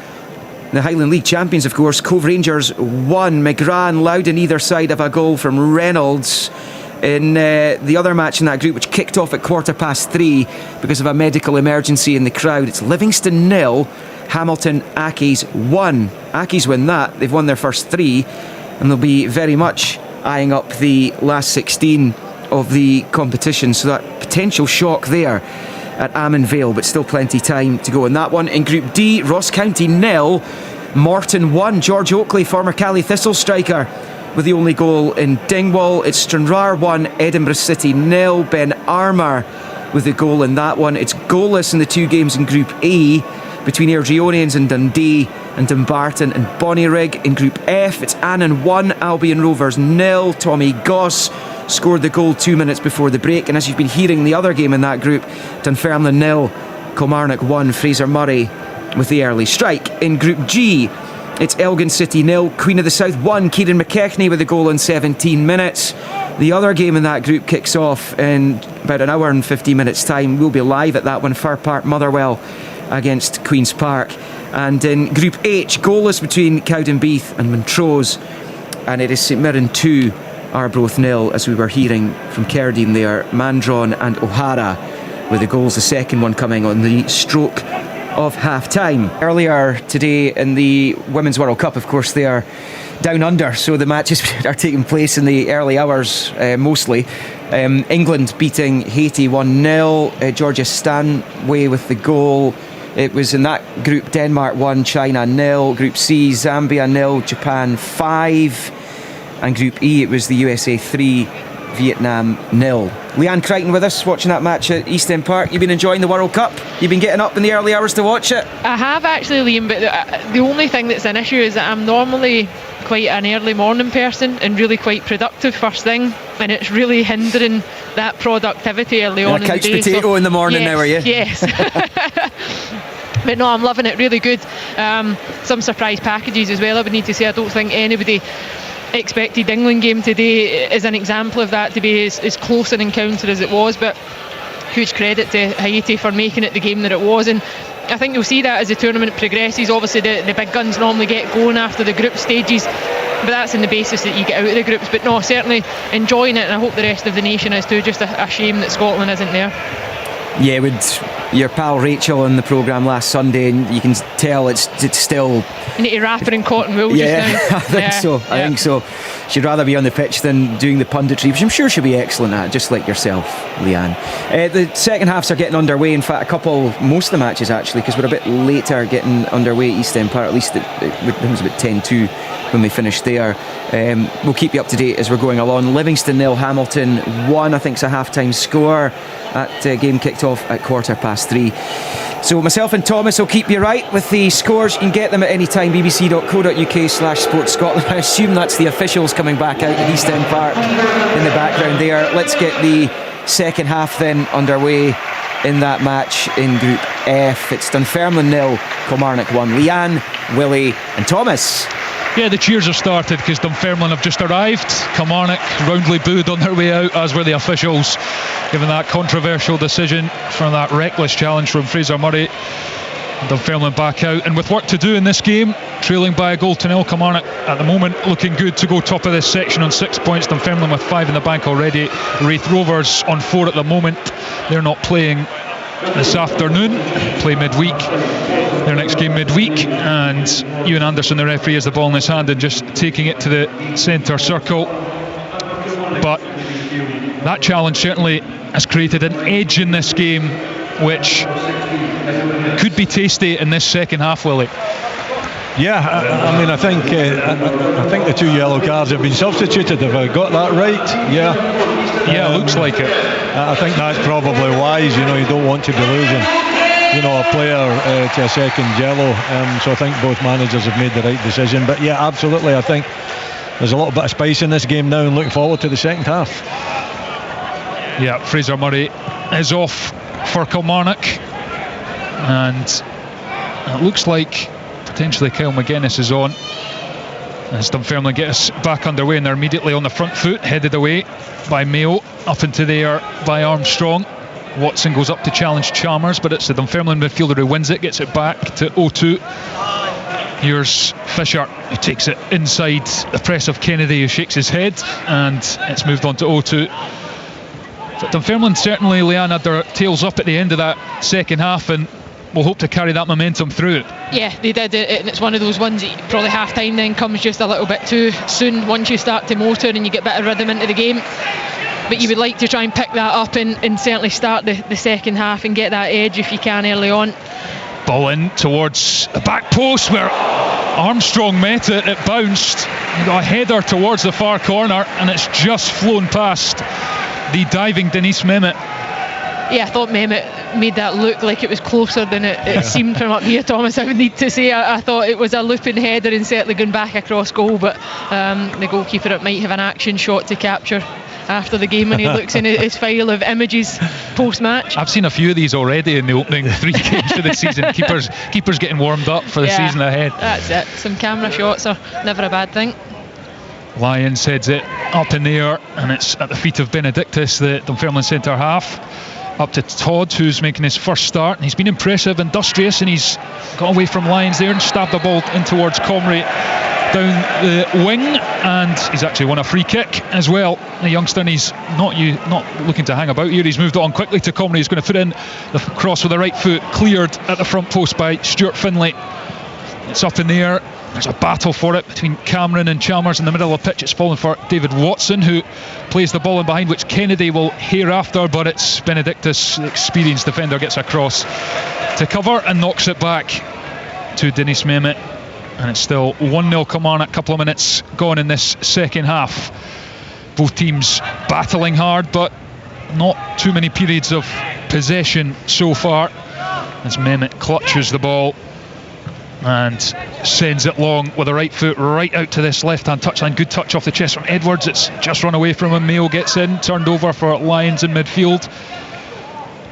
the Highland League champions, of course. Cove Rangers 1. McGrath and Loudon either side of a goal from Reynolds. In the other match in that group, which kicked off at 3:15 because of a medical emergency in the crowd, it's Livingston 0, Hamilton Accies 1. Accies win that. They've won their first 3, and they'll be very much eyeing up the last 16 of the competition. So that potential shock there at Ammon Vale, but still plenty time to go in that one. In Group D, Ross County 0, Morton 1. George Oakley, former Cali Thistle striker, with the only goal in Dingwall. It's Stranraer 1, Edinburgh City 0. Ben Armour with the goal in that one. It's goalless in the 2 games in Group A between Airdrieonians and Dundee, and Dumbarton and Bonnyrigg. In Group F, it's Annan 1, Albion Rovers 0. Tommy Goss scored the goal 2 minutes before the break. And as you've been hearing, the other game in that group, Dunfermline 0, Kilmarnock 1. Fraser Murray with the early strike. In Group G, it's Elgin City 0, Queen of the South 1. Kieran McKechnie with the goal in 17 minutes. The other game in that group kicks off in about an hour and 50 minutes time. We'll be live at that one. Fir Park Motherwell against Queen's Park. And in Group H, goalless between Cowdenbeath and Montrose, and it is St Mirren 2, Arbroath 0, as we were hearing from Cerdine there. Mandron and O'Hara with the goals, the second one coming on the stroke of half time. Earlier today in the Women's World Cup, of course, they are down under, so the matches are taking place in the early hours mostly. England beating Haiti 1-0. Georgia Stanway with the goal. It was in that group Denmark 1, China 0. Group C, Zambia 0, Japan 5. And Group E, it was the USA 3, Vietnam 0. Leanne Crichton with us, watching that match at East End Park. You've been enjoying the World Cup? You've been getting up in the early hours to watch it? I have actually, Liam, but the only thing that's an issue is that I'm normally quite an early morning person and really quite productive first thing, and it's really hindering that productivity early on in the day. Couch potato in the morning yes, now, are you? Yes. But no, I'm loving it, really good. Some surprise packages as well, I would need to say. I don't think anybody expected the England game today as an example of that to be as close an encounter as it was, but huge credit to Haiti for making it the game that it was. And I think you'll see that as the tournament progresses. Obviously the big guns normally get going after the group stages, but that's on the basis that you get out of the groups. But no, certainly enjoying it, and I hope the rest of the nation is too. Just a shame that Scotland isn't there. Yeah, with your pal Rachel on the programme last Sunday, and you can tell it's still... You need to wrap her in cotton wool just now. I think so. She'd rather be on the pitch than doing the punditry, which I'm sure she'll be excellent at, just like yourself, Leanne. The second halves are getting underway. In fact, most of the matches actually, because we're a bit later getting underway at East End Park. At least it was about 10-2 when we finished there. We'll keep you up to date as we're going along. Livingston 0, Hamilton 1, I think it's a half-time score. That game kicked off at 3:15. So myself and Thomas will keep you right with the scores. You can get them at any time, bbc.co.uk/sportscotland. I assume that's the officials coming back out at East End Park in the background there. Let's get the second half then underway in that match in Group F. It's Dunfermline 0, Kilmarnock 1. Leanne, Willie and Thomas. Yeah, the cheers have started because Dunfermline have just arrived. Kilmarnock roundly booed on their way out, as were the officials, given that controversial decision from that reckless challenge from Fraser Murray. Dunfermline back out, and with work to do in this game, trailing by a goal to 0, Kilmarnock at the moment looking good to go top of this section on 6 points. Dunfermline with 5 in the bank already. Wraith Rovers on 4 at the moment. They're not playing this afternoon, play midweek, their next game midweek, and Ewan Anderson, the referee, has the ball in his hand and just taking it to the centre circle. But that challenge certainly has created an edge in this game which could be tasty in this second half, Willie. Yeah, I mean, I think the 2 yellow cards have been substituted. Have I got that right? Yeah, looks like it. I think that's probably wise. You don't want to be losing, a player to a second yellow. So I think both managers have made the right decision. But yeah, absolutely, I think there's a little bit of spice in this game now, and looking forward to the second half. Yeah, Fraser Murray is off for Kilmarnock, and it looks like potentially Kyle McGuinness is on as Dunfermline get us back underway, and they're immediately on the front foot, headed away by Mayo, up into the air by Armstrong. Watson goes up to challenge Chalmers, but it's the Dunfermline midfielder who wins it, gets it back to O2. Here's Fisher, who takes it inside the press of Kennedy, who shakes his head, and it's moved on to O2. But Dunfermline certainly, Leanne, had their tails up at the end of that second half, and we'll hope to carry that momentum through. Yeah, they did it, and it's one of those ones that probably half time then comes just a little bit too soon once you start to motor and you get a bit of rhythm into the game. But you would like to try and pick that up and certainly start the second half and get that edge if you can early on. Ball in towards the back post where Armstrong met it, it bounced. You got a header towards the far corner, and it's just flown past the diving Denise Mehmet. Yeah, I thought Mehmet made that look like it was closer than it seemed from up here, Thomas. I would need to say I thought it was a looping header and certainly going back across goal, but the goalkeeper, it might have an action shot to capture after the game when he looks in his file of images post-match. I've seen a few of these already in the opening 3 games of the season. Keepers getting warmed up for the season ahead. That's it. Some camera shots are never a bad thing. Lyons heads it up in the air, and it's at the feet of Benedictus, the Dunfermline centre half. Up to Todd, who's making his first start, and he's been impressive, industrious, and he's got away from Lyons there and stabbed the ball in towards Comrie down the wing, and he's actually won a free kick as well. The youngster, and he's not looking to hang about here. He's moved on quickly to Comrie. He's going to put in the cross with the right foot, cleared at the front post by Stuart Finlay. It's up in the air. There's a battle for it between Cameron and Chalmers in the middle of the pitch. It's fallen for David Watson, who plays the ball in behind, which Kennedy will hereafter, but it's Benedictus, the experienced defender, gets across to cover and knocks it back to Denise Mehmet. And it's still 1-0 Kilmarnock, a couple of minutes gone in this second half. Both teams battling hard, but not too many periods of possession so far, as Mehmet clutches the ball and sends it long with the right foot right out to this left-hand touchline. Good touch off the chest from Edwards. It's just run away from him. Mayo gets in, turned over for Lyons in midfield.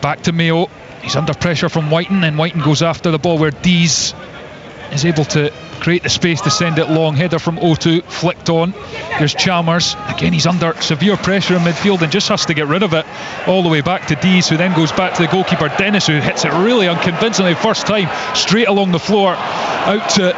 Back to Mayo. He's under pressure from Whiten, and Whiten goes after the ball where Dees is able to create the space to send it long. Header from O2, flicked on. Here's Chalmers. Again, he's under severe pressure in midfield and just has to get rid of it all the way back to Dees, who then goes back to the goalkeeper Dennis, who hits it really unconvincingly first time, straight along the floor, out to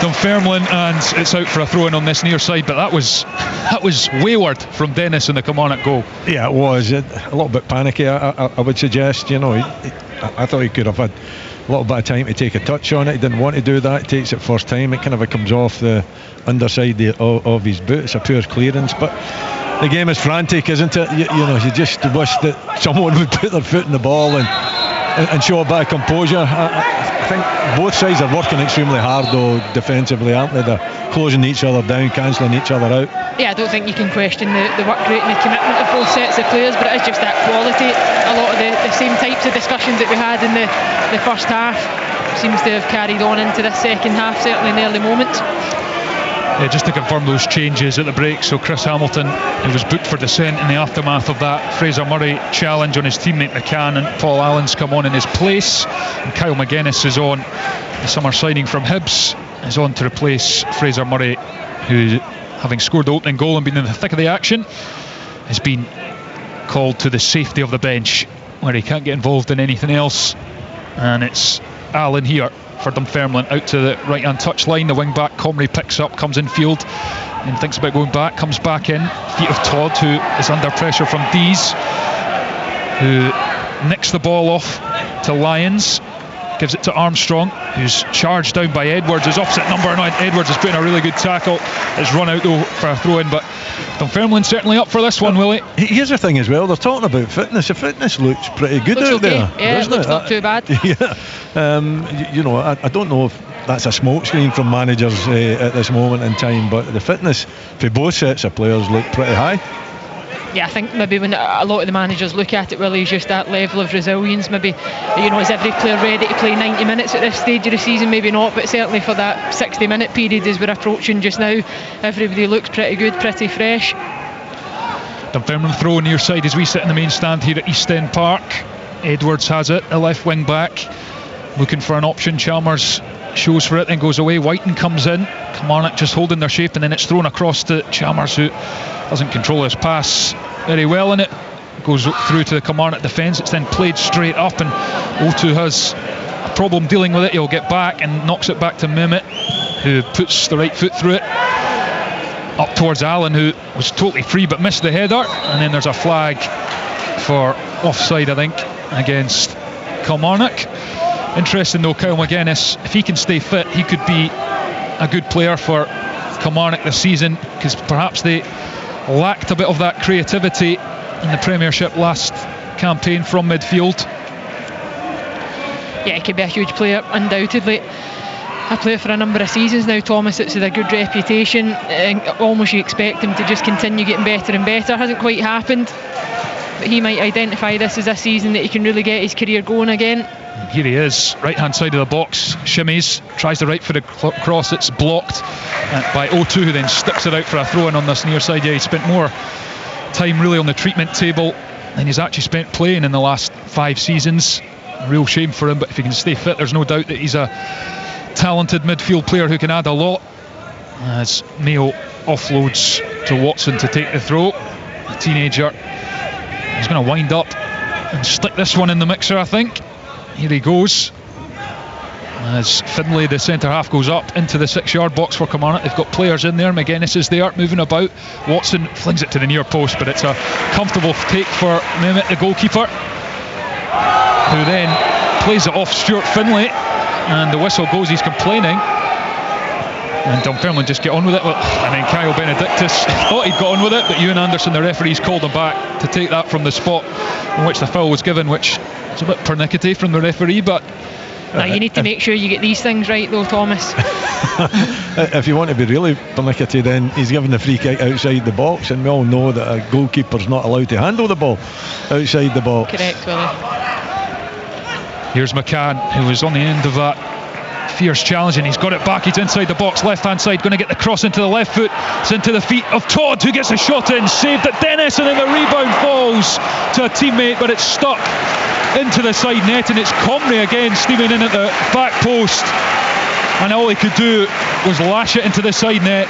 Dunfermline, and it's out for a throw-in on this near side. But that was wayward from Dennis in the Kilmarnock goal. Yeah, it was a little bit panicky, I would suggest. I thought he could have had a little bit of time to take a touch on it. He didn't want to do that. He takes it first time. It kind of comes off the underside of his boot. It's a poor clearance, but the game is frantic, isn't it? You just wish that someone would put their foot in the ball and show a bit of composure. I think both sides are working extremely hard though defensively, aren't they? They're closing each other down, cancelling each other out. Yeah, I don't think you can question the work rate and the commitment of both sets of players, but it is just that quality. A lot of the same types of discussions that we had in the first half seems to have carried on into the second half, certainly in the early moments. Yeah, just to confirm those changes at the break. So Chris Hamilton, who was booked for dissent in the aftermath of that Fraser Murray challenge on his teammate McCann, and Paul Allen's come on in his place, and Kyle McGuinness is on, the summer signing from Hibs, is on to replace Fraser Murray, who, having scored the opening goal and been in the thick of the action, has been called to the safety of the bench where he can't get involved in anything else. And it's Allen here for Dunfermline, out to the right hand touchline. The wing back Comrie picks up, comes in field and thinks about going back, comes back in, feet of Todd, who is under pressure from Dees, who nicks the ball off to Lyons. gives it to Armstrong, who's charged down by Edwards. His opposite number, and Edwards has put in a really good tackle. It's run out though for a throw in, but Dunfermline certainly up for this one, Willie. Here's the thing as well, they're talking about fitness. The fitness looks pretty good out there. Yeah, it looks not too bad. Yeah. You know, I don't know if that's a smokescreen from managers at this moment in time, but the fitness for both sets of players look pretty high. Yeah, I think maybe when a lot of the managers look at it, Willie, is just that level of resilience. Maybe, you know, is every player ready to play 90 minutes at this stage of the season? Maybe not, but certainly for that 60-minute period as we're approaching just now, everybody looks pretty good, pretty fresh. Dunfermline throw near side as we sit in the main stand here at East End Park. Edwards has it, the left wing back, looking for an option. Chalmers shows for it, then goes away. Whiten comes in. Kilmarnock just holding their shape, and then it's thrown across to Chalmers, who doesn't control his pass very well, and it goes through to the Kilmarnock defence. It's then played straight up, and O2 has a problem dealing with it. He'll get back and knocks it back to Mehmet, who puts the right foot through it up towards Allen, who was totally free but missed the header. And then there's a flag for offside, I think, against Kilmarnock. Interesting though, Kyle McGuinness, if he can stay fit, he could be a good player for Kilmarnock this season, because perhaps they lacked a bit of that creativity in the Premiership last campaign from midfield. Yeah, he could be a huge player, undoubtedly. A player for a number of seasons now, Thomas. It's with a good reputation, and almost you expect him to just continue getting better and better. Hasn't quite happened, but he might identify this as a season that he can really get his career going again. Here he is, right hand side of the box, shimmies, tries the right foot cross, it's blocked by O2, who then sticks it out for a throw in on this near side. Yeah, he spent more time really on the treatment table than he's actually spent playing in the last 5 seasons. A real shame for him, but if he can stay fit, there's no doubt that he's a talented midfield player who can add a lot. As Mayo offloads to Watson to take the throw, the teenager, he's going to wind up and stick this one in the mixer, I think. Here he goes, as Finlay, the centre half, goes up into the 6-yard box for Kilmarnock. They've got players in there. McGuinness is there, moving about. Watson flings it to the near post, but it's a comfortable take for Mehmet, the goalkeeper, who then plays it off Stuart Finlay, and the whistle goes. He's complaining, and Dunfermline just get on with it. Well, and then Kyle Benedictus thought he'd got on with it, but Ewan Anderson, the referee's called him back to take that from the spot in which the foul was given, which is a bit pernickety from the referee, but now you need to make sure you get these things right though, Thomas. If you want to be really pernickety, then he's given the free kick outside the box, and we all know that a goalkeeper's not allowed to handle the ball outside the box. Correct, Willie. Here's McCann, who was on the end of that fierce challenge, and he's got it back. He's inside the box, left hand side, going to get the cross into the left foot. It's into the feet of Todd, who gets a shot in, saved at Dennis, and then the rebound falls to a teammate, but it's stuck into the side net, and it's Comrie again steaming in at the back post, and all he could do was lash it into the side net.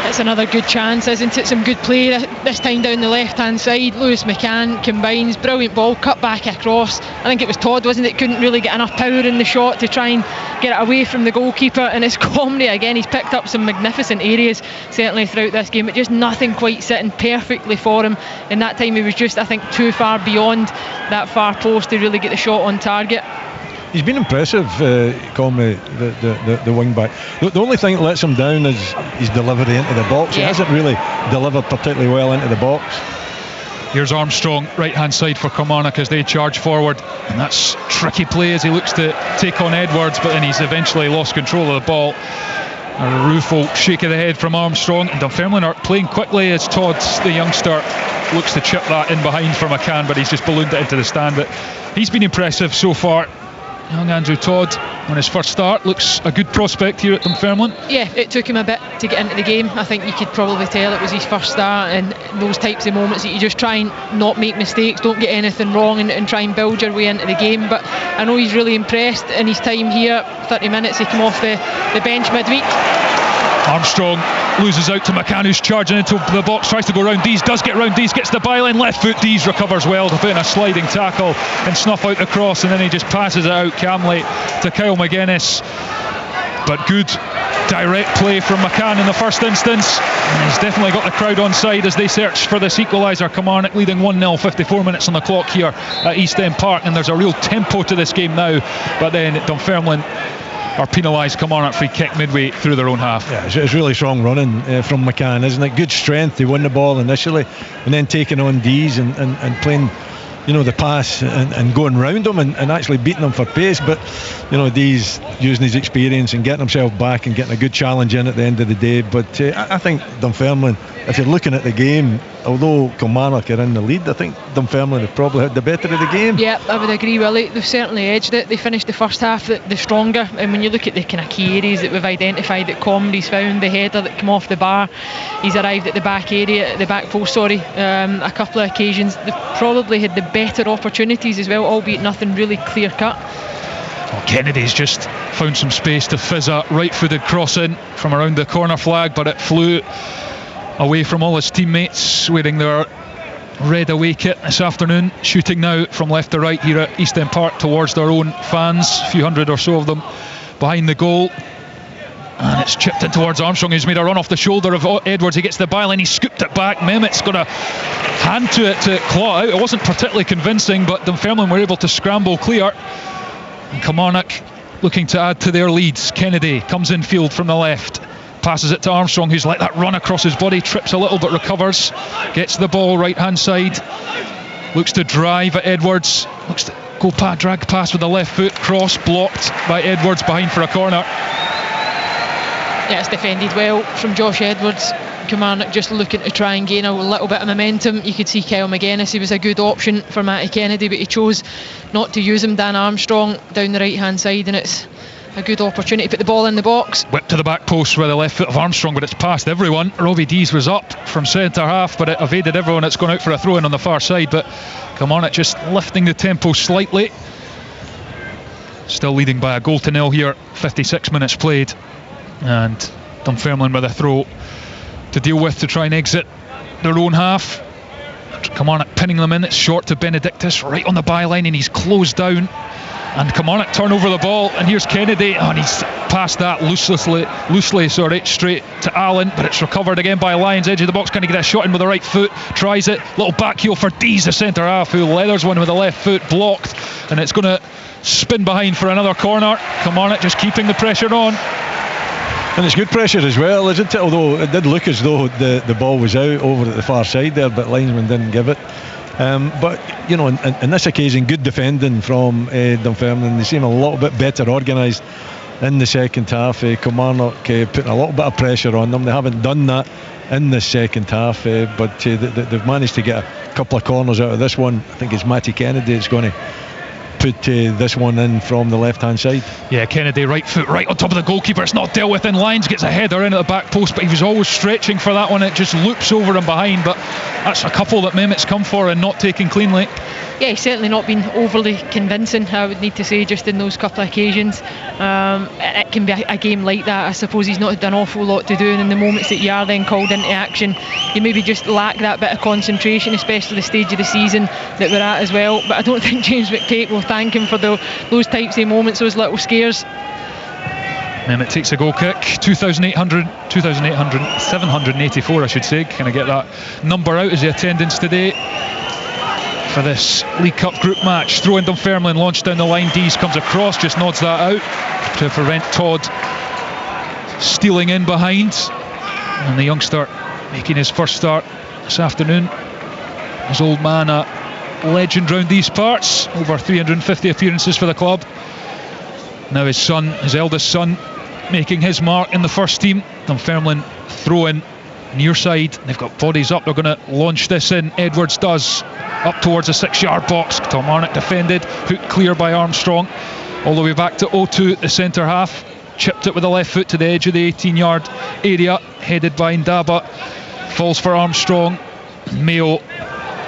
It's another good chance, isn't it? Some good play this time down the left hand side. Lewis McCann combines, brilliant ball, cut back across. I think it was Todd, wasn't it? Couldn't really get enough power in the shot to try and get it away from the goalkeeper, and it's Comrie again. He's picked up some magnificent areas certainly throughout this game, but just nothing quite sitting perfectly for him. In that time he was just, I think, too far beyond that far post to really get the shot on target. He's been impressive, Comrie, the wing back. The only thing that lets him down is his delivery into the box. Yeah. He hasn't really delivered particularly well into the box. Here's Armstrong, right hand side for Kilmarnock as they charge forward, and that's tricky play as he looks to take on Edwards, but then he's eventually lost control of the ball. A rueful shake of the head from Armstrong, and Dunfermline are playing quickly as Todd, the youngster, looks to chip that in behind for McCann, but he's just ballooned it into the stand. But he's been impressive so far. Young Andrew Todd, on his first start, looks a good prospect here at Dunfermline. Yeah, it took him a bit to get into the game. I think you could probably tell it was his first start, and those types of moments that you just try and not make mistakes, don't get anything wrong, and try and build your way into the game. But I know he's really impressed in his time here. 30 minutes, he came off the bench midweek. Armstrong loses out to McCann, who's charging into the box, tries to go round Dees, does get round Dees, gets the byline, left foot, Dees recovers well to put in a sliding tackle and snuff out the cross, and then he just passes it out calmly to Kyle McGuinness. But good direct play from McCann in the first instance, and he's definitely got the crowd on side as they search for this equaliser. Kilmarnock leading 1-0, 54 minutes on the clock here at East End Park, and there's a real tempo to this game now, but then Dunfermline are penalised. Kilmarnock free kick midway through their own half. Yeah, it's really strong running from McCann, isn't it? Good strength to win the ball initially, and then taking on D's and playing, you know, the pass and going round them and actually beating them for pace. But, you know, D's using his experience and getting himself back and getting a good challenge in at the end of the day. But I think Dunfermline, if you're looking at the game, although Kilmarnock are in the lead, I think Dunfermline have probably had the better of the game. Yeah, I would agree, Willie. They've certainly edged it. They finished the first half the stronger, and when you look at the kind of key areas that we've identified that Comrie's found, the header that came off the bar, he's arrived at the back area, the back post, a couple of occasions. They've probably had the better opportunities as well, albeit nothing really clear cut. Well, Kennedy's just found some space to fizz a right-footed cross in from around the corner flag, but it flew away from all his teammates wearing their red away kit this afternoon. Shooting now from left to right here at East End Park towards their own fans, a few hundred or so of them behind the goal, and it's chipped in towards Armstrong, who's made a run off the shoulder of Edwards. He gets the byline, he scooped it back. Mehmet's got a hand to it to claw it out. It wasn't particularly convincing, but Dunfermline were able to scramble clear, and Kilmarnock looking to add to their leads. Kennedy comes in field from the left, passes it to Armstrong, who's let that run across his body, trips a little but recovers, gets the ball right hand side, looks to drive at Edwards, looks to go drag pass with the left foot, cross blocked by Edwards behind for a corner. Yeah, it's defended well from Josh Edwards. Kilmarnock just looking to try and gain a little bit of momentum. You could see Kyle McGuinness, he was a good option for Matty Kennedy, but he chose not to use him. Dan Armstrong down the right hand side, and it's a good opportunity to put the ball in the box. Whip to the back post with the left foot of Armstrong, but it's past everyone. Robbie Dees was up from centre half, but it evaded everyone. It's gone out for a throw in on the far side, but Kilmarnock just lifting the tempo slightly. Still leading by a 1-0 here, 56 minutes played, and Dunfermline with a throw to deal with to try and exit their own half. Kilmarnock pinning them in. It's short to Benedictus, right on the byline, and he's closed down. And Kilmarnock turn over the ball, and here's Kennedy, and he's passed that loosely, straight to Allen, but it's recovered again by Lyons, edge of the box. Can he get a shot in with the right foot? Tries it, little back heel for Dees, the centre half, who leathers one with the left foot, blocked, and it's going to spin behind for another corner. Kilmarnock just keeping the pressure on. And it's good pressure as well, isn't it? Although it did look as though the ball was out over at the far side there, but linesman didn't give it. But, you know, in this occasion, good defending from Dunfermline. They seem a little bit better organised in the second half. Kilmarnock putting a little bit of pressure on them. They haven't done that in the second half, but they've managed to get a couple of corners out of this one. I think it's Matty Kennedy that's going to put this one in from the left hand side. Yeah, Kennedy right foot right on top of the goalkeeper. It's not dealt with in Lyons, gets a header in at the back post, but he was always stretching for that one. It just loops over and behind, but that's a couple that Mehmet's come for and not taken cleanly. Yeah, he's certainly not been overly convincing, I would need to say, just in those couple of occasions. It can be a game like that. I suppose he's not had an awful lot to do, and in the moments that you are then called into action, you maybe just lack that bit of concentration, especially the stage of the season that we're at as well. But I don't think James McTake will thank him for those types of moments, those little scares. Mehmet takes a goal kick, 784 I should say. Can I get that number out as the attendance today for this League Cup group match? Throw in Dunfermline, launched down the line. Dees comes across, just nods that out to prevent Todd stealing in behind. And the youngster making his first start this afternoon. His old man, a legend round these parts, over 350 appearances for the club. Now his son, his eldest son, making his mark in the first team. Dunfermline throw in near side. They've got bodies up. They're going to launch this in. Edwards does, up towards the 6-yard box. Kilmarnock defended, hooked clear by Armstrong. All the way back to O2 at the centre half. Chipped it with the left foot to the edge of the 18-yard area, headed by Ndaba. Falls for Armstrong. Mayo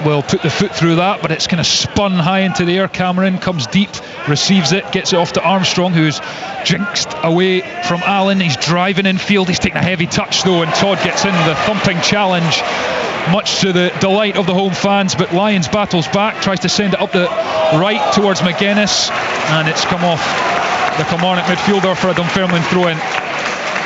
will put the foot through that, but it's kind of spun high into the air. Cameron comes deep, receives it, gets it off to Armstrong, who's jinxed away from Allen. He's driving in field, he's taking a heavy touch though, and Todd gets in with a thumping challenge, much to the delight of the home fans. But Lyons battles back, tries to send it up the right towards McGuinness, and it's come off the Kilmarnock midfielder for a Dunfermline throw-in.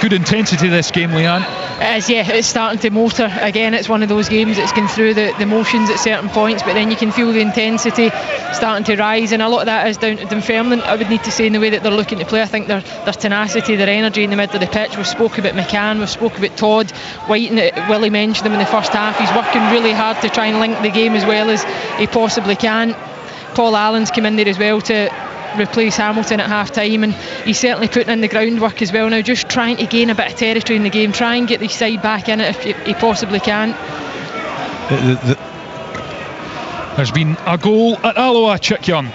good intensity this game, Leanne. It is, yeah, it's starting to motor again. It's one of those games that's going through the motions at certain points, but then you can feel the intensity starting to rise, and a lot of that is down to Dunfermline, I would need to say, in the way that they're looking to play. I think their tenacity, their energy in the middle of the pitch. We've spoke about McCann, we've spoke about Todd Whiten. Willie mentioned him in the first half. He's working really hard to try and link the game as well as he possibly can. Paul Allen's come in there as well to replace Hamilton at half time, and he's certainly putting in the groundwork as well now, just trying to gain a bit of territory in the game, try and get the side back in it if he possibly can. There's been a goal at Alloa, Chick Young.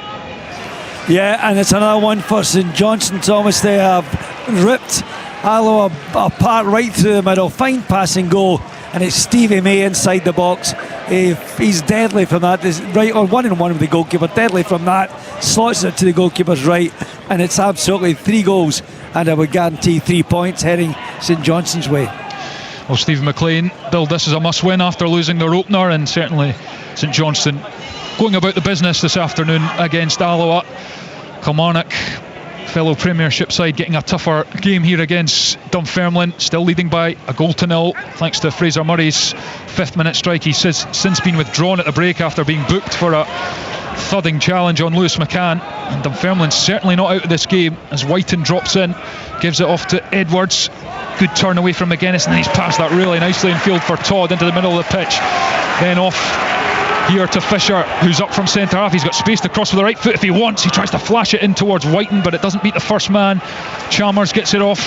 Yeah, and it's another one for St Johnstone, Thomas. They have ripped Alloa apart right through the middle. Fine passing goal, and it's Stevie May inside the box. He's deadly from that. He's right on 1-on-1 with the goalkeeper, deadly from that, slots it to the goalkeeper's right, and it's absolutely 3 goals, and I would guarantee 3 points heading St Johnstone's way. Well, Stephen McLean billed this as a must-win after losing their opener, and certainly St Johnstone going about the business this afternoon against Alloa. Kilmarnock, fellow Premiership side, getting a tougher game here against Dunfermline, still leading by a 0-0 thanks to Fraser Murray's 5th minute strike. He's since been withdrawn at the break after being booked for a thudding challenge on Lewis McCann, and Dunfermline's certainly not out of this game as Whiten drops in, gives it off to Edwards. Good turn away from McGuinness, and then he's passed that really nicely in field for Todd into the middle of the pitch, then off here to Fisher, who's up from centre half. He's got space to cross with the right foot if he wants. He tries to flash it in towards Whiten, but it doesn't beat the first man. Chalmers gets it off.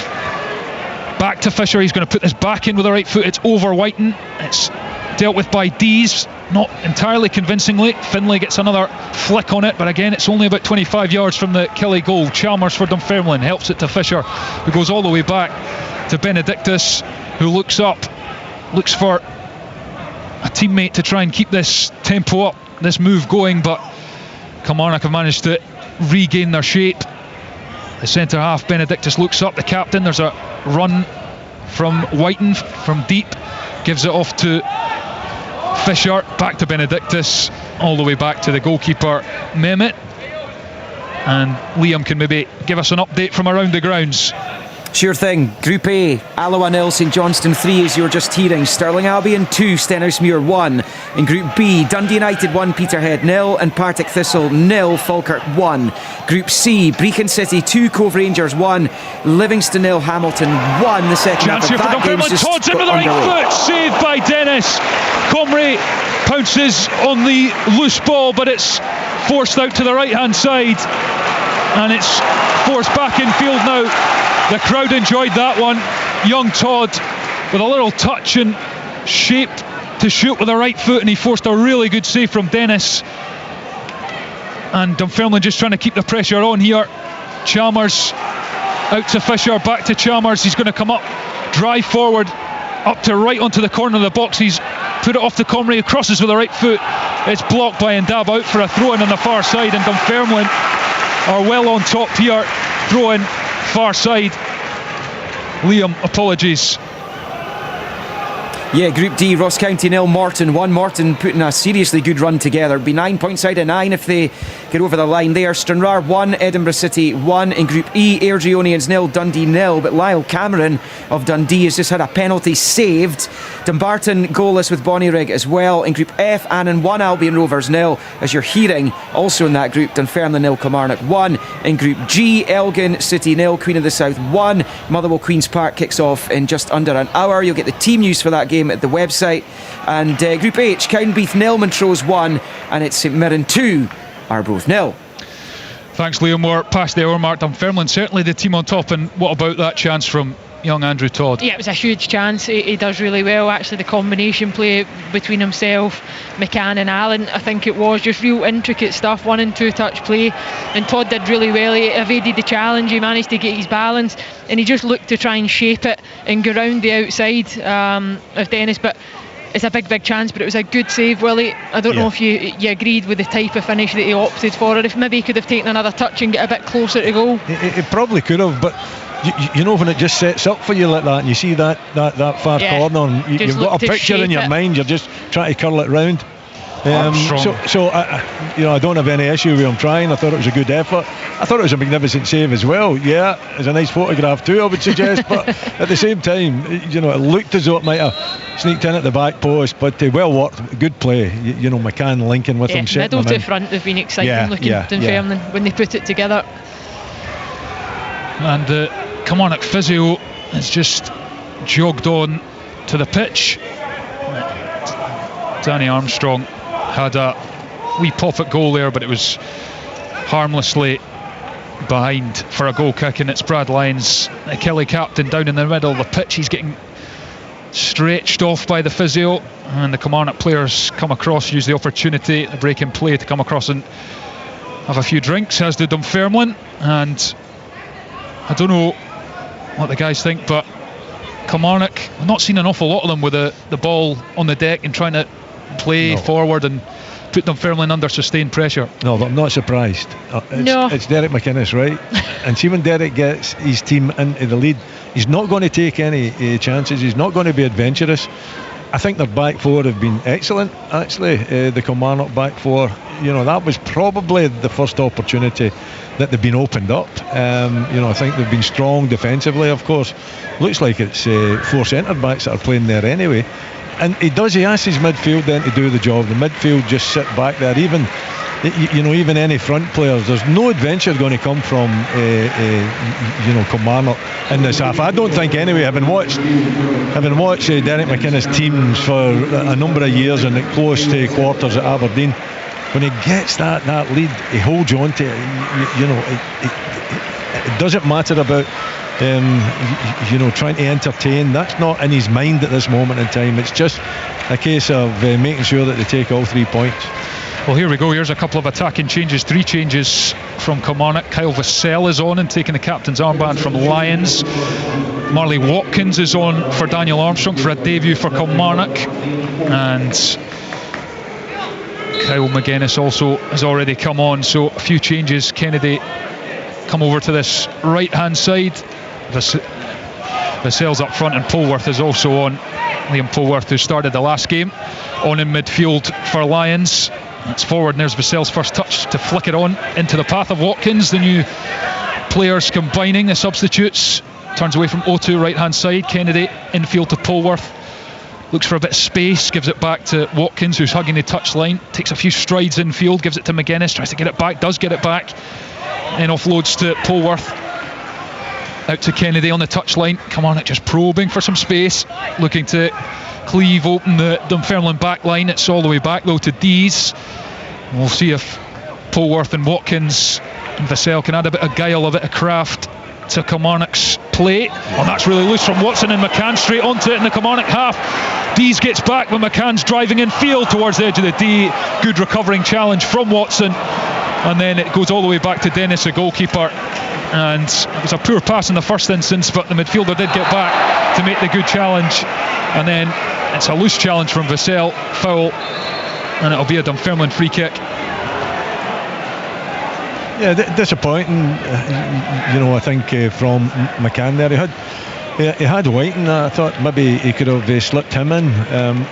Back to Fisher. He's going to put this back in with the right foot. It's over Whiten. It's dealt with by Dees, not entirely convincingly. Finlay gets another flick on it, but again, it's only about 25 yards from the Kelly goal. Chalmers for Dunfermline helps it to Fisher, who goes all the way back to Benedictus, who looks up, looks for a teammate to try and keep this tempo up, this move going, but Kilmarnock have managed to regain their shape. The centre half, Benedictus, looks up, the captain. There's a run from Whiten from deep, gives it off to Fisher, back to Benedictus, all the way back to the goalkeeper Mehmet. And Liam can maybe give us an update from around the grounds. Sure thing. Group A, Alloa 0, St Johnstone 3, as you were just hearing. Stirling Albion 2, Stenhousemuir 1. In Group B, Dundee United 1, Peterhead 0, and Partick Thistle 0, Falkirk 1. Group C, Brecon City 2, Cove Rangers 1, Livingston 0, Hamilton 1. The second chance half here of for that game Dunfermline. Todd's in with the right foot, saved by Dennis. Comrie pounces on the loose ball, but it's forced out to the right hand side, and it's forced back in field now. The crowd enjoyed that one. Young Todd with a little touch and shape to shoot with the right foot, and he forced a really good save from Dennis. And Dunfermline just trying to keep the pressure on here. Chalmers out to Fisher, back to Chalmers. He's going to come up, drive forward, up to right onto the corner of the box. He's put it off to Comrie, who crosses with the right foot. It's blocked by Ndab, out for a throw-in on the far side, and Dunfermline are well on top here. Throw-in far side. Liam, apologies. Yeah, Group D, Ross County 0, Morton 1. Morton putting a seriously good run together. It'd be 9 points out of 9 if they get over the line there. Stranraer 1, Edinburgh City 1. In Group E, Airdrieonians 0, Dundee 0. But Lyle Cameron of Dundee has just had a penalty saved. Dumbarton goalless with Bonnyrigg as well. In Group F, Annan 1, Albion Rovers 0. As you're hearing, also in that group, Dunfermline 0, Kilmarnock 1. In Group G, Elgin City 0, Queen of the South 1. Motherwell Queen's Park kicks off in just under an hour. You'll get the team news for that game at the website. And Group H, Cowdenbeath 0, Montrose 1, and it's St Mirren 2, Arbroath 0. Thanks, Liam. We're past the hour mark. Dunfermline certainly the team on top, and what about that chance from young Andrew Todd? Yeah, it was a huge chance. He does really well, actually. The combination play between himself, McCann and Allen, I think it was just real intricate stuff, 1 and 2 touch play, and Todd did really well. He evaded the challenge, he managed to get his balance, and he just looked to try and shape it and go round the outside of Dennis. But it's a big chance, but it was a good save, Willie. I don't know if you agreed with the type of finish that he opted for, or if maybe he could have taken another touch and get a bit closer to goal. It probably could have, but you know when it just sets up for you like that, and you see that far corner, and you've got a picture in your mind, you're just trying to curl it round. So I don't have any issue with him trying. I thought it was a good effort. I thought it was a magnificent save as well. Yeah, it's a nice photograph too, I would suggest. But at the same time, it looked as though it might have sneaked in at the back post. But well worked, good play. McCann linking with him. Middle to front, they've been exciting looking. Dunfermline when they put it together. And the Kilmarnock physio has just jogged on to the pitch. Danny Armstrong had a wee pop at goal there, but it was harmlessly behind for a goal kick, and it's Brad Lyons, the Kelly captain, down in the middle of the pitch. He's getting stretched off by the physio, and the Kilmarnock players come across, use the opportunity, the break in play, to come across and have a few drinks, as did Dunfermline. And I don't know what the guys think, but Kilmarnock, I've not seen an awful lot of them with the ball on the deck and trying to play forward and put Dunfermline under sustained pressure. No, but I'm not surprised. It's Derek McInnes, right? And see, when Derek gets his team into the lead, he's not going to take any chances. He's not going to be adventurous. I think their back four have been excellent, actually. The Kilmarnock back four, that was probably the first opportunity that they've been opened up. I think they've been strong defensively, of course. Looks like it's 4 centre backs that are playing there anyway. And he asks his midfield then to do the job. The midfield just sit back there. Even any front players, there's no adventure going to come from Kilmarnock in this half. I don't think anyway. Having watched Derek McInnes teams for a number of years and at close to quarters at Aberdeen, when he gets that lead, he holds on to it. It doesn't matter about trying to entertain. That's not in his mind at this moment in time. It's just a case of making sure that they take all 3 points. Well, here we go. Here's a couple of attacking changes. 3 changes from Kilmarnock. Kyle Vassell is on and taking the captain's armband from Lions. Marley Watkins is on for Daniel Armstrong for a debut for Kilmarnock. And Kyle McGuinness also has already come on. So a few changes. Kennedy come over to this right hand side. Vassell's up front, and Polworth is also on. Liam Polworth, who started the last game, on in midfield for Lions. It's forward, and there's Vassell's first touch to flick it on into the path of Watkins. The new players combining, the substitutes. Turns away from O2 right hand side. Kennedy infield to Polworth, looks for a bit of space, gives it back to Watkins, who's hugging the touchline, takes a few strides infield, gives it to McGuinness, tries to get it back, does get it back, and offloads to Polworth. Out to Kennedy on the touchline. Kilmarnock just probing for some space, looking to cleave open the Dunfermline back line. It's all the way back though to Dees. We'll see if Polworth and Watkins and Vassell can add a bit of guile, a bit of craft to Kilmarnock's play. Oh, that's really loose from Watson, and McCann straight onto it in the Kilmarnock half. Dees gets back, but McCann's driving in field towards the edge of the D. Good recovering challenge from Watson, and then it goes all the way back to Dennis, the goalkeeper. And it was a poor pass in the first instance, but the midfielder did get back to make the good challenge. And then it's a loose challenge from Vassell, foul, and it'll be a Dunfermline free kick. Yeah, disappointing. I think from McCann there, he had Whiten. I thought maybe he could have slipped him in,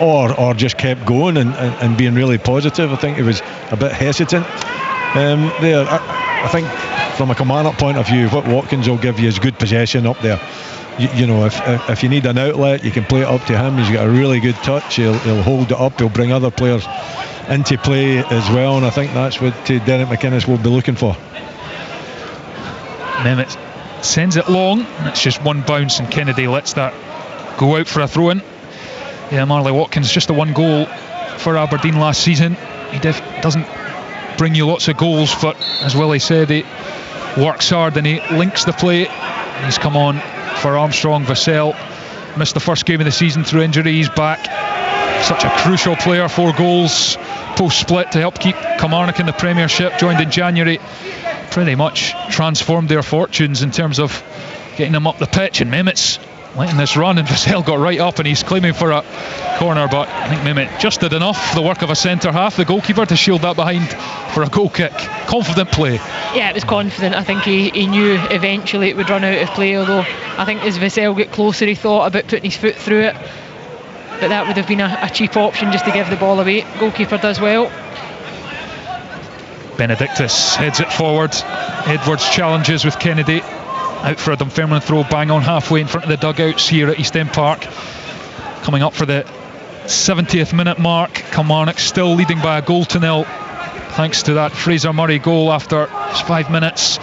or just kept going and being really positive. I think he was a bit hesitant there. I think from a Kilmarnock point of view, what Watkins will give you is good possession up there. If you need an outlet, you can play it up to him. He's got a really good touch. He'll hold it up. He'll bring other players into play as well, and I think that's what Derek McInnes will be looking for. Mehmet sends it long, and it's just one bounce, and Kennedy lets that go out for a throw-in. Yeah, Marley Watkins, just the one goal for Aberdeen last season. He doesn't bring you lots of goals, but as Willie said, he works hard and he links the play. He's come on for Armstrong. Vassell missed the first game of the season through injury. He's back. Such a crucial player. 4 goals post-split to help keep Kilmarnock in the Premiership. Joined in January. Pretty much transformed their fortunes in terms of getting them up the pitch. And Mehmet's letting this run, and Vassell got right up and he's claiming for a corner, but I think Mehmet just did enough, the work of a centre half, the goalkeeper, to shield that behind for a goal kick. Confident play. Yeah, it was confident. I think he knew eventually it would run out of play, although I think as Vassell got closer he thought about putting his foot through it. but that would have been a cheap option just to give the ball away. Goalkeeper does well. Benedictus heads it forward. Edwards challenges with Kennedy. Out for a Dunfermline throw, bang on halfway in front of the dugouts here at East End Park. Coming up for the 70th minute mark. Kilmarnock still leading by a goal to nil, thanks to that Fraser Murray goal after 5 minutes.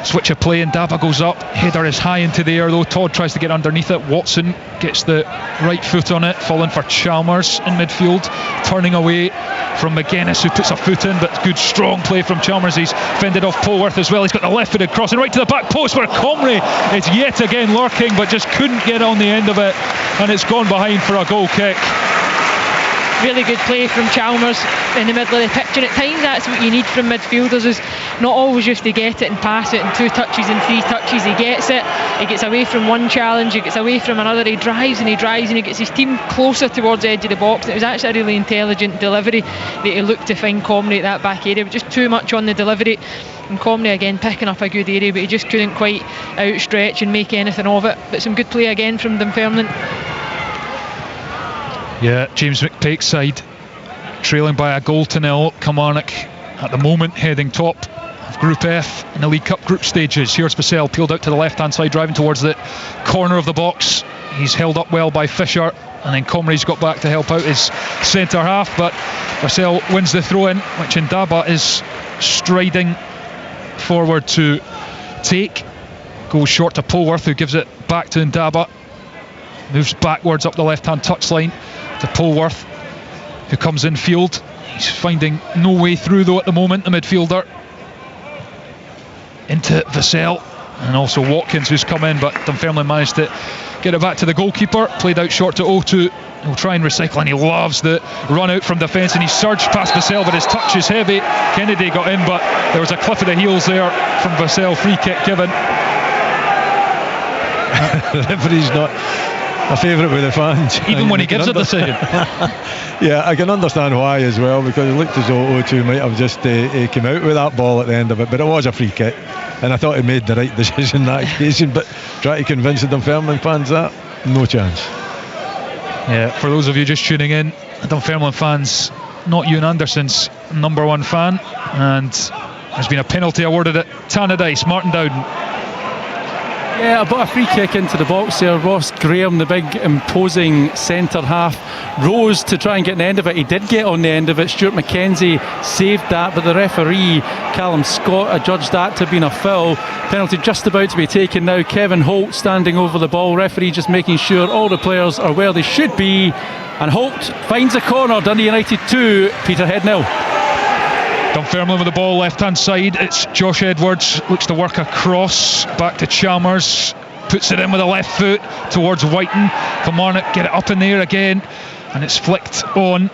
Switch of play and Daba goes up. Header is high into the air though. Todd tries to get underneath it. Watson gets the right foot on it, falling for Chalmers in midfield, turning away from McGuinness, who puts a foot in, but good strong play from Chalmers. He's fended off Polworth as well. He's got the left footed crossing right to the back post where Comrie is yet again lurking but just couldn't get on the end of it, and it's gone behind for a goal kick. Really good play from Chalmers in the middle of the pitch, and at times that's what you need from midfielders, is not always just to get it and pass it in 2 touches and 3 touches. He gets it, he gets away from one challenge, he gets away from another, he drives and he gets his team closer towards the edge of the box. And it was actually a really intelligent delivery that he looked to find Comrie at that back area, but just too much on the delivery, and Comrie again picking up a good area, but he just couldn't quite outstretch and make anything of it. But some good play again from Dunfermline. Yeah, James McPake's side trailing by a goal to nil. Kilmarnock at the moment heading top of Group F in the League Cup group stages. Here's Vassell peeled out to the left hand side, driving towards the corner of the box. He's held up well by Fisher, and then Comrie's got back to help out his centre half, but Vassell wins the throw in, which Ndaba is striding forward to take. Goes short to Polworth, who gives it back to Ndaba. Moves backwards up the left hand touchline to Polworth, who comes in field. He's finding no way through though at the moment, the midfielder. Into Vassell, and also Watkins, who's come in, but Dunfermline managed to get it back to the goalkeeper. Played out short to O2. He'll try and recycle, and he loves the run out from defence, and he surged past Vassell, but his touch is heavy. Kennedy got in, but there was a clip of the heels there from Vassell. Free kick given. The referee's not a favourite with the fans, even when he gives it the second. Yeah, I can understand why as well, because it looked as though O2 might have just came out with that ball at the end of it, but it was a free kick, and I thought he made the right decision in that occasion. But try to convince the Dunfermline fans that, no chance. Yeah, for those of you just tuning in, Dunfermline fans, not Ewan Anderson's number one fan, and there's been a penalty awarded at Tannadice. Martin Dowden. Yeah, about a free kick into the box there. Ross Graham, the big imposing centre half, rose to try and get the end of it. He did get on the end of it. Stuart McKenzie saved that, but the referee, Callum Scott, adjudged that to have been a foul. Penalty just about to be taken now. Kevin Holt standing over the ball. Referee just making sure all the players are where they should be. And Holt finds a corner. Dundee United 2, Peterhead 0. Dunfermline with the ball left hand side. It's Josh Edwards, looks to work across back to Chalmers, puts it in with a left foot towards Whiten. Kilmarnock get it up in the air again, and it's flicked on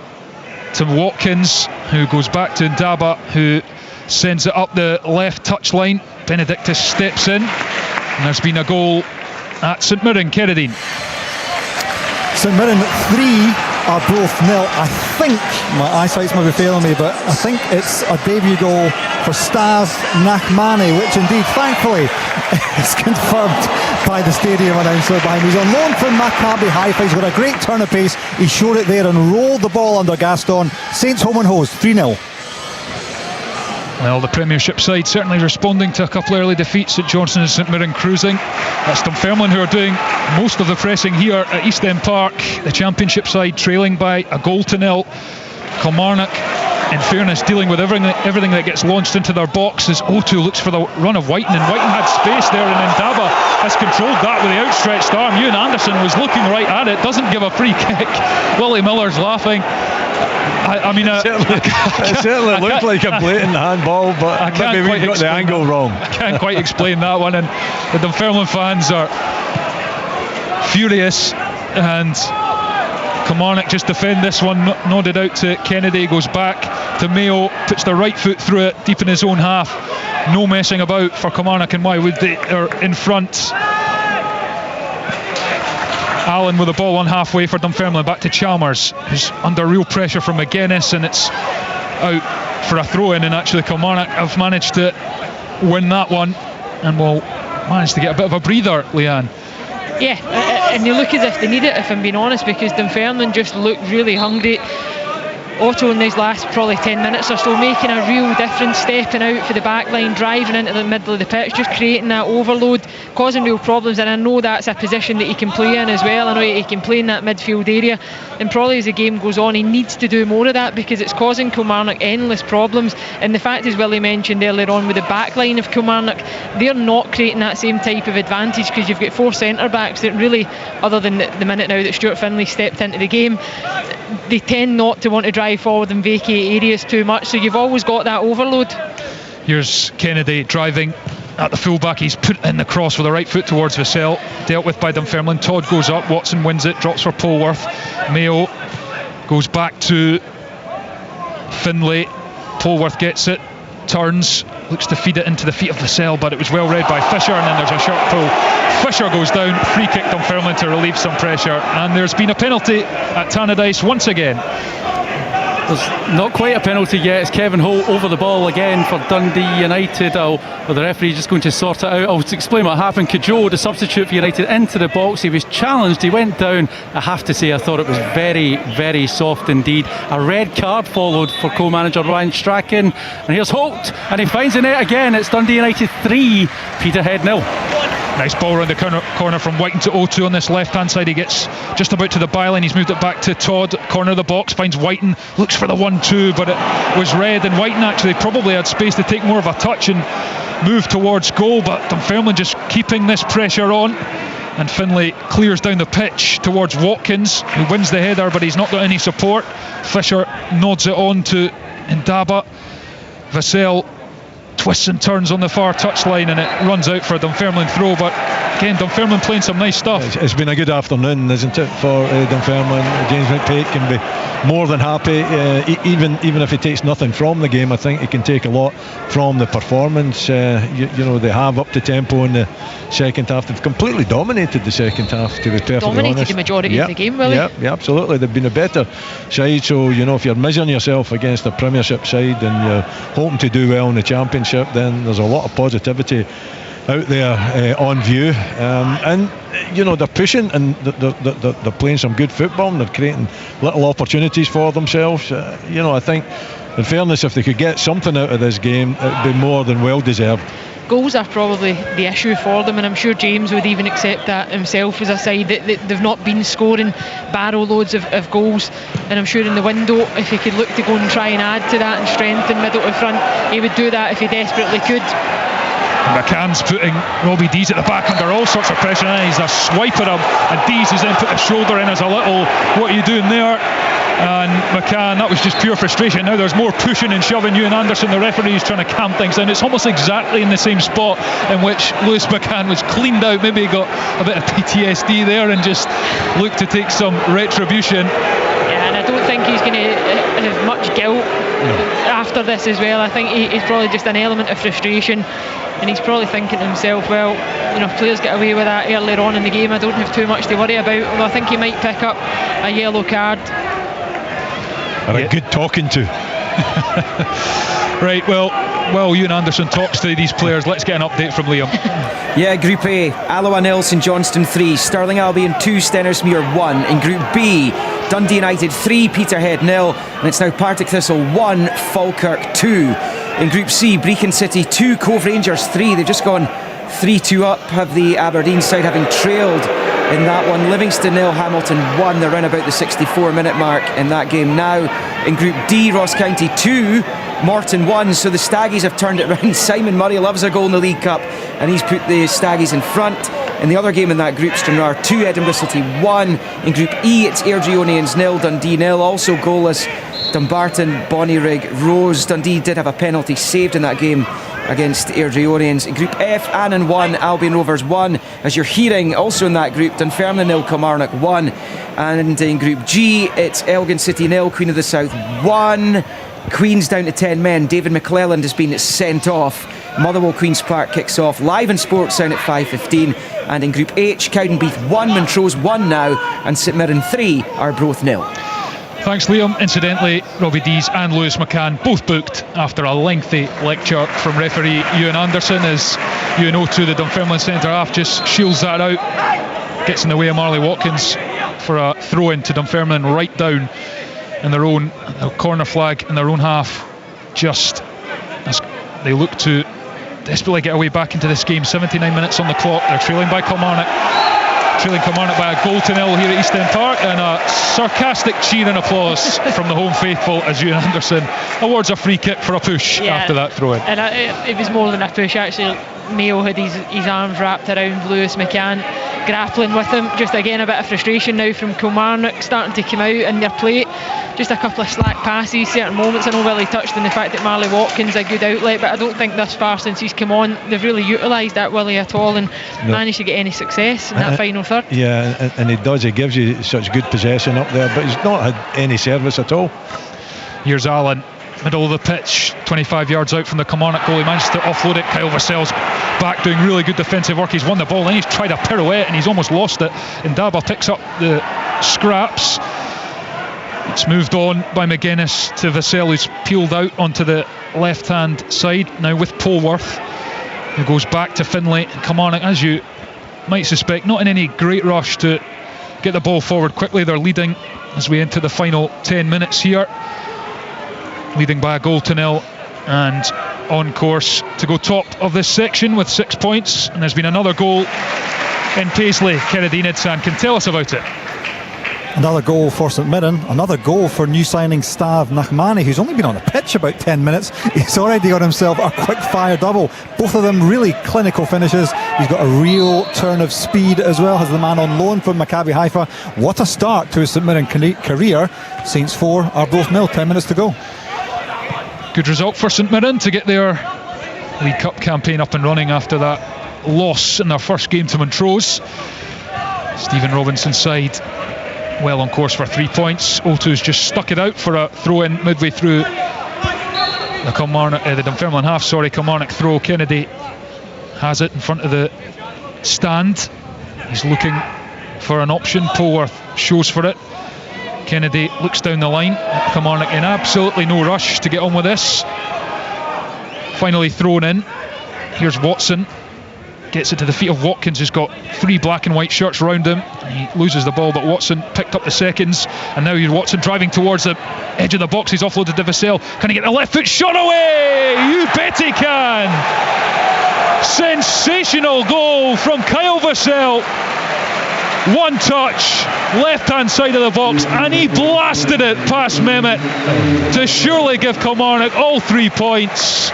to Watkins, who goes back to Ndaba, who sends it up the left touchline. Benedictus steps in, and there's been a goal at St Mirren. Kerridine. St Mirren 3 are both nil. I think my eyesight's maybe failing me, but I think it's a debut goal for Stas Nakmani, which indeed, thankfully, is confirmed by the stadium announcer behind me. He's on loan from Maccabi Haifa. He's got a great turn of pace. He showed it there and rolled the ball under Gaston. Saints home and hosed 3-0. Well, the Premiership side certainly responding to a couple of early defeats at Johnson and St Mirren cruising. That's Dunfermline who are doing most of the pressing here at East End Park. The Championship side trailing by a goal to nil. Kilmarnock, in fairness, dealing with everything that gets launched into their box as O2 looks for the run of Whiten, and Whiten had space there, and Ndaba has controlled that with the outstretched arm. Ewan Anderson was looking right at it, doesn't give a free kick. Willie Miller's laughing. I mean, it certainly looked like a blatant handball, but maybe we got the angle wrong. I can't quite explain that one, and the Dunfermline fans are furious, and Kilmarnock just defend this one. Nodded out to Kennedy, goes back to Mayo, puts the right foot through it deep in his own half. No messing about for Kilmarnock, and why would they? Are in front. Allen with the ball on halfway for Dunfermline, back to Chalmers, who's under real pressure from McGuinness, and it's out for a throw-in, and actually Kilmarnock have managed to win that one and will manage to get a bit of a breather, Leanne. Yeah, and they look as if they need it, if I'm being honest, because Dunfermline just looked really hungry. Otto in these last probably 10 minutes or so making a real difference, stepping out for the back line, driving into the middle of the pitch, just creating that overload, causing real problems. And I know that's a position that he can play in as well. I know he can play in that midfield area, and probably as the game goes on he needs to do more of that, because it's causing Kilmarnock endless problems. And the fact, as Willie mentioned earlier on, with the back line of Kilmarnock, they're not creating that same type of advantage, because you've got 4 centre backs that really, other than the minute now that Stuart Finlay stepped into the game, they tend not to want to drive forward and vacate areas too much, so you've always got that overload. Here's Kennedy driving at the fullback. He's put in the cross with the right foot towards Vassell, dealt with by Dunfermline. Todd goes up, Watson wins it, drops for Polworth. Mayo goes back to Finlay. Polworth gets it, turns, looks to feed it into the feet of Vassell, but it was well read by Fisher, and then there's a short pull. Fisher goes down, free kick Dunfermline to relieve some pressure, and there's been a penalty at Tannadice once again. There's not quite a penalty yet. It's Kevin Holt over the ball again for Dundee United. The referee just going to sort it out. I'll explain what happened. Cajo, the substitute for United, into the box. He was challenged, he went down. I have to say, I thought it was very, very soft indeed. A red card followed for co-manager Ryan Strachan, and here's Holt, and he finds the net again. It's Dundee United 3, Peterhead 0. Nice ball around the corner from Whiten to O2 on this left hand side. He gets just about to the byline. He's moved it back to Todd, corner of the box, finds Whiten, looks for the 1-2, but it was red, and Whiten actually probably had space to take more of a touch and move towards goal, but Dunfermline just keeping this pressure on, and Finlay clears down the pitch towards Watkins, who wins the header, but he's not got any support. Fisher nods it on to Ndaba. Vassell twists and turns on the far touchline, and it runs out for a Dunfermline throw. But again, Dunfermline playing some nice stuff. It's been a good afternoon, isn't it, for Dunfermline? James McPate can be more than happy, even if he takes nothing from the game. I think he can take a lot from the performance. You know, they have upped the tempo in the second half. They've completely dominated the second half, to be perfectly honest. Dominated the majority of the game, Willie. Yeah, absolutely. They've been a better side. So, you know, if you're measuring yourself against a Premiership side and you're hoping to do well in the Championship, then there's a lot of positivity out there on view, and you know, they're pushing, and they're playing some good football, and they're creating little opportunities for themselves. You know, I think, in fairness, if they could get something out of this game, it'd be more than well deserved. Goals are probably the issue for them, and I'm sure James would even accept that himself, as a side that they've not been scoring barrow loads of goals. And I'm sure in the window, if he could look to go and try and add to that and strengthen middle to front, he would do that if he desperately could. McCann's putting Robbie Dees at the back under all sorts of pressure, and he's a swipe at him, and Dees has then put his shoulder in as a little, what are you doing there? And McCann, that was just pure frustration. Now there's more pushing and shoving. Ewan Anderson, the referee, is trying to calm things down. It's almost exactly in the same spot in which Lewis McCann was cleaned out. Maybe he got a bit of PTSD there and just looked to take some retribution. Yeah, and I don't think he's going to have much guilt after this as well. I think he's probably just an element of frustration, and he's probably thinking to himself, well, you know, if players get away with that earlier on in the game, I don't have too much to worry about. Although I think he might pick up a yellow card. Or a good talking to. Right, well, Ewan Anderson talks to these players. Let's get an update from Liam. Yeah, Group A, Alloa 0, St Johnstone 3, Stirling Albion 2, Stenhousemuir 1. In Group B, Dundee United 3, Peterhead 0, and it's now Partick Thistle 1, Falkirk 2. In Group C, Brecon City 2, Cove Rangers 3. They've just gone 3-2 up, have the Aberdeen side, having trailed in that one. Livingston 0, Hamilton 1. They're around about the 64-minute mark in that game now. In Group D, Ross County 2, Morton 1. So the Staggies have turned it round. Simon Murray loves a goal in the League Cup, and he's put the Staggies in front. In the other game in that group, Stranraer 2, Edinburgh City 1. In Group E, it's Airdrieonians 0, Dundee 0. Also goalless, Dumbarton, Bonnyrigg, Rose. Dundee did have a penalty saved in that game against Airdrieonians. In Group F, Annan 1, Albion Rovers 1. As you're hearing, also in that group, Dunfermline 0, Kilmarnock 1. And in Group G, it's Elgin City 0, Queen of the South 1. Queen's down to 10 men. David McClelland has been sent off. Motherwell Queen's Park kicks off live in Sportsound at 5:15. And in Group H, Cowdenbeath 1, Montrose 1 now, and St Mirren 3, Arbroath 0. Thanks, Liam. Incidentally, Robbie Dees and Lewis McCann both booked after a lengthy lecture from referee Ewan Anderson, as UNO2, the Dunfermline centre half, just shields that out, gets in the way of Marley Watkins for a throw in to Dunfermline right down in their own corner flag in their own half, just as they look to desperately get away back into this game. 79 minutes on the clock. They're trailing Kilmarnock by a goal to nil here at East End Park, and a sarcastic cheer and applause from the home faithful as Ewan Anderson awards a free kick for a push after that throw in. And it was more than a push, actually. Mayo had his arms wrapped around Lewis McCann, grappling with him. Just again a bit of frustration now from Kilmarnock starting to come out in their plate. Just a couple of slack passes, certain moments. I know Willie touched on the fact that Marley Watkins a good outlet, but I don't think thus far since he's come on they've really utilised that Willie at all and managed to get any success in that final third. Yeah, and he does. He gives you such good possession up there, but he's not had any service at all. Here's Allen, middle of the pitch, 25 yards out from the Kilmarnock goal. He managed to offload it. Kyle Vassell's back doing really good defensive work. He's won the ball, then he's tried a pirouette and he's almost lost it. And Daba picks up the scraps. It's moved on by McGuinness to Vassell, who's peeled out onto the left hand side now with Polworth, who goes back to Finlay. Kilmarnock, as you might suspect, not in any great rush to get the ball forward quickly. They're leading as we enter the final 10 minutes here, leading by a goal to nil, and on course to go top of this section with 6 points. And there's been another goal in Paisley. Kennedy Nidsan can tell us about it. Another goal for St Mirren, another goal for new signing Stav Nachmani, who's only been on the pitch about 10 minutes. He's already got himself a quick fire double. Both of them really clinical finishes. He's got a real turn of speed as well as the man on loan from Maccabi Haifa. What a start to his St Mirren career. Saints 4, Arbroath 0, 10 minutes to go. Good result for St Mirren to get their League Cup campaign up and running after that loss in their first game to Montrose. Stephen Robinson's side well on course for 3 points. O2's just stuck it out for a throw in midway through the Dunfermline half. Kilmarnock throw. Kennedy has it in front of the stand. He's looking for an option. Polworth shows for it. Kennedy looks down the line. Kilmarnock in absolutely no rush to get on with this. Finally thrown in. Here's Watson. Gets it to the feet of Watkins, who's got 3 black and white shirts around him. He loses the ball, but Watson picked up the seconds. And now here's Watson driving towards the edge of the box. He's offloaded to Vassell. Can he get the left foot shot away? You bet he can. Sensational goal from Kyle Vassell. One touch, left hand side of the box, and he blasted it past Mehmet to surely give Kilmarnock all 3 points.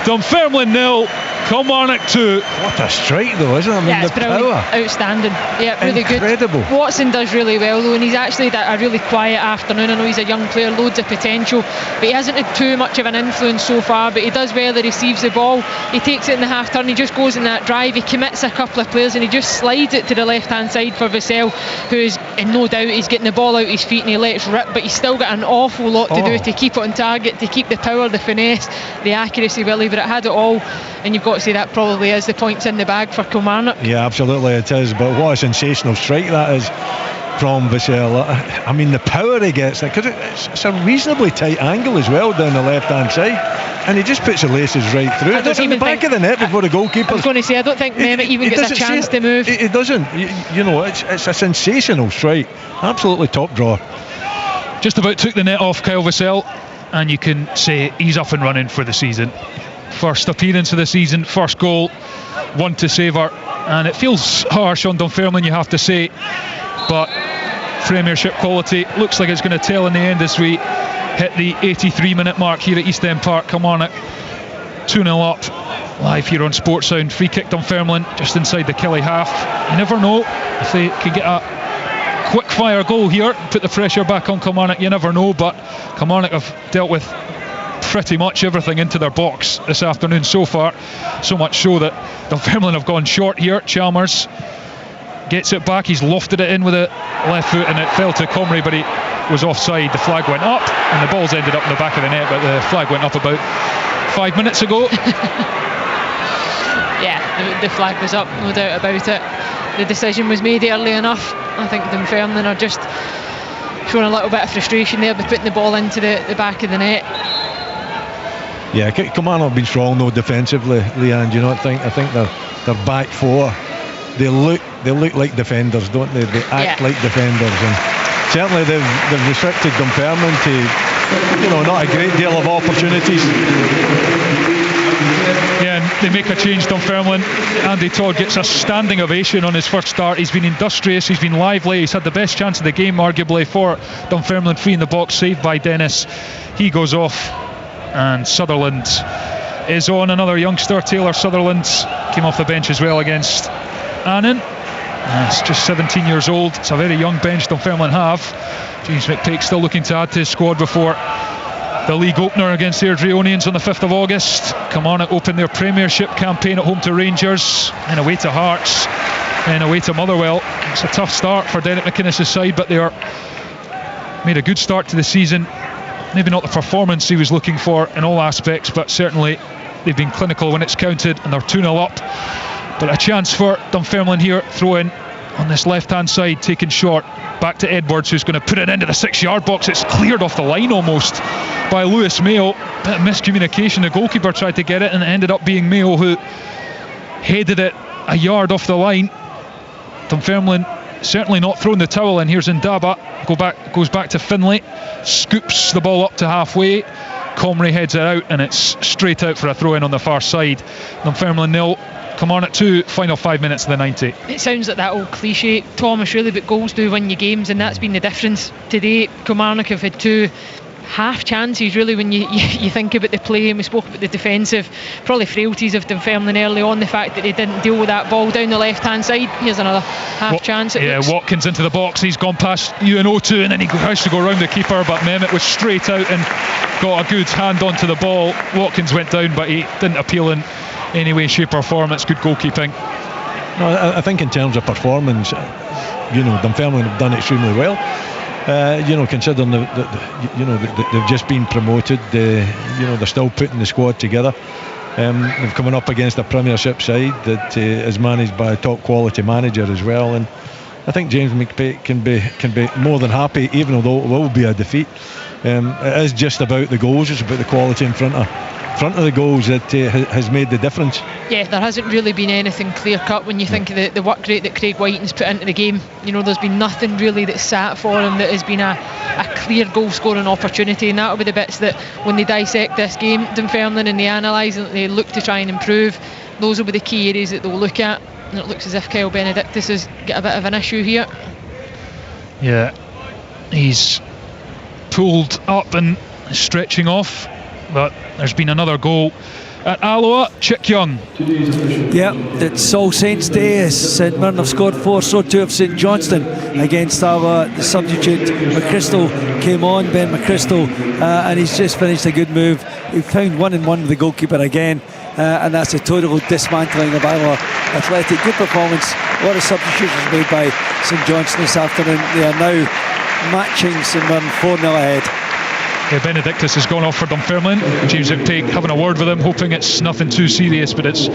Dunfermline 0, Kilmarnock 2. What a strike though, isn't it? I mean, it's the brilliant. power. Outstanding. Yeah, really Incredible. good. Watson does really well though, and he's actually had a really quiet afternoon. I know he's a young player, loads of potential, but he hasn't had too much of an influence so far, but he does well. He receives the ball, he takes it in the half turn, he just goes in that drive, he commits a couple of players and he just slides it to the left hand side for Vassell, who is in no doubt he's getting the ball out his feet and he lets rip, but he's still got an awful lot to do to keep it on target, to keep the power, the finesse, the accuracy, Willie, but it had it all. And you've got to say that probably is the points in the bag for Kilmarnock. Yeah, absolutely it is. But what a sensational strike that is from Vassell. I mean, the power he gets, because it's a reasonably tight angle as well down the left hand side, and he just puts the laces right through. It's in the back of the net before the goalkeeper. I was going to say, I don't think Mehmet even gets a chance to move. He doesn't. You know, it's a sensational strike. Absolutely top drawer. Just about took the net off Kyle Vassell, and you can say he's up and running for the season. First appearance of the season, first goal, one to savour, and it feels harsh on Dunfermline, you have to say, but Premiership quality looks like it's going to tell in the end as we hit the 83-minute mark here at East End Park. Kilmarnock 2-0 up, live here on Sports Sound. Free kick Dunfermline just inside the Killie half. You never know if they can get a quick fire goal here, put the pressure back on Kilmarnock. You never know, but Kilmarnock have dealt with pretty much everything into their box this afternoon so far, so much so that Dunfermline have gone short here. Chalmers gets it back, he's lofted it in with a left foot and it fell to Comrie, but he was offside. The flag went up and the ball's ended up in the back of the net, but the flag went up about 5 minutes ago. Yeah, the flag was up, no doubt about it. The decision was made early enough. I think Dunfermline are just showing a little bit of frustration there by putting the ball into the back of the net. Yeah, Kilmarnock have been strong though defensively, Leanne. You know, I think their back four, they look they look like defenders, don't they? They act like defenders, and certainly they've restricted Dunfermline to, not a great deal of opportunities. Yeah, and they make a change, Dunfermline. Andy Todd gets a standing ovation on his first start. He's been industrious, he's been lively, he's had the best chance of the game arguably for Dunfermline, free in the box, saved by Dennis. He goes off, and Sutherland is on. Another youngster, Taylor Sutherland, came off the bench as well against Annan. It's just 17 years old. It's a very young bench Dunfermline have. James McPake still looking to add to his squad before the league opener against the Airdrieonians on the 5th of August. Kilmarnock open their Premiership campaign at home to Rangers, and away to Hearts, and away to Motherwell. It's a tough start for Derek McInnes' side, but they made a good start to the season. Maybe not the performance he was looking for in all aspects, but certainly they've been clinical when it's counted, and they're 2-0 up. But a chance for Dunfermline here, throw in on this left hand side, taken short, back to Edwards, who's going to put it into the 6-yard box. It's cleared off the line almost by Lewis Mayo. Bit of miscommunication, the goalkeeper tried to get it, and it ended up being Mayo who headed it a yard off the line. Dunfermline certainly not throwing the towel in. Here's Ndaba, goes back to Finlay, scoops the ball up to halfway, Comrie heads it out, and it's straight out for a throw in on the far side. Dunfermline 0, Kilmarnock 2, final 5 minutes of the 90. It sounds like that old cliche, Thomas, really, but goals do win you games, and that's been the difference today. Kilmarnock have had 2 half chances really when you think about the play, and we spoke about the defensive probably frailties of Dunfermline early on, the fact that they didn't deal with that ball down the left hand side. Here's another half chance. Watkins into the box, he's gone past UNO2, and then he has to go around the keeper, but Mehmet was straight out and got a good hand onto the ball. Watkins went down, but he didn't appeal in any way, shape or form. It's good goalkeeping. No, I think in terms of performance, Dunfermline have done extremely well. Considering they've just been promoted, they're still putting the squad together. They're coming up against a Premiership side that is managed by a top quality manager as well, and I think James McPake can be more than happy, even though it will be a defeat. It is just about the goals, it's about the quality in front of the goals that has made the difference. Yeah, there hasn't really been anything clear cut when you think of the work rate that Craig Whiting's put into the game. There's been nothing really that's sat for him that has been a clear goal scoring opportunity, and that'll be the bits that when they dissect this game, Dunfermline, and they analyse and they look to try and improve, those will be the key areas that they'll look at. And it looks as if Kyle Benedictus has got a bit of an issue here. Yeah, he's pulled up and stretching off, but there's been another goal at Alloa. Chick Young. Yeah, it's All Saints Day. St Mirren have scored 4, so too have St Johnstone against Alloa. The substitute McChrystal came on, Ben McChrystal, and he's just finished a good move. He found 1-1 with the goalkeeper again, and that's a total dismantling of Alloa Athletic. Good performance. A lot of substitutions made by St Johnstone this afternoon. They are now matching St Mirren 4-0 ahead. Yeah, Benedictus has gone off for Dunfermline. James McPake having a word with him, hoping it's nothing too serious, but it's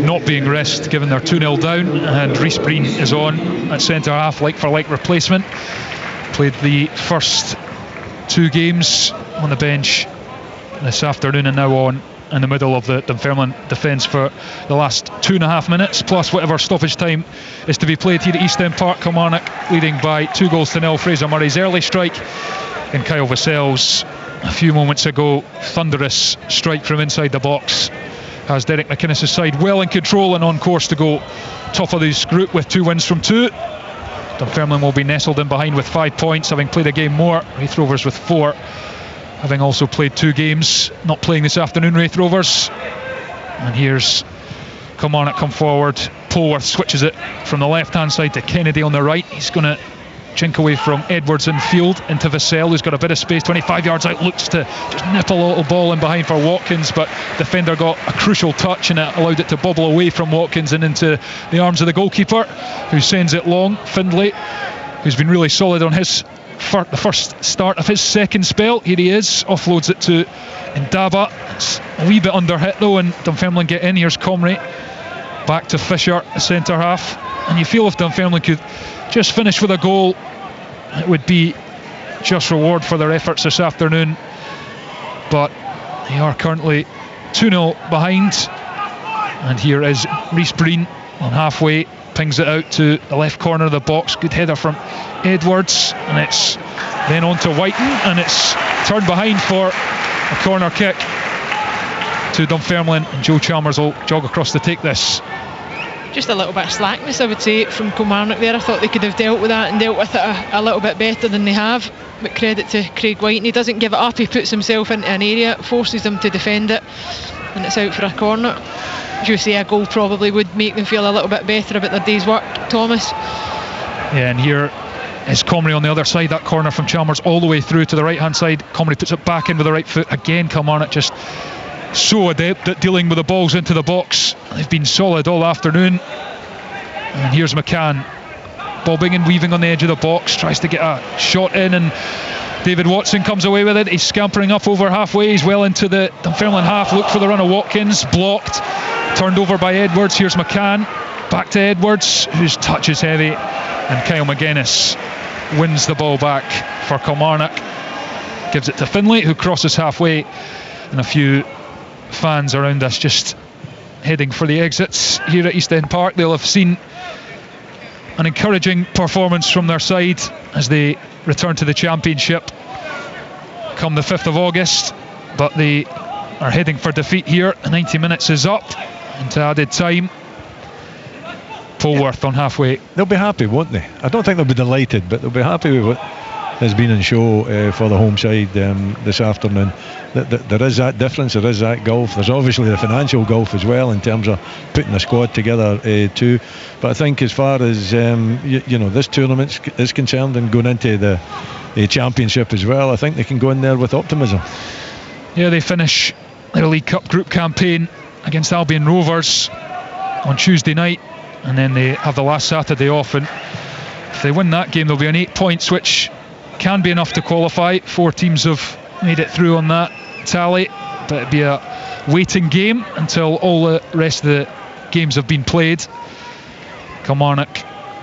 not being risked given they're 2-0 down. And Rhys Breen is on at centre half, like for like replacement. Played the first 2 games on the bench this afternoon, and now on in the middle of the Dunfermline defence for the last 2.5 minutes, plus whatever stoppage time is to be played here at East End Park. Kilmarnock leading by 2-0. Fraser Murray's early strike, and Kyle Vassell's a few moments ago thunderous strike from inside the box has Derek McInnes' side well in control and on course to go top of this group with 2 wins from 2. Dunfermline will be nestled in behind with 5 points, having played a game more. Wraith Rovers with 4, having also played 2 games. Not playing this afternoon, Wraith Rovers. And here's Kilmarnock come forward. Polworth switches it from the left hand side to Kennedy on the right. He's going to chink away from Edwards in field into Vassell, who's got a bit of space, 25 yards out, looks to just nip a little ball in behind for Watkins, but defender got a crucial touch and it allowed it to bobble away from Watkins and into the arms of the goalkeeper, who sends it long. Findlay, who's been really solid on his the first start of his second spell, here he is, offloads it to Ndaba. It's a wee bit under hit though, and Dunfermline get in. Here's Comrie back to Fisher, centre half, and you feel if Dunfermline could just finish with a goal, it would be just reward for their efforts this afternoon, but they are currently 2-0 behind. And here is Rhys Breen on halfway, pings it out to the left corner of the box. Good header from Edwards, and it's then on to Whiten, and it's turned behind for a corner kick to Dunfermline, and Joe Chalmers will jog across to take this. Just a little bit of slackness, I would say, from Kilmarnock there. I thought they could have dealt with that and dealt with it a little bit better than they have, but credit to Craig Whiten. He doesn't give it up, he puts himself into an area, forces them to defend it, and it's out for a corner. As you say, a goal probably would make them feel a little bit better about their day's work, Thomas. Yeah, and here is Comrie on the other side. That corner from Chalmers all the way through to the right hand side. Comrie puts it back in with the right foot. Again, Kilmarnock just so adept at dealing with the balls into the box. They've been solid all afternoon. And here's McCann bobbing and weaving on the edge of the box, tries to get a shot in, and David Watson comes away with it. He's scampering up over halfway. He's well into the Dunfermline half. Look for the run of Watkins, blocked, turned over by Edwards. Here's McCann, back to Edwards, whose touch is heavy, and Kyle McGuinness wins the ball back for Kilmarnock, gives it to Finlay, who crosses halfway, and a few fans around us just heading for the exits here at East End Park. They'll have seen an encouraging performance from their side as they return to the Championship come the 5th of August, but they are heading for defeat here. 90 minutes is up into added time. Polworth on halfway. They'll be happy, won't they? I don't think they'll be delighted, but they'll be happy with what has been in show for the home side this afternoon. There is that difference, there is that gulf. There's obviously the financial gulf as well in terms of putting a squad together too. But I think as far as this tournament is concerned and going into the Championship as well, I think they can go in there with optimism. Yeah, they finish their League Cup group campaign against Albion Rovers on Tuesday night, and then they have the last Saturday off, and if they win that game they'll be on 8 points, which can be enough to qualify. 4 teams have made it through on that tally, but it'd be a waiting game until all the rest of the games have been played. Kilmarnock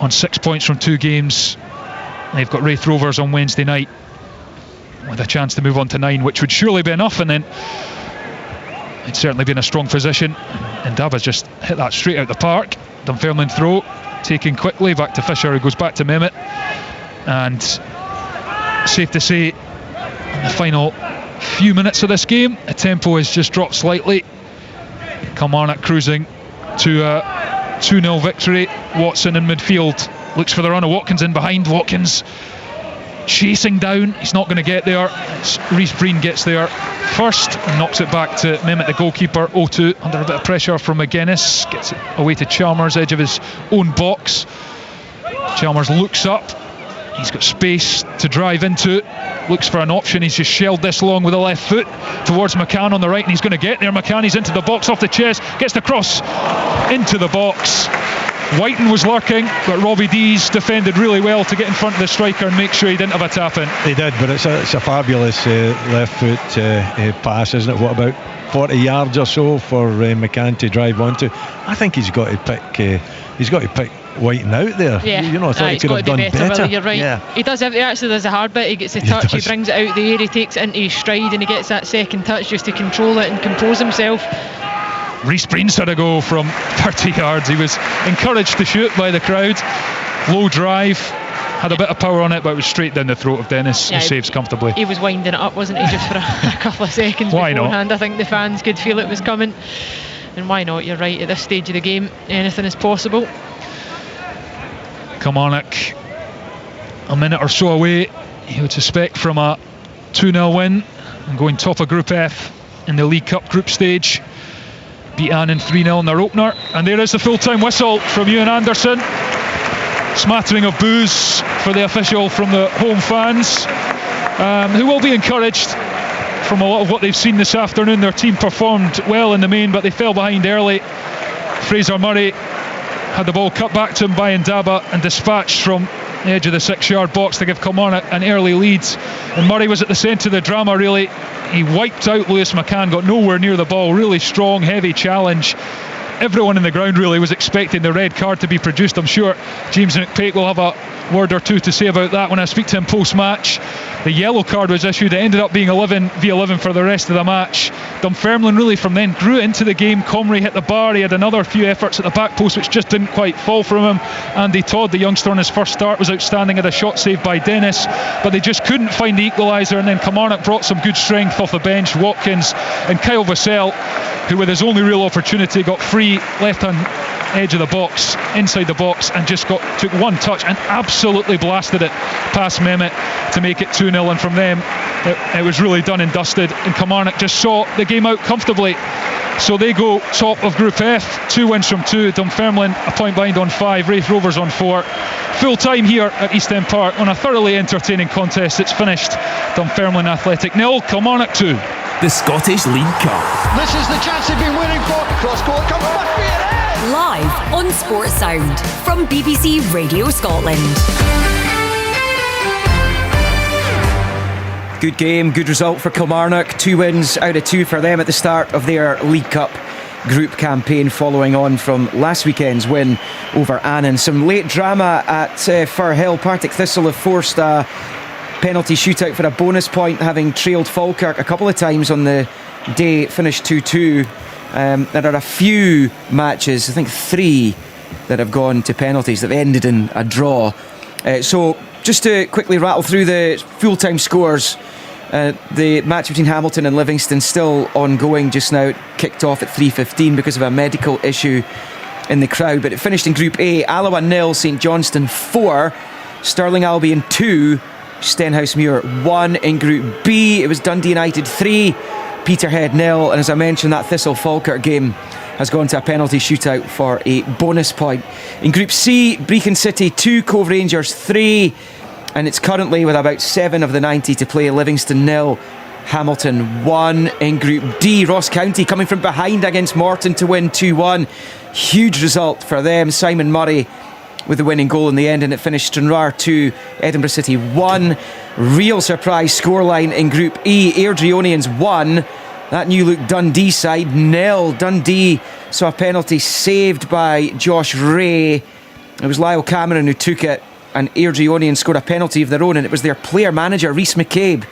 on 6 points from 2 games. They've got Wraith Rovers on Wednesday night with a chance to move on to 9, which would surely be enough, and then they'd certainly be in a strong position. And Daba's just hit that straight out the park. Dunfermline throw taken quickly back to Fisher, who goes back to Mehmet, and safe to say in the final few minutes of this game the tempo has just dropped slightly. Kilmarnock cruising to a 2-0 victory. Watson in midfield looks for the run of Watkins in behind. Watkins chasing down, he's not going to get there. Reece Breen gets there first and knocks it back to Mehmet, the goalkeeper. 0-2 under a bit of pressure from McGuinness, gets it away to Chalmers, edge of his own box. Chalmers looks up, he's got space to drive into, looks for an option. He's just shelled this long with the left foot towards McCann on the right, and he's going to get there. McCann, he's into the box off the chest, gets the cross into the box. Whiten was lurking, but Robbie Dees defended really well to get in front of the striker and make sure he didn't have a tap in. He did, but it's a fabulous left foot pass, isn't it? What, about 40 yards or so for McCann to drive onto? I think he's got to pick Whiten out there. Yeah, I thought he could have done better. You're right. Yeah. He actually does a hard bit. He gets the touch, he brings it out the air, he takes it into his stride, and he gets that second touch just to control it and compose himself. Reece Breen's had a go from 30 yards. He was encouraged to shoot by the crowd. Low drive, had a bit of power on it, but it was straight down the throat of Dennis, who saves comfortably. He was winding it up, wasn't he, just for a couple of seconds beforehand. I think the fans could feel it was coming, and why not? You're right, at this stage of the game anything is possible. Kilmarnock a minute or so away, you would suspect, from a 2-0 win and going top of Group F in the League Cup group stage. Beat Annan 3-0 in their opener, and there is the full-time whistle from Ewan Anderson. Smattering of boos for the official from the home fans, who will be encouraged from a lot of what they've seen this afternoon. Their team performed well in the main, but they fell behind early. Fraser Murray had the ball cut back to him by Ndaba and dispatched from the edge of the 6-yard box to give Kilmarnock an early lead, and Murray was at the centre of the drama really. He wiped out Lewis McCann, got nowhere near the ball. Really strong, heavy challenge, everyone in the ground really was expecting the red card to be produced. I'm sure James McPake will have a word or two to say about that when I speak to him post-match. The yellow card was issued. It ended up being 11v11 for the rest of the match. Dunfermline really from then grew into the game. Comrie hit the bar. He had another few efforts at the back post which just didn't quite fall from him. Andy Todd, the youngster on his first start, was outstanding. Had a shot saved by Dennis, but they just couldn't find the equaliser. And then Kilmarnock brought some good strength off the bench. Watkins and Kyle Vassell, who with his only real opportunity got free left hand edge of the box, inside the box, and just took one touch and absolutely blasted it past Mehmet to make it 2-0. And from them it was really done and dusted, and Kilmarnock just saw the game out comfortably. So they go top of Group F, 2 wins from 2. Dunfermline a point behind on 5, Wraith Rovers on 4. Full time here at East End Park on a thoroughly entertaining contest. It's finished Dunfermline Athletic 0, Kilmarnock 2. The Scottish League Cup. This is the chance they've been waiting for. Cross court comes back for it. Live on Sports Sound from BBC Radio Scotland. Good game, good result for Kilmarnock. 2 wins out of 2 for them at the start of their League Cup group campaign, following on from last weekend's win over Annan. Some late drama at Firhill. Partick Thistle have forced a penalty shootout for a bonus point, having trailed Falkirk a couple of times on the day. Finished 2-2. There are a few matches, I think 3, that have gone to penalties that have ended in a draw. So just to quickly rattle through the full-time scores, the match between Hamilton and Livingston still ongoing just now. It kicked off at 3:15 because of a medical issue in the crowd, but it finished in Group A. Alloa 0, St Johnstone 4, Stirling Albion 2, Stenhousemuir 1. In Group B, it was Dundee United 3, Peterhead 0, and as I mentioned, that Thistle Falkirk game has gone to a penalty shootout for a bonus point. In Group C, Brecon City 2, Cove Rangers 3, and it's currently with about 7 of the 90 to play. Livingston 0, Hamilton 1. In Group D, Ross County coming from behind against Morton to win 2-1. Huge result for them. Simon Murray with the winning goal in the end, and it finished Stranraer 2, Edinburgh City 1. Real surprise scoreline in Group E. Airdrieonians 1, that new look Dundee side 0. Dundee saw a penalty saved by Josh Ray. It was Lyle Cameron who took it, and Airdrieonians scored a penalty of their own, and it was their player manager Rhys McCabe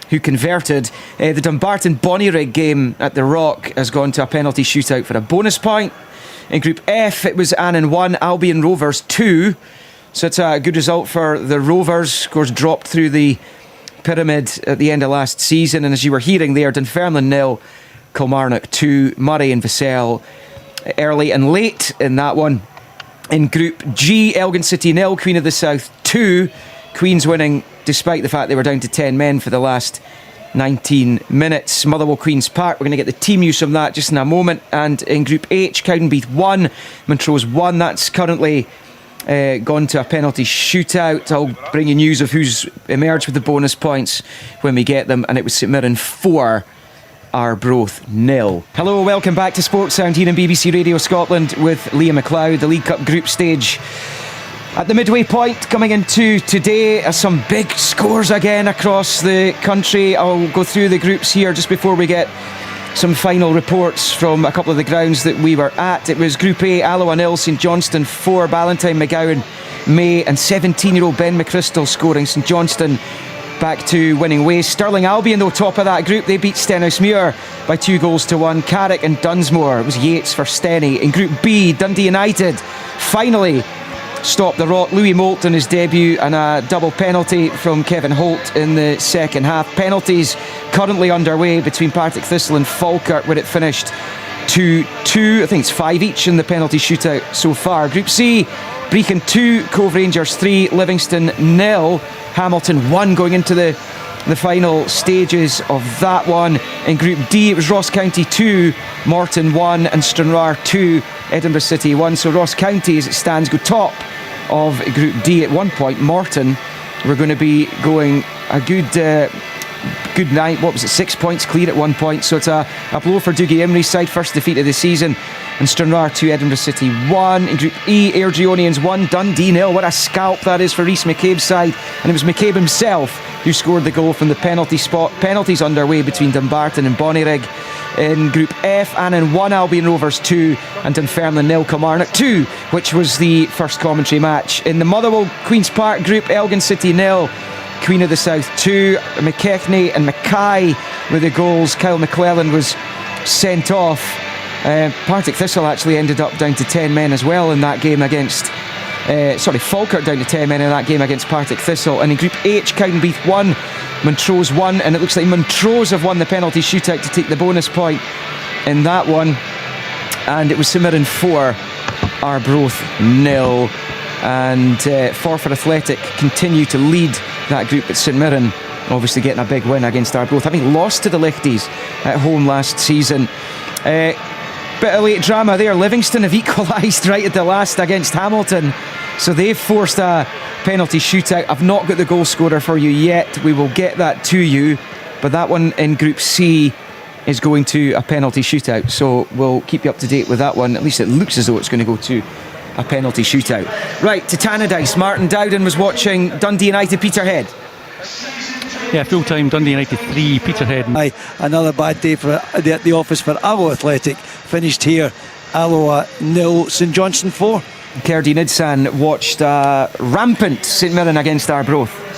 who converted. The Dumbarton Bonnyrigg game at the Rock has gone to a penalty shootout for a bonus point. In Group F, it was Annan 1, Albion Rovers 2. So it's a good result for the Rovers. Of course, dropped through the pyramid at the end of last season. And as you were hearing there, Dunfermline 0, Kilmarnock 2. Murray and Vassell early and late in that one. In Group G, Elgin City 0, Queen of the South 2. Queens winning despite the fact they were down to 10 men for the last 19 minutes. Motherwell Queen's Park, we're going to get the team news from that just in a moment. And in Group H, Cowdenbeath 1, Montrose 1. That's currently gone to a penalty shootout. I'll bring you news of who's emerged with the bonus points when we get them. And it was St Mirren 4, Arbroath 0. Hello, welcome back to Sports Sound here on BBC Radio Scotland with Liam McLeod. The League Cup group stage at the midway point coming into today. Some big scores again across the country. I'll go through the groups here just before we get some final reports from a couple of the grounds that we were at. It was Group A, Alloa 0, St Johnstone 4, Ballantyne, McGowan, May and 17-year-old Ben McChrystal scoring. St Johnstone back to winning ways. Stirling Albion, though, top of that group. They beat Stenhousemuir by 2-1. Carrick and Dunsmore. It was Yates for Steny. In Group B, Dundee United finally stopped the rot. Louis Moulton, his debut, and a double penalty from Kevin Holt in the second half. Penalties currently underway between Partick Thistle and Falkirk, where it finished 2-2. I think it's 5 each in the penalty shootout so far. Group C, Brecon 2, Cove Rangers 3, Livingston 0, Hamilton 1 going into the final stages of that one. In Group D, it was Ross County 2, Morton 1 and Stranraer 2, Edinburgh City 1. So Ross County, as it stands, go top of Group D at 1 point. Morton were going to be going a good night. What was it, 6 points clear at 1 point. So it's a blow for Dougie Imrie's side, first defeat of the season. And Stranraer 2, Edinburgh City 1. In Group E, Airdrieonians 1, Dundee 0. What a scalp that is for Rhys McCabe's side. And it was McCabe himself who scored the goal from the penalty spot. Penalties underway between Dumbarton and Bonnyrigg. in Group F. Annan 1, Albion Rovers 2, and Dunfermline 0, Kilmarnock 2, which was the first commentary match. In the Motherwell Queen's Park Group, Elgin City 0, Queen of the South 2, McKechnie and Mackay with the goals. Kyle McClellan was sent off. Partick Thistle actually ended up down to 10 men as well in that game against Falkirk down to 10 men in that game against Partick Thistle. And in Group H, Cowdenbeath 1, Montrose 1, and it looks like Montrose have won the penalty shootout to take the bonus point in that one. And it was St Mirren 4, Arbroath 0. And Forfar Athletic continue to lead that group, but St Mirren obviously getting a big win against Arbroath, having lost to the Lichties at home last season. Bit of late drama there. Livingston have equalised right at the last against Hamilton, so they've forced a penalty shootout. I've not got the goal scorer for you yet. We will get that to you, but that one in Group C is going to a penalty shootout, so we'll keep you up to date with that one. At least it looks as though it's going to go to a penalty shootout. Right, to Tannadice. Martin Dowden was watching Dundee United Peterhead. Yeah, full time Dundee United 3, Peterhead. Aye, another bad day for the office for Alloa Athletic. Finished here, Alloa 0, St Johnstone 4. Kerdy Nidsan watched rampant St Mirren against Arbroath.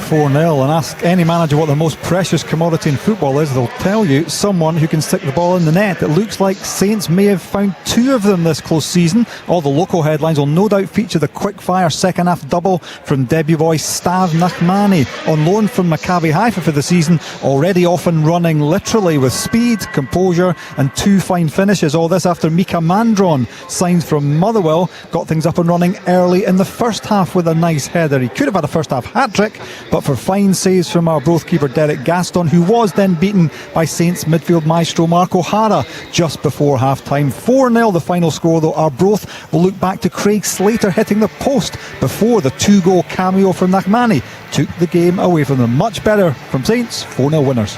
4-0, and ask any manager what the most precious commodity in football is, they'll tell you someone who can stick the ball in the net. It looks like Saints may have found 2 of them this close season. All the local headlines will no doubt feature the quick-fire second-half double from debut boy Stav Nachmani, on loan from Maccabi Haifa for the season, already off and running literally with speed, composure and 2 fine finishes. All this after Mika Mandron, signed from Motherwell, got things up and running early in the first half with a nice header. He could have had a first-half hat-trick, but for fine saves from our Arbroath keeper Derek Gaston, who was then beaten by Saints midfield maestro Mark O'Hara just before half-time. 4-0 the final score, though. Arbroath will look back to Craig Slater hitting the post before the 2-goal cameo from Nachmani took the game away from them. Much better from Saints, 4-0 winners.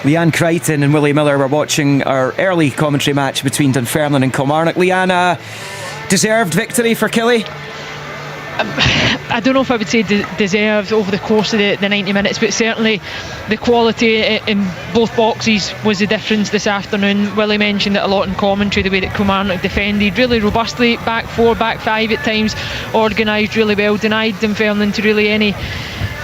Leanne Crichton and Willie Miller were watching our early commentary match between Dunfermline and Kilmarnock. Leanne, deserved victory for Killie? I don't know if I would say deserved over the course of the 90 minutes, but certainly the quality in both boxes was the difference this afternoon. Willie mentioned it a lot in commentary, the way that Kilmarnock defended really robustly, back 4, back 5 at times, organised really well, denied Dunfermline to really any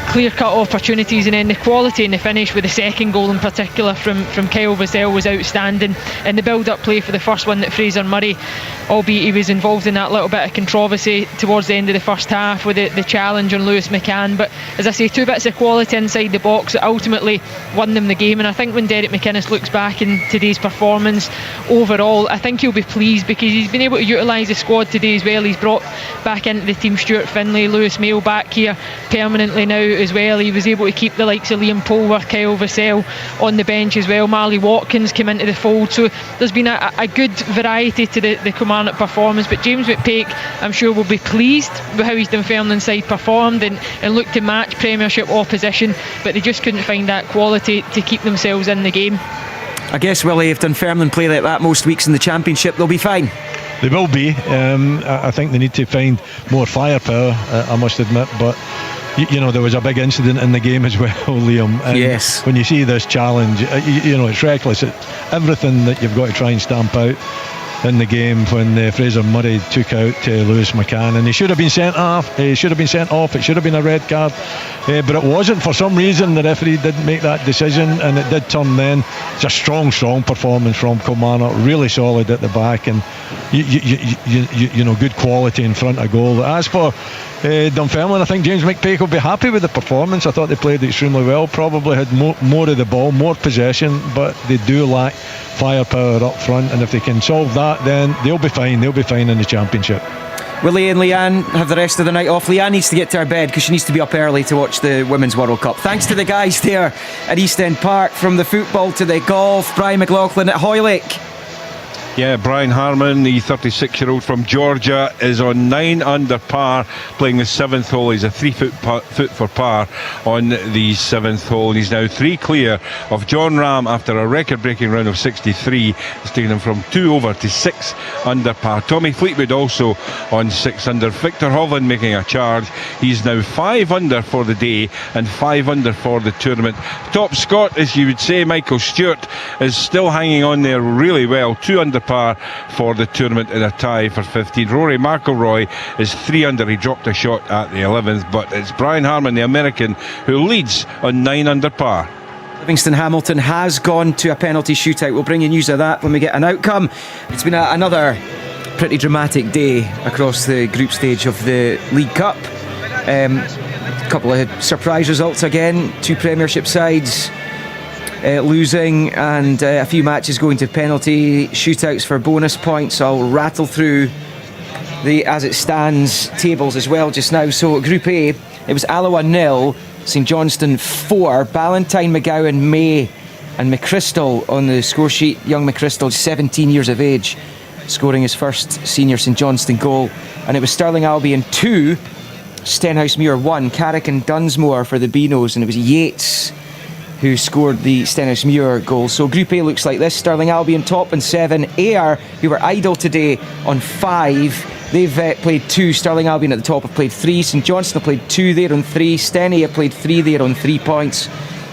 clear-cut opportunities, and then the quality in the finish with the second goal in particular from Kyle Vassell was outstanding, and the build-up play for the first one that Fraser Murray, albeit he was involved in that little bit of controversy towards the end of the first half with the challenge on Lewis McCann, but as I say, 2 bits of quality inside the box that ultimately won them the game. And I think when Derek McInnes looks back in today's performance overall, I think he'll be pleased because he's been able to utilise the squad today as well. He's brought back into the team Stuart Finlay, Lewis Mail back here permanently now as well. He was able to keep the likes of Liam Polworth, Kyle Vassell on the bench as well. Marley Watkins came into the fold, so there's been a good variety to the Kilmarnock performance. But James McPake, I'm sure, will be pleased with how his Dunfermline side performed and looked to match Premiership opposition, but they just couldn't find that quality to keep themselves in the game. I guess, Willie, if Dunfermline play like that most weeks in the Championship, they'll be fine. They will be. I think they need to find more firepower, I must admit, but you know, there was a big incident in the game as well, Liam. And yes. When you see this challenge, you know, it's reckless. Everything that you've got to try and stamp out in the game when Fraser Murray took out Lewis McCann, and he should have been sent off. It should have been a red card, but it wasn't. For some reason, the referee didn't make that decision, and it did turn then. It's a strong performance from Kilmarnock, really solid at the back, and you know, good quality in front of goal. As for Dunfermline, I think James McPake will be happy with the performance. I thought they played extremely well, probably had more of the ball, more possession, but they do lack firepower up front, and if they can solve that, then they'll be fine in the Championship. Willie and Leanne have the rest of the night off. Leanne needs to get to her bed because she needs to be up early to watch the Women's World Cup. Thanks to the guys there at East End Park. From the football to the golf, Brian McLaughlin at Hoylake. Yeah, Brian Harmon, the 36-year-old from Georgia, is on 9 under par, playing the 7th hole. He's a 3 foot for par on the 7th hole. He's now 3 clear of John Ram after a record-breaking round of 63. It's taken him from 2 over to 6 under par. Tommy Fleetwood also on 6 under. Victor Hovland making a charge. He's now 5 under for the day and 5 under for the tournament. Top Scot, as you would say, Michael Stewart, is still hanging on there really well. 2 under par for the tournament in a tie for 15th. Rory McIlroy is 3 under. He dropped a shot at the 11th, but it's Brian Harmon, the American, who leads on 9 under par. Livingston Hamilton has gone to a penalty shootout. We'll bring you news of that when we get an outcome. It's been another pretty dramatic day across the group stage of the League Cup. A couple of surprise results again. 2 Premiership sides losing, and a few matches going to penalty shootouts for bonus points. I'll rattle through the as it stands tables as well just now. So Group A, it was Alloa 0, St Johnstone 4, Ballantyne, McGowan, May and McChrystal on the score sheet. Young McChrystal, 17 years of age, scoring his first senior St Johnstone goal. And it was Stirling Albion 2, Stenhousemuir 1, Carrick and Dunsmore for the Beanos, and it was Yates who scored the Stenhousemuir goal. So Group A looks like this: Stirling Albion top on 7, Ayr, who were idle today, on 5. They've played 2. Stirling Albion at the top have played 3. St Johnstone have played 2 there on 3. Steny have played 3 there on 3 points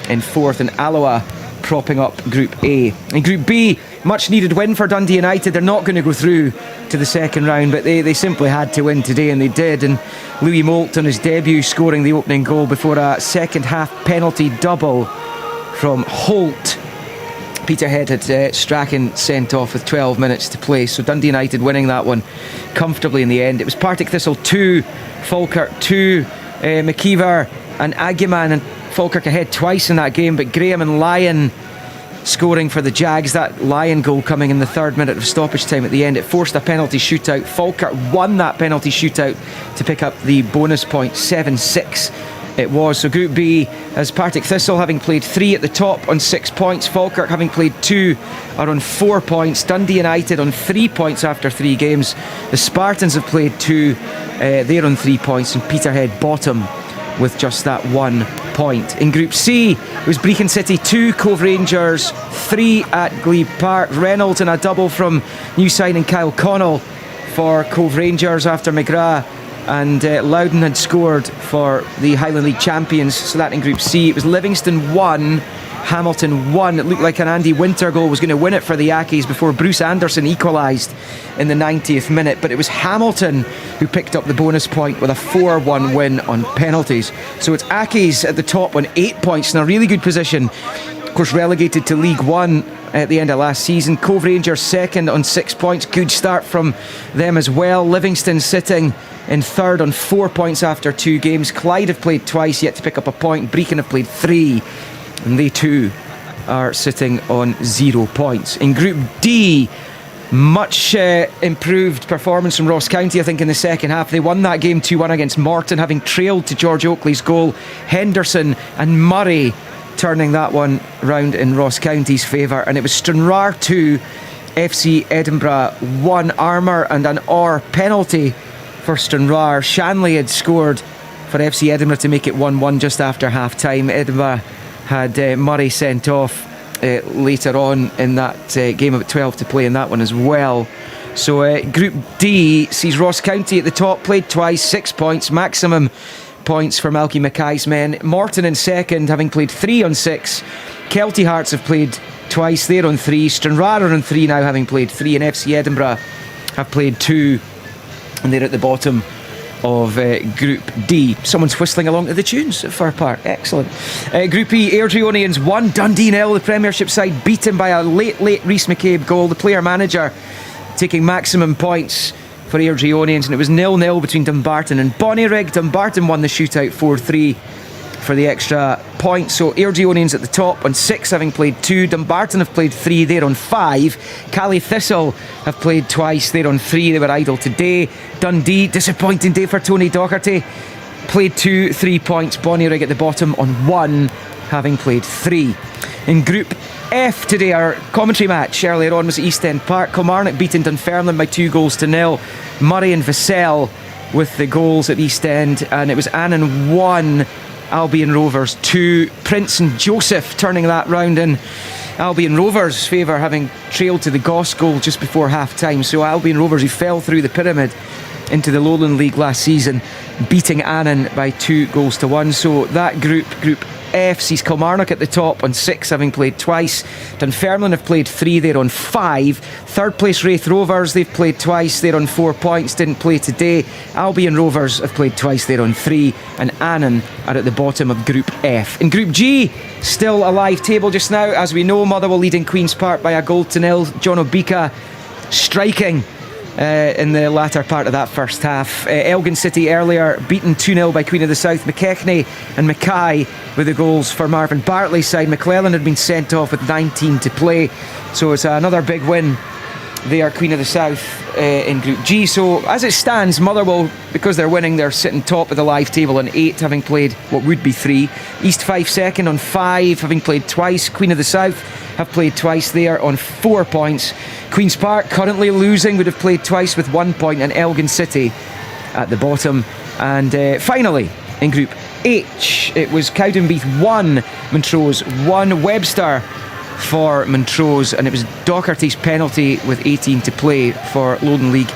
in 4th, and Alloa propping up Group A. In Group B, much needed win for Dundee United. They're not going to go through to the second round, but they simply had to win today, and they did. And Louis Moult on his debut scoring the opening goal before a second half penalty double from Holt. Peterhead had Strachan sent off with 12 minutes to play, so Dundee United winning that one comfortably in the end. It was Partick Thistle 2, Falkirk 2, McKeever and Aguiman, and Falkirk ahead twice in that game, but Graham and Lyon scoring for the Jags. That Lyon goal coming in the 3rd minute of stoppage time at the end. It forced a penalty shootout. Falkirk won that penalty shootout to pick up the bonus point. 7-6 it was. So Group B has Partick Thistle having played 3 at the top on 6 points. Falkirk having played 2 are on 4 points. Dundee United on 3 points after 3 games. The Spartans have played 2. They're on 3 points, and Peterhead bottom with just that 1 point. In Group C, it was Brecon City 2, Cove Rangers 3 at Glebe Park. Reynolds and a double from new signing Kyle Connell for Cove Rangers after McGrath and Loudon had scored for the Highland League champions. So that in Group C. It was Livingston 1, Hamilton 1. It looked like an Andy Winter goal was going to win it for the Accies before Bruce Anderson equalised in the 90th minute, but it was Hamilton who picked up the bonus point with a 4-1 win on penalties. So it's Accies at the top on 8 points in a really good position, of course relegated to League One at the end of last season. Cove Rangers second on 6 points, good start from them as well. Livingston sitting in 3rd on 4 points after 2 games. Clyde have played twice, yet to pick up a point. Brecon have played 3, and they too are sitting on 0 points. In Group D, much improved performance from Ross County, I think, in the second half. They won that game 2-1 against Morton, having trailed to George Oakley's goal. Henderson and Murray turning that one round in Ross County's favour. And it was Stranraer 2, FC Edinburgh 1. Armour and an Orr penalty for Stranraer. Shanley had scored for FC Edinburgh to make it 1-1 just after half time. Edinburgh had Murray sent off later on in that game, about 12 to play in that one as well. So Group D sees Ross County at the top, played twice, 6 points, maximum points for Malky Mackay's men. Morton in second, having played 3 on 6. Kelty Hearts have played twice, they're on 3. Stranraer are on 3 now, having played 3, and FC Edinburgh have played 2, and they're at the bottom of Group D. Someone's whistling along to the tunes at Fir Park. Excellent. Group E, Airdrieonians 1, Dundee 0. The Premiership side beaten by a late Rhys McCabe goal. The player manager taking maximum points for Airdrieonians, and it was 0-0 between Dumbarton and Bonnyrigg. Dumbarton won the shootout 4-3 for the extra point. So Airdrieonians at the top on 6, having played 2. Dumbarton have played 3, they're on 5. Cally Thistle have played twice, they're on 3, they were idle today. Dundee, disappointing day for Tony Docherty, played 2, 3 points. Bonnyrigg at the bottom on 1, having played 3. In Group F today, our commentary match earlier on was at East End Park. Kilmarnock beating Dunfermline by 2-0. Murray and Vassell with the goals at East End, and it was Annan 1, Albion Rovers 2. Prince and Joseph turning that round in Albion Rovers' favour, having trailed to the Goss goal just before half time. So Albion Rovers, who fell through the pyramid into the Lowland League last season, beating Annan by 2-1. So that Group F sees Kilmarnock at the top on 6, having played twice. Dunfermline have played 3, they're on 5. Third place Wraith Rovers, they've played twice, they're on 4 points, didn't play today. Albion Rovers have played twice, they're on 3, and Annan are at the bottom of Group F. In Group G, still a live table just now. As we know, Motherwell leading Queen's Park by 1-0. John Obika striking in the latter part of that first half. Elgin City earlier beaten 2-0 by Queen of the South. McKechnie and Mackay with the goals for Marvin Bartley's side. McClellan had been sent off with 19 to play, so it's another big win. They are Queen of the South in Group G. So as it stands, Motherwell, because they're winning, they're sitting top of the live table on 8, having played what would be 3. East Fife second on 5, having played twice. Queen of the South have played twice, they are on 4 points. Queen's Park currently losing, would have played twice with 1 point, and Elgin City at the bottom. And finally, in Group H, it was Cowdenbeath 1, Montrose 1. Webster for Montrose, and it was Docherty's penalty with 18 to play for Lowland League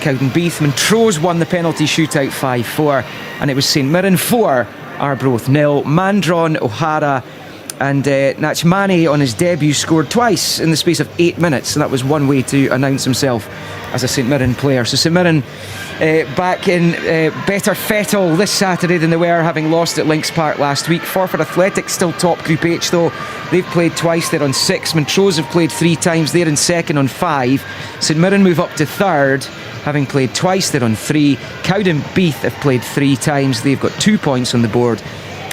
Cowdenbeath. Montrose won the penalty shootout 5-4, and it was St Mirren 4, Arbroath 0. Mandron, O'Hara and Nachmani on his debut scored twice in the space of 8 minutes, and that was one way to announce himself as a St Mirren player. So St Mirren back in better fettle this Saturday than they were, having lost at Links Park last week. Forfar Athletic still top Group H though. They've played twice, they're on 6. Montrose have played 3 times, they're in second on 5. St Mirren move up to third, having played twice, they're on 3. Cowdenbeath have played 3 times, they've got 2 points on the board.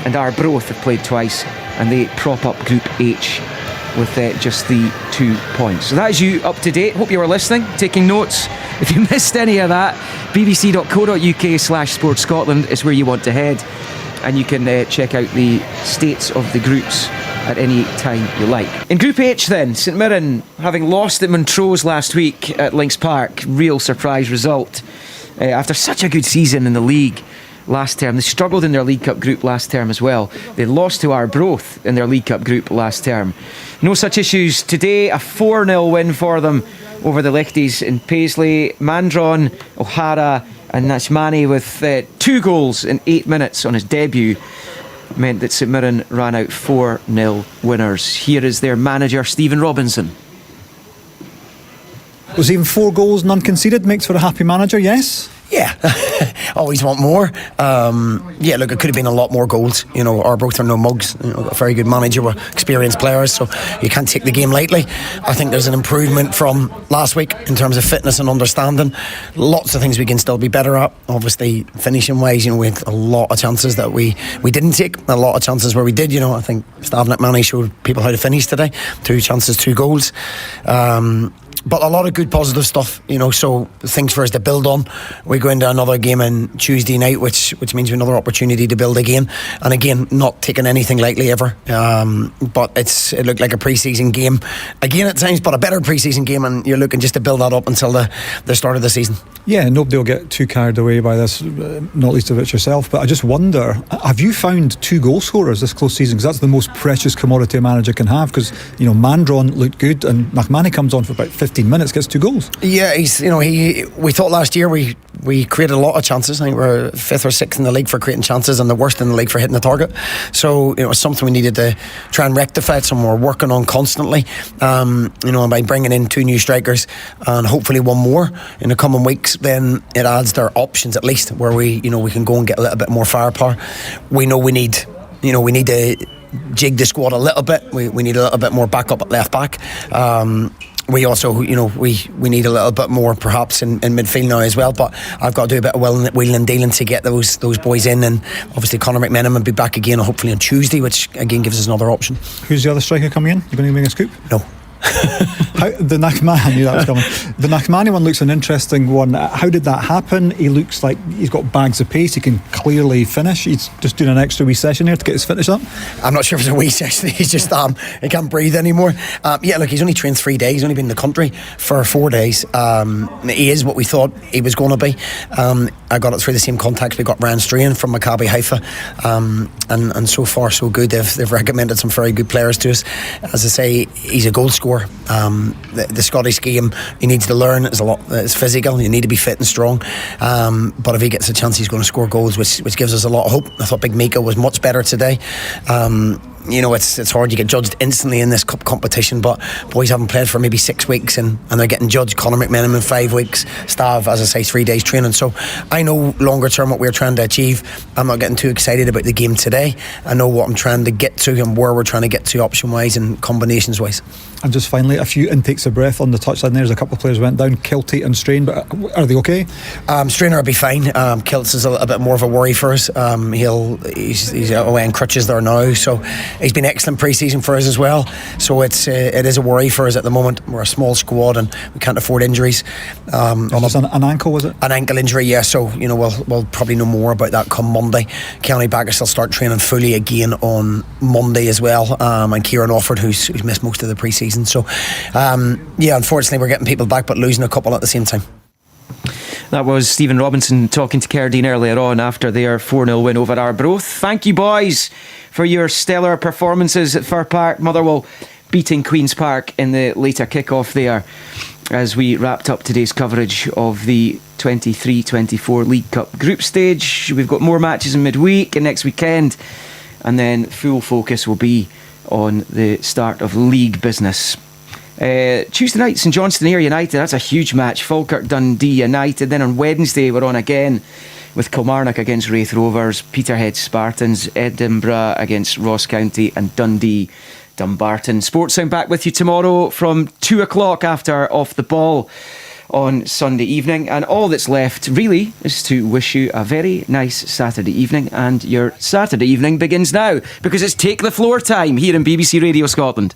And Arbroath have played twice, and they prop up Group H with just the 2 points. So that is you up to date. Hope you were listening, taking notes. If you missed any of that, bbc.co.uk/Sports Scotland is where you want to head, and you can check out the states of the groups at any time you like. In Group H then, St Mirren, having lost at Montrose last week at Links Park, real surprise result. After such a good season in the league last term, they struggled in their League Cup group last term as well. They lost to Arbroath in their League Cup group last term. No such issues today. A 4-0 win for them over the Lichties in Paisley. Mandron, O'Hara and Nachmani with 2 goals in 8 minutes on his debut meant that St Mirren ran out 4-0 winners. Here is their manager, Stephen Robinson. Was even 4 goals, none conceded, makes for a happy manager, yes? Yeah, always want more. Yeah, look, it could have been a lot more goals. You know, Arbroath are no mugs. You know, a very good manager with experienced players, so you can't take the game lightly. I think there's an improvement from last week in terms of fitness and understanding. Lots of things we can still be better at. Obviously, finishing wise, you know, we had a lot of chances that we didn't take. A lot of chances where we did. You know, I think Stavnik Manny showed people how to finish today. 2 chances, 2 goals. But a lot of good positive stuff, you know, so things for us to build on. We go into another game on Tuesday night, which means another opportunity to build again. And again, not taking anything lightly ever. But it looked like a pre-season game again at times, but a better pre-season game, and you're looking just to build that up until the start of the season. Yeah, nobody will get too carried away by this, not least of it yourself. But I just wonder, have you found 2 goal scorers this close season? Because that's the most precious commodity a manager can have. Because, you know, Mandron looked good, and Nachmani comes on for about 15 minutes, gets 2 goals. Yeah, we thought last year we created a lot of chances. I think we're 5th or 6th in the league for creating chances, and the worst in the league for hitting the target. So, you know, it's something we needed to try and rectify. It's something we're working on constantly. You know, by bringing in 2 new strikers and hopefully 1 more in the coming weeks, then it adds their options at least, where we can go and get a little bit more firepower. We know we need to jig the squad a little bit. We need a little bit more backup at left back. We also, you know, we need a little bit more perhaps in midfield now as well, but I've got to do a bit of wheeling and dealing to get those boys in, and obviously Conor McMenamin will be back again hopefully on Tuesday, which again gives us another option. Who's the other striker coming in? You going to make a scoop? No. The Nakmani, I knew that was coming. The Nakmani one looks an interesting one. How did that happen? He looks like he's got bags of pace. He can clearly finish. He's just doing an extra wee session here to get his fitness up. I'm not sure if it's a wee session. He's just he can't breathe anymore. Look, he's only trained 3 days. He's only been in the country for 4 days. He is what we thought he was going to be. I got it through the same contacts we got Ryan Strahan from Maccabi Haifa, and so far so good. They've recommended some very good players to us. As I say, he's a goal scorer. The Scottish game, he needs to learn. It's physical. You need to be fit and strong. But if he gets a chance, he's going to score goals, which gives us a lot of hope. I thought Big Mika was much better today. It's hard. You get judged instantly in this cup competition, but boys haven't played for maybe 6 weeks and they're getting judged. Conor McMenamin in 5 weeks, Stav, as I say, 3 days training. So I know longer term what we're trying to achieve. I'm not getting too excited about the game today. I know what I'm trying to get to and where we're trying to get to option wise and combinations wise. And just finally, a few intakes of breath on the touchline. There's a couple of players went down, Kilty and Strain, but are they okay? Strainer will be fine. Kilts is a bit more of a worry for us. He's away in crutches there now, so he's been excellent pre-season for us as well. So it is a worry for us at the moment. We're a small squad and we can't afford injuries. An ankle, was it? An ankle injury, yeah. So we'll probably know more about that come Monday. Kenny Baggers will start training fully again on Monday as well, and Kieran Offord, who's missed most of the pre-season. So unfortunately we're getting people back but losing a couple at the same time. That was Stephen Robinson talking to Cerdine earlier on after their 4-0 win over Arbroath. Thank you, boys, for your stellar performances at Fir Park. Motherwell beating Queen's Park in the later kick-off there as we wrapped up today's coverage of the 23-24 League Cup group stage. We've got more matches in midweek and next weekend, and then full focus will be on the start of league business. Tuesday night, St Johnstone Ayr United, that's a huge match. Falkirk Dundee United. Then on Wednesday we're on again with Kilmarnock against Raith Rovers, Peterhead Spartans, Edinburgh against Ross County, and Dundee Dumbarton. Sports Sound back with you tomorrow from 2 o'clock after Off the Ball on Sunday evening, and all that's left really is to wish you a very nice Saturday evening, and your Saturday evening begins now because it's Take the Floor time here in BBC Radio Scotland.